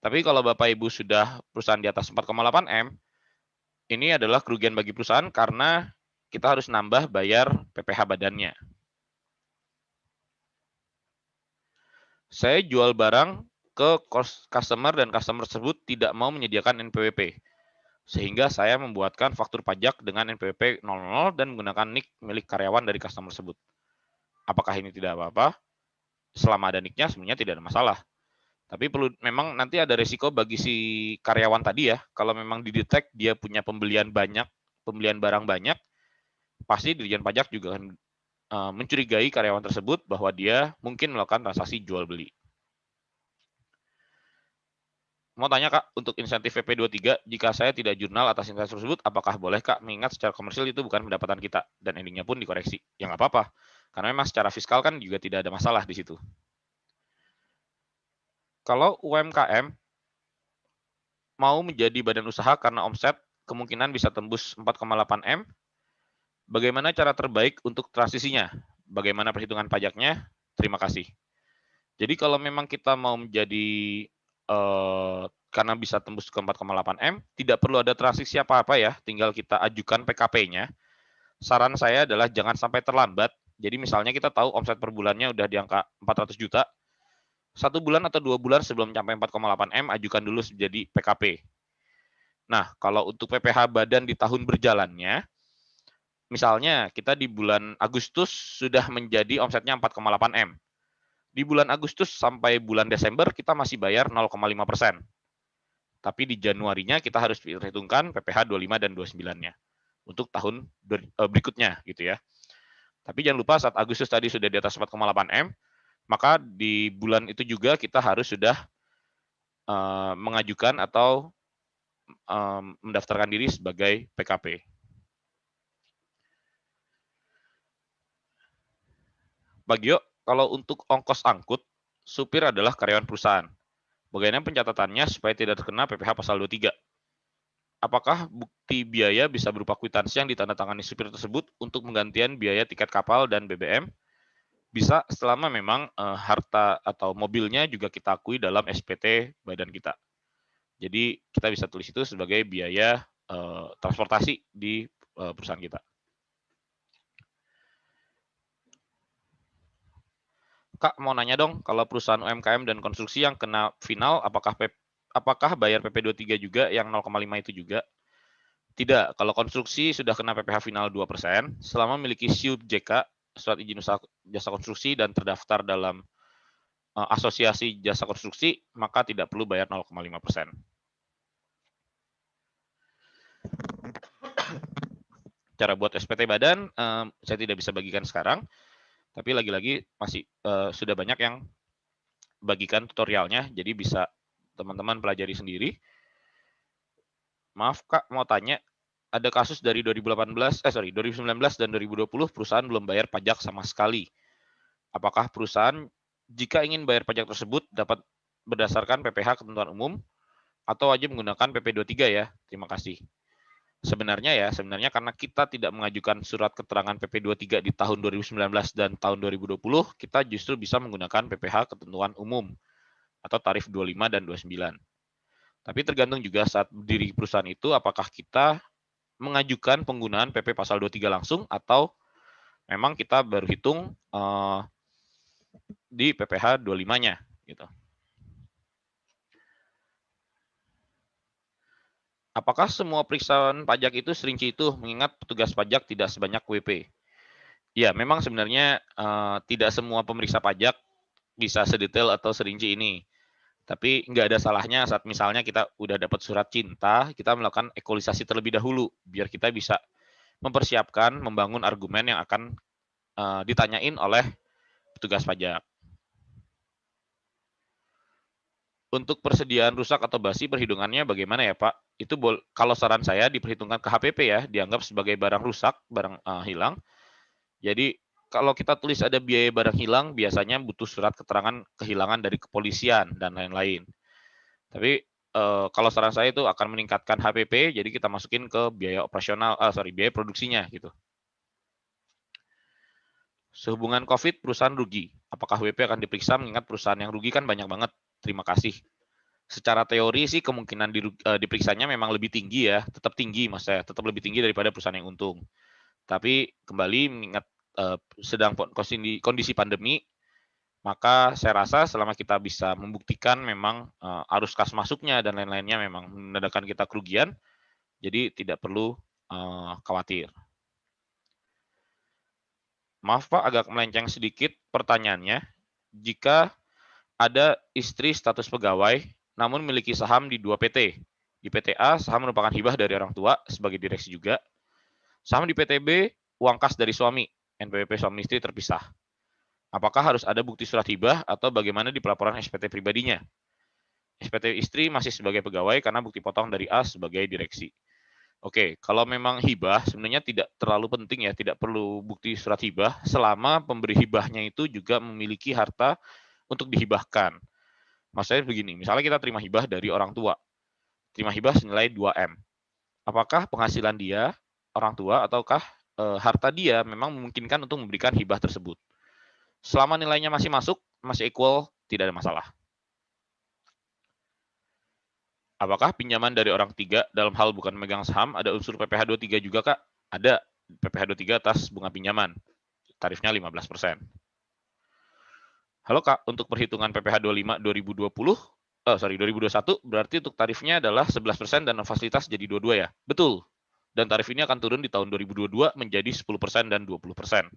B: Tapi kalau Bapak Ibu sudah perusahaan di atas 4,8M, ini adalah kerugian bagi perusahaan karena kita harus nambah bayar PPh badannya. Saya jual barang ke customer dan customer tersebut tidak mau menyediakan NPWP. Sehingga saya membuatkan faktur pajak dengan NPWP 00 dan menggunakan NIK milik karyawan dari customer tersebut. Apakah ini tidak apa-apa? Selama ada NIK-nya sebenarnya tidak ada masalah. Tapi perlu memang nanti ada resiko bagi si karyawan tadi ya. Kalau memang didetek dia punya pembelian barang banyak, pasti Dirjen Pajak juga akan mencurigai karyawan tersebut bahwa dia mungkin melakukan transaksi jual beli. Mau tanya Kak, untuk insentif PP23, jika saya tidak jurnal atas insentif tersebut, apakah boleh Kak? Mengingat secara komersil itu bukan pendapatan kita, dan endingnya pun dikoreksi. Ya nggak apa-apa, karena memang secara fiskal kan juga tidak ada masalah di situ. Kalau UMKM mau menjadi badan usaha karena omset, kemungkinan bisa tembus 4,8M, bagaimana cara terbaik untuk transisinya? Bagaimana perhitungan pajaknya? Terima kasih. Jadi kalau memang kita mau menjadi karena bisa tembus ke 4,8M, tidak perlu ada transisi apa-apa ya, tinggal kita ajukan PKP-nya. Saran saya adalah jangan sampai terlambat. Jadi misalnya kita tahu omset per bulannya udah di angka 400 juta, 1 bulan atau 2 bulan sebelum mencapai 4,8M, ajukan dulu jadi PKP. Nah, kalau untuk PPh badan di tahun berjalannya, misalnya kita di bulan Agustus sudah menjadi omsetnya 4,8M. Di bulan Agustus sampai bulan Desember kita masih bayar 0,5%. Tapi di Januarinya kita harus perhitungkan PPh 25 dan 29-nya untuk tahun berikutnya gitu ya. Tapi jangan lupa saat Agustus tadi sudah di atas 4,8M, maka di bulan itu juga kita harus sudah mengajukan atau mendaftarkan diri sebagai PKP. Pak Gio, kalau untuk ongkos angkut, supir adalah karyawan perusahaan. Bagaimana pencatatannya supaya tidak terkena PPh pasal 23? Apakah bukti biaya bisa berupa kwitansi yang ditandatangani supir tersebut untuk penggantian biaya tiket kapal dan BBM? Bisa selama memang harta atau mobilnya juga kita akui dalam SPT badan kita. Jadi kita bisa tulis itu sebagai biaya transportasi di perusahaan kita. Kak, mau nanya dong, kalau perusahaan UMKM dan konstruksi yang kena final, apakah bayar PP 23 juga yang 0,5 itu juga? Tidak, kalau konstruksi sudah kena PPh final 2%, selama memiliki SIUP JK, surat izin usaha jasa konstruksi, dan terdaftar dalam asosiasi jasa konstruksi, maka tidak perlu bayar 0,5%. Cara buat SPT badan, saya tidak bisa bagikan sekarang, tapi lagi-lagi masih sudah banyak yang bagikan tutorialnya, jadi bisa teman-teman pelajari sendiri. Maaf Kak, mau tanya, ada kasus dari 2019 dan 2020 perusahaan belum bayar pajak sama sekali. Apakah perusahaan jika ingin bayar pajak tersebut dapat berdasarkan PPh ketentuan umum atau wajib menggunakan PP 23 ya? Terima kasih. Sebenarnya karena kita tidak mengajukan surat keterangan PP 23 di tahun 2019 dan tahun 2020, kita justru bisa menggunakan PPh ketentuan umum atau tarif 25 dan 29. Tapi tergantung juga saat berdiri perusahaan itu apakah kita mengajukan penggunaan PP pasal 23 langsung atau memang kita baru hitung di PPh 25-nya gitu. Apakah semua periksaan pajak itu serinci itu mengingat petugas pajak tidak sebanyak WP? Ya, memang sebenarnya tidak semua pemeriksa pajak bisa sedetail atau serinci ini. Tapi nggak ada salahnya saat misalnya kita udah dapat surat cinta, kita melakukan ekolisasi terlebih dahulu, biar kita bisa mempersiapkan, membangun argumen yang akan ditanyain oleh petugas pajak. Untuk persediaan rusak atau basi perhitungannya bagaimana ya Pak? Itu kalau saran saya diperhitungkan ke HPP ya, dianggap sebagai barang rusak, barang hilang. Jadi kalau kita tulis ada biaya barang hilang, biasanya butuh surat keterangan kehilangan dari kepolisian dan lain-lain. Tapi kalau saran saya itu akan meningkatkan HPP, jadi kita masukin ke biaya operasional, biaya produksinya gitu. Sehubungan COVID, perusahaan rugi. Apakah WP akan diperiksa mengingat perusahaan yang rugi kan banyak banget? Terima kasih. Secara teori sih kemungkinan diperiksanya memang lebih tinggi ya, tetap tinggi mas saya, tetap lebih tinggi daripada perusahaan yang untung. Tapi kembali mengingat sedang kondisi pandemi, maka saya rasa selama kita bisa membuktikan memang arus kas masuknya dan lain-lainnya memang menandakan kita kerugian, jadi tidak perlu khawatir. Maaf Pak, agak melenceng sedikit pertanyaannya. Jika ada istri status pegawai, namun memiliki saham di 2 PT. Di PT A, saham merupakan hibah dari orang tua sebagai direksi juga. Saham di PT B, uang kas dari suami, NPWP suami istri terpisah. Apakah harus ada bukti surat hibah atau bagaimana di pelaporan SPT pribadinya? SPT istri masih sebagai pegawai karena bukti potong dari A sebagai direksi. Oke, kalau memang hibah sebenarnya tidak terlalu penting ya, tidak perlu bukti surat hibah selama pemberi hibahnya itu juga memiliki harta untuk dihibahkan. Maksudnya begini, misalnya kita terima hibah dari orang tua, terima hibah senilai 2M. Apakah penghasilan dia, orang tua, ataukah harta dia memang memungkinkan untuk memberikan hibah tersebut? Selama nilainya masih masuk, masih equal, tidak ada masalah. Apakah pinjaman dari orang ketiga dalam hal bukan memegang saham ada unsur PPh 23 juga Kak? Ada, PPh 23 atas bunga pinjaman. Tarifnya 15%. Halo Kak, untuk perhitungan PPh 25 2021 berarti untuk tarifnya adalah 11% dan fasilitas jadi 22 ya? Betul. Dan tarif ini akan turun di tahun 2022 menjadi 10% dan 20%.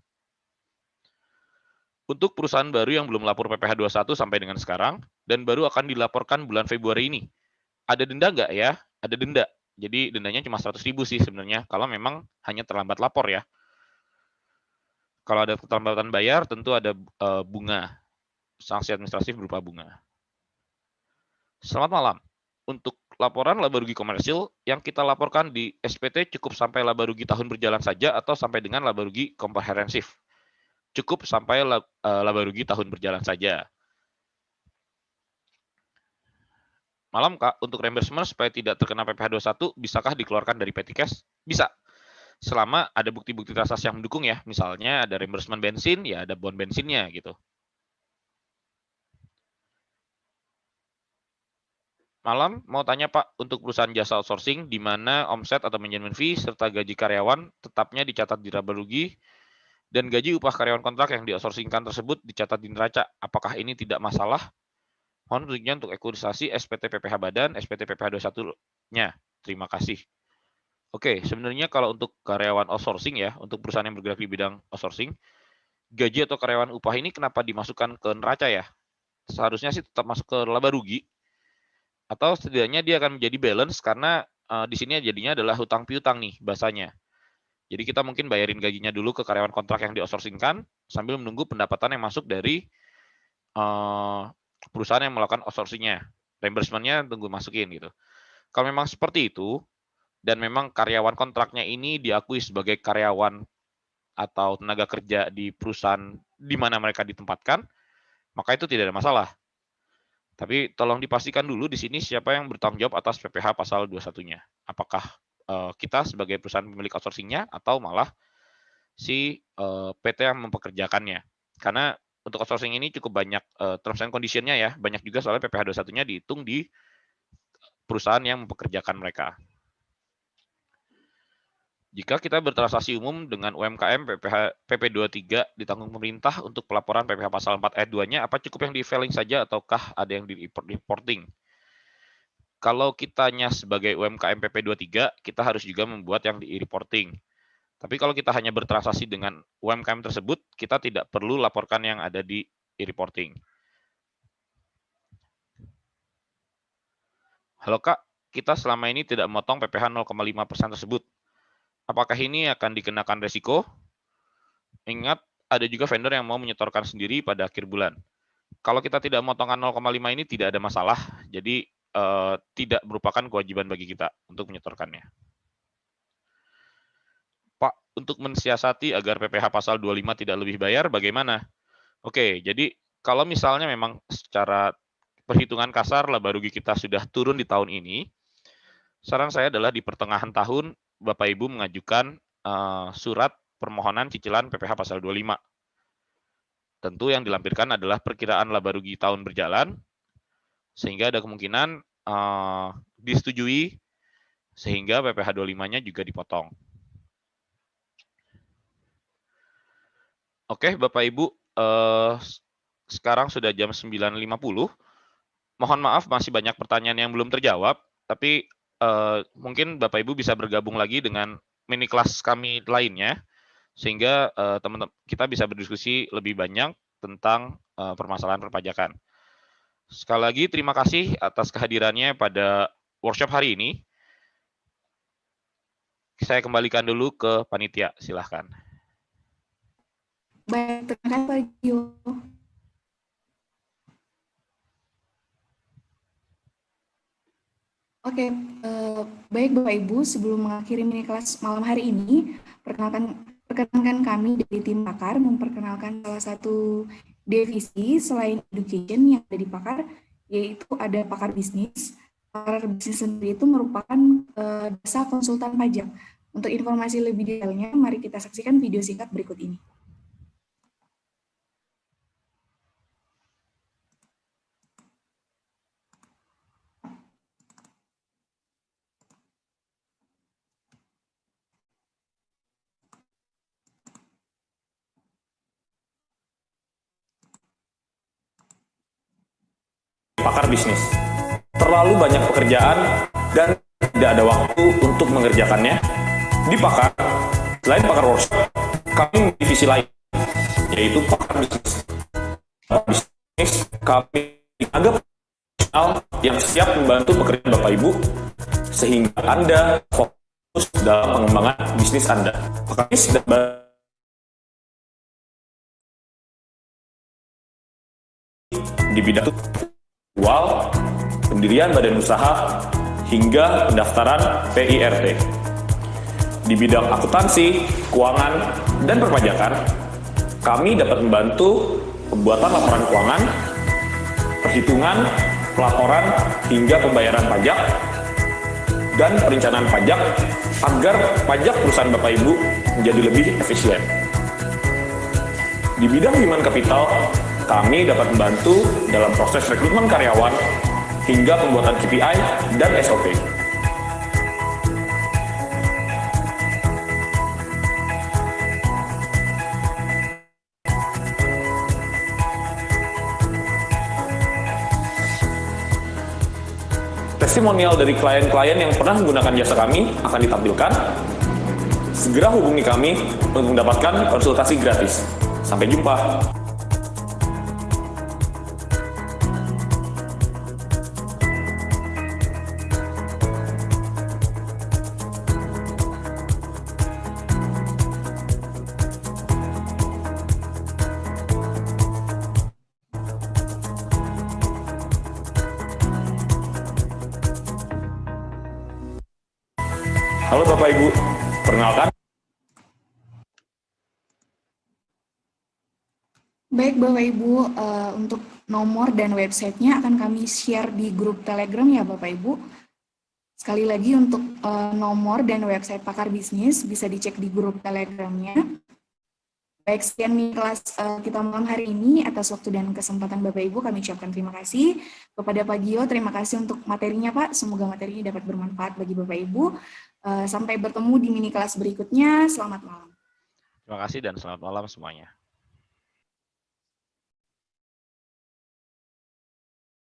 B: Untuk perusahaan baru yang belum lapor PPh 21 sampai dengan sekarang, dan baru akan dilaporkan bulan Februari ini, ada denda nggak ya? Ada denda. Jadi dendanya cuma 100.000 sih sebenarnya, kalau memang hanya terlambat lapor ya. Kalau ada keterlambatan bayar, tentu ada bunga. Sanksi administratif berupa bunga. Selamat malam. Untuk laporan laba rugi komersil, yang kita laporkan di SPT cukup sampai laba rugi tahun berjalan saja atau sampai dengan laba rugi komprehensif? Cukup sampai laba rugi tahun berjalan saja. Malam Kak, untuk reimbursement supaya tidak terkena PPh 21, bisakah dikeluarkan dari petty cash? Bisa. Selama ada bukti-bukti transaksi yang mendukung ya, misalnya ada reimbursement bensin, ya ada bon bensinnya gitu. malam, mau tanya Pak, untuk perusahaan jasa outsourcing, di mana omset atau manajemen fee serta gaji karyawan tetapnya dicatat di laba rugi, dan gaji upah karyawan kontrak yang di-outsourcingkan tersebut dicatat di neraca. Apakah ini tidak masalah? Mohon petunjuknya untuk ekurisasi SPT PPh Badan, SPT PPh 21-nya. Terima kasih. Oke, sebenarnya kalau untuk karyawan outsourcing ya, untuk perusahaan yang bergerak di bidang outsourcing, gaji atau karyawan upah ini kenapa dimasukkan ke neraca ya? Seharusnya sih tetap masuk ke laba rugi, atau setidaknya dia akan menjadi balance karena di sini jadinya adalah hutang piutang nih bahasanya. Jadi kita mungkin bayarin gajinya dulu ke karyawan kontrak yang di-outsourcingkan sambil menunggu pendapatan yang masuk dari perusahaan yang melakukan outsourcing-nya. Reimbursement-nya tunggu masukin gitu. Kalau memang seperti itu, dan memang karyawan kontraknya ini diakui sebagai karyawan atau tenaga kerja di perusahaan di mana mereka ditempatkan, maka itu tidak ada masalah. Tapi tolong dipastikan dulu di sini siapa yang bertanggung jawab atas PPh pasal 21-nya. Apakah kita sebagai perusahaan pemilik outsourcing-nya atau malah si PT yang mempekerjakannya. Karena untuk outsourcing ini cukup banyak terms and condition-nya ya, banyak juga soalnya PPh 21-nya dihitung di perusahaan yang mempekerjakan mereka. Jika kita bertransaksi umum dengan UMKM PP23 ditanggung pemerintah untuk pelaporan PPh pasal 4 ayat 2-nya, apa cukup yang di-filing saja ataukah ada yang di-reporting? Kalau kitanya sebagai UMKM PP23, kita harus juga membuat yang di-reporting. Tapi kalau kita hanya bertransaksi dengan UMKM tersebut, kita tidak perlu laporkan yang ada di e-reporting. Halo Kak, kita selama ini tidak memotong PPh 0,5% tersebut. Apakah ini akan dikenakan resiko? Ingat, ada juga vendor yang mau menyetorkan sendiri pada akhir bulan. Kalau kita tidak memotongkan 0,5 ini tidak ada masalah, jadi tidak merupakan kewajiban bagi kita untuk menyetorkannya. Pak, untuk mensiasati agar PPh pasal 25 tidak lebih bayar, bagaimana? Oke, jadi kalau misalnya memang secara perhitungan kasar laba rugi kita sudah turun di tahun ini, saran saya adalah di pertengahan tahun Bapak Ibu mengajukan surat permohonan cicilan PPh pasal 25. Tentu yang dilampirkan adalah perkiraan laba rugi tahun berjalan, sehingga ada kemungkinan disetujui, sehingga PPh 25-nya juga dipotong. Oke, Bapak Ibu, sekarang sudah jam 9.50. Mohon maaf masih banyak pertanyaan yang belum terjawab, tapi mungkin Bapak Ibu bisa bergabung lagi dengan mini kelas kami lainnya, sehingga teman-teman kita bisa berdiskusi lebih banyak tentang permasalahan perpajakan. Sekali lagi terima kasih atas kehadirannya pada workshop hari ini. Saya kembalikan dulu ke panitia, silahkan.
A: Baik, terima kasih Pak Gio. Oke, baik Bapak Ibu, sebelum mengakhiri mini kelas malam hari ini, perkenalkan kami dari tim Pakar memperkenalkan salah satu divisi selain education yang ada di Pakar, yaitu ada Pakar Bisnis. Pakar Bisnis sendiri itu merupakan jasa konsultan pajak. Untuk informasi lebih detailnya, mari kita saksikan video singkat berikut ini.
C: Pakar bisnis. Terlalu banyak pekerjaan dan tidak ada waktu untuk mengerjakannya. Di Pakar, selain Pakar Workshop, kami memiliki divisi lain, yaitu Pakar Bisnis. Pakar Bisnis, kami tenaga profesional yang siap membantu pekerjaan Bapak Ibu, sehingga Anda fokus dalam pengembangan bisnis Anda. Pakar Bisnis dan di bidang awal, pendirian badan usaha, hingga pendaftaran PIRT. Di bidang akuntansi, keuangan, dan perpajakan, kami dapat membantu pembuatan laporan keuangan, perhitungan, pelaporan, hingga pembayaran pajak, dan perencanaan pajak agar pajak perusahaan Bapak Ibu menjadi lebih efisien. Di bidang human capital, kami dapat membantu dalam proses rekrutmen karyawan hingga pembuatan KPI dan SOP. Testimonial dari klien-klien yang pernah menggunakan jasa kami akan ditampilkan. Segera hubungi kami untuk mendapatkan konsultasi gratis. Sampai jumpa. Halo Bapak Ibu, perkenalkan.
A: Baik Bapak Ibu, untuk nomor dan websitenya akan kami share di grup Telegram ya Bapak Ibu. Sekali lagi untuk nomor dan website Pakar Bisnis bisa dicek di grup Telegramnya. Baik, sekian mini kelas kita malam hari ini. Atas waktu dan kesempatan Bapak Ibu kami ucapkan terima kasih. Kepada Pak Gio, terima kasih untuk materinya Pak. Semoga materinya dapat bermanfaat bagi Bapak Ibu. Sampai bertemu di mini kelas berikutnya. Selamat malam.
B: Terima kasih dan selamat malam semuanya.